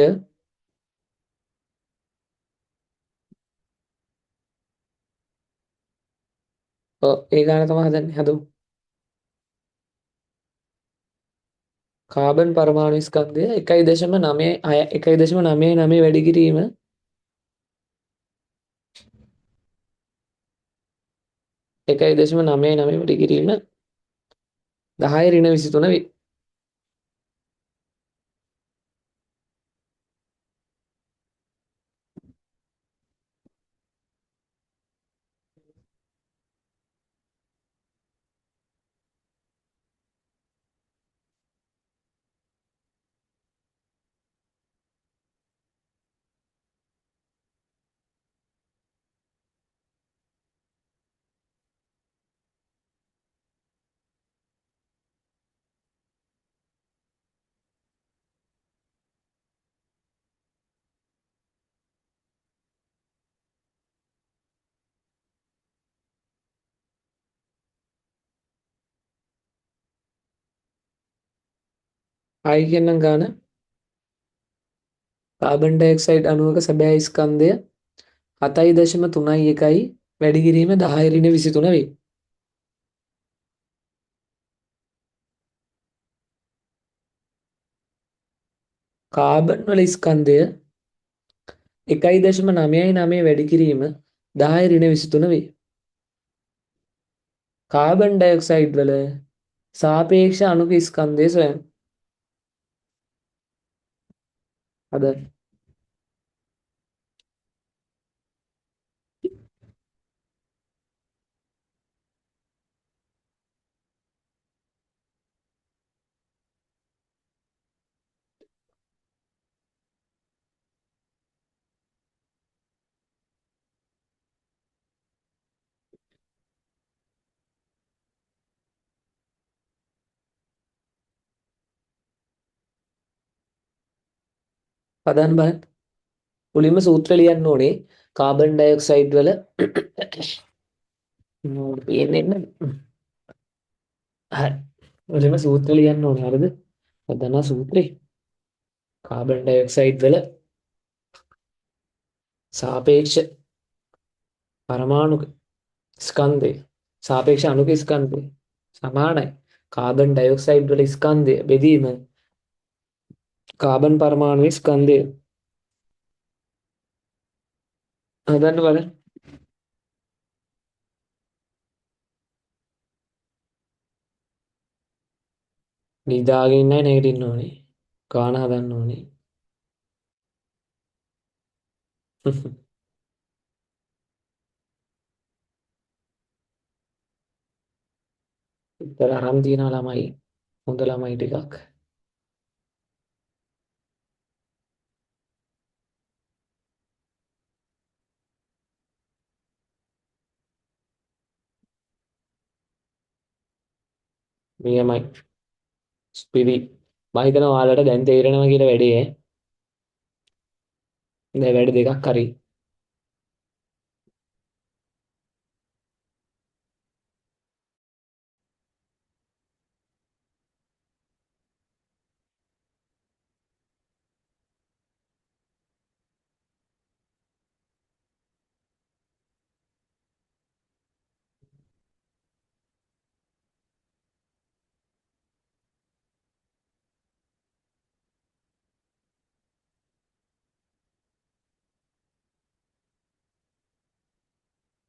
ඒ ගාන තමයි හදන්නේ හදමු. කාබන් පරමාණු ස්කන්ධය 1.99 වැඩි කිරීම 1.99 වැඩි කිරීම 10 ඍණ 23 වේ. ආයි කියන්නම් ගාන. කාබන් ඩයොක්සයිඩ් අණුවක සැබෑ ස්කන්ධය 7.31 වැඩි කිරීම 10 ඍණ 23 වේ. කාබන් වල ස්කන්ධය 1.99 වැඩි කිරීම 10 ඍණ 23 වේ. කාබන් ඩයොක්සයිඩ් වල සාපේක්ෂ අණුක ස්කන්ධය සොයන්න. හදන්න. හදන්න බලන්න. මුලින්ම සූත්‍ර ලියන්න ඕනේ. කාබන් ඩයොක්සයිඩ් වල පේන්නේ නැහැ. හරි. මුලින්ම සූත්‍ර ලියන්න ඕනේ. හරිද? හදන්න සූත්‍රේ. කාබන් ඩයොක්සයිඩ් වල සාපේක්ෂ පරමාණුක ස්කන්ධය සාපේක්ෂ අණුක ස්කන්ධය සමානයි. කාබන් ඩයොක්සයිඩ් වල ස්කන්ධය බෙදීම කාබන් පරමාණුවේ ස්කන්ධය. හදන්න බලන්න. නිදාගෙන ඉන්නයි නැගිටින්න ඕනේ. ගාන හදන්න ඕනේ. ඉතල අරන් තියන ළමයි හොඳ ළමයි ටිකක්. නියමයි. ස්පිරි. මම හිතනවා ඔයාලට දැන් තේරෙනවා කියලා වැඩේ. දැන් වැඩ දෙකක් හරි.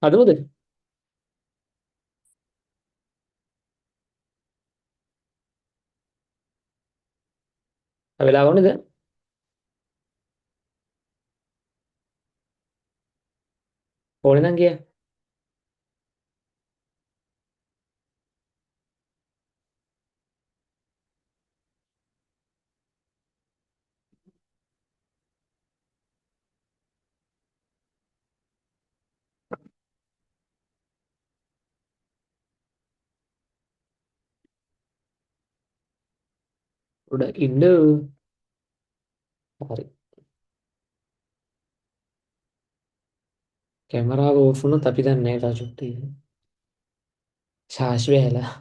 හදමුද? වෙලාව වුණේද? ඕනේ නම් කියන්න. උඩ ඉන්න. හරි. කැමරාව ඕෆ් වුණොත් අපි දන්නේ නැහැ තා චුට්ටි. ශාෂ් වෙලා.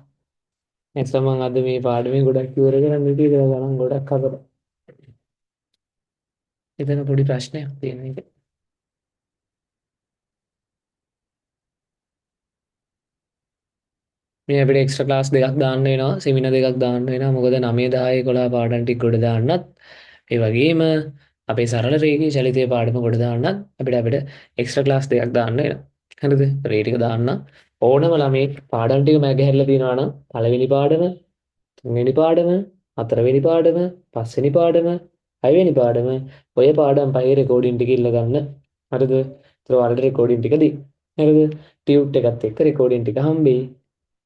නැත්නම් මම අද මේ පාඩමේ ගොඩක් ඉවර කරන්න ඉතින් ගණන් ගොඩක් හදලා. එතන පොඩි ප්‍රශ්නයක් තියෙන එක. මේ අපිට එක්ස්ට්‍රා ක්ලාස් දෙකක් දාන්න වෙනවා සෙමිනාර් දෙකක් දාන්න වෙනවා මොකද 9 10 11 පාඩම් ටික ගොඩ දාන්නත් ඒ වගේම අපේ සරල රේඛී චලිතය පාඩම ගොඩ දාන්නත් අපිට එක්ස්ට්‍රා ක්ලාස් දෙකක් දාන්න වෙනවා හරිද රේ ටික දාන්න ඕනම ළමයි පාඩම් ටික මැගහැරලා තියෙනවා නම් පළවෙනි පාඩම තුන්වෙනි පාඩම හතරවෙනි පාඩම පස්වෙනි පාඩම හයවෙනි පාඩම ඔය පාඩම් පහේ රෙකෝඩින් ටික ඉල්ල ගන්න හරිද ඒතර ඔයාලට රෙකෝඩින් ටික දී හරිද ටියුට් එකත් එක්ක රෙකෝඩින් ටික හම්බෙයි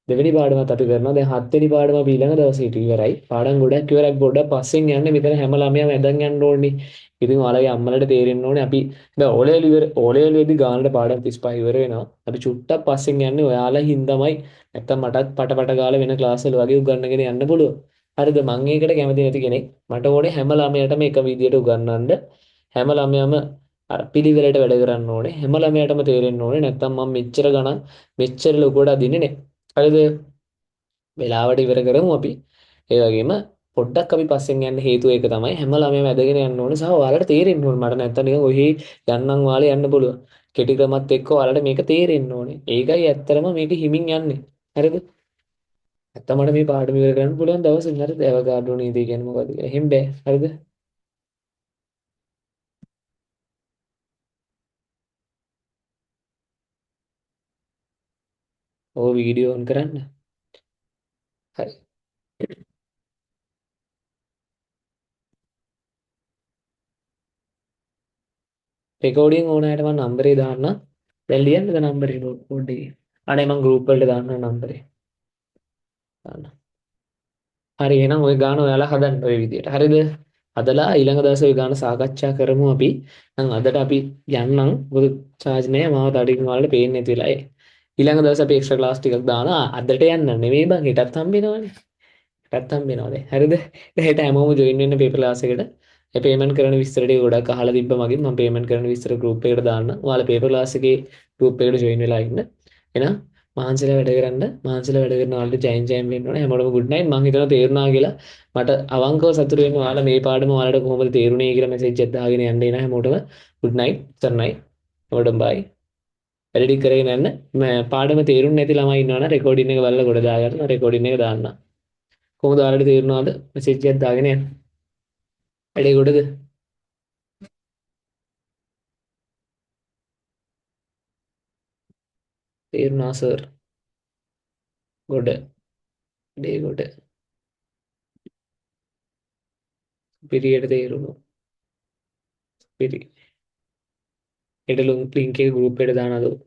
දෙවෙනි පාඩමත් අපි කරනවා. දැන් හත්වෙනි පාඩම අපි ඊළඟ දවසේ ඊට ඉවරයි. පාඩම් ගොඩක් ඉවරයි. පොඩ්ඩක් පස්සෙන් යන්න. මෙතන හැම ළමයාම ඇදන් යන්න ඕනේ. ඉතින් ඔයාලගේ අම්මලට තේරෙන්න ඕනේ අපි දැන් ඕලෙවල් ගානට පාඩම් 35 ඉවර වෙනවා. අපි චුට්ටක් පස්සෙන් යන්නේ ඔයාලා හින්දාමයි. නැත්තම් මටත් පට ගාලා වෙන ක්ලාස් වල වගේ උගන්වගෙන යන්න පුළුවන්. හරිද? මම ඒකට කැමති නැති කෙනෙක්. මට ඕනේ හැම ළමයටම එක විදියට උගන්වන්න. හැම ළමයාම අර පිළිවෙලට වැඩ කරන්න ඕනේ. හැම ළමයාටම තේරෙන්න ඕනේ. නැත්තම් මම මෙච්චර ගණන් මෙච්චර ලොකුවට අදින්නේ නැහැ. හරිද? වෙලාවට ඉවර කරමු අපි. ඒ වගේම පොඩ්ඩක් අපි පස්සෙන් යන්න හේතුව ඒක තමයි හැම ළමයාම ඇදගෙන යන්න ඕනේ සහ ඔයාලට තේරෙන්න ඕනේ. මට නැත්තම් නිකන් ඔහි යන්නම් වාලේ යන්න පුළුවන්. කෙටි ක්‍රමත් එක්ක ඔයාලට මේක තේරෙන්න ඕනේ. ඒකයි ඇත්තටම මේක හිමින් යන්නේ. හරිද? නැත්තම් මට මේ පාඩම ඉවර කරන්න පුළුවන් දවසින් හරිද? ඇවගාඩ්‍රෝ නීතිය කියන්නේ මොකද්ද කියලා. එහෙම බෑ. හරිද? ඕ වීඩියෝ ඔන් කරන්න. හරි. රෙකෝඩින් ඕන අයට මම නම්බරේ දාන්න. දැන් ලියන්නද නම්බරේ බෝඩ් එකේ? අනේ මම ගෲප් වලට දාන්න නම්බරේ. දාන්න. හරි එහෙනම් ওই ගාන ඔයාලා හදන්න ওই විදියට. හරිද? හදලා ඊළඟ දවසේ ওই ගාන සාකච්ඡා කරමු අපි. නම් අදට අපි යන්නම්. මොකද charge නෑ මාව තඩින් වලට පේන්නේ නැති වෙලා ඒ. ඊළඟ දවසේ අපි එක්ස්ට්‍රා ක්ලාස් ටිකක් දානවා. අදට යන්න නෙවෙයි බං හෙටත් හම්බෙනවනේ. හෙටත් හම්බෙනවා දැන්. හරිද? දැන් හෙට හැමෝම ජොයින් වෙන්න පේපර් ක්ලාස් එකට. ඒ පේමන්ට් කරන විස්තර ටික ගොඩක් අහලා තිබ්බ මගෙන් මම පේමන්ට් කරන විස්තර ගෲප් එකකට දාන්න. ඔයාලා පේපර් ක්ලාස් එකේ ගෲප් එකට ජොයින් වෙලා ඉන්න. එහෙනම් මහන්සිලා වැඩ කරන්න මහන්සිලා වැඩ කරන ඔයාලට ජයෙන් වෙන්න ඕනේ හැමෝටම ගුඩ් නයිට් මම හිතනවා තේරුණා කියලා මට අවංකව සතුටු වෙන්න ඔයාලා මේ පාඩම ඔයාලට කොහොමද තේරුණේ කියලා මැසේජ් එකක් දාගෙන යන්න එන හැමෝටම ගුඩ් නයිට් සර්ණයි හැමෝටම බයි වැඩ ටික කරගෙන යන්න පාඩම තේරුන්නේ නැති ළමයි ඉන්නවනම් රෙකෝඩින් එක බලලා ගොඩ දාගන්න රෙකෝඩින් එක දාන්න කොහොමද ඔයාලට තේරුණාද මැසේජ් එකක් දාගෙන යන්න වැඩේ ගොඩද තේරුණා සර් ගොඩ ඩේ ගොඩ පිරියට තේරුණා පිරි හෙට ලින්ක් එක ගෲප් එකට දානද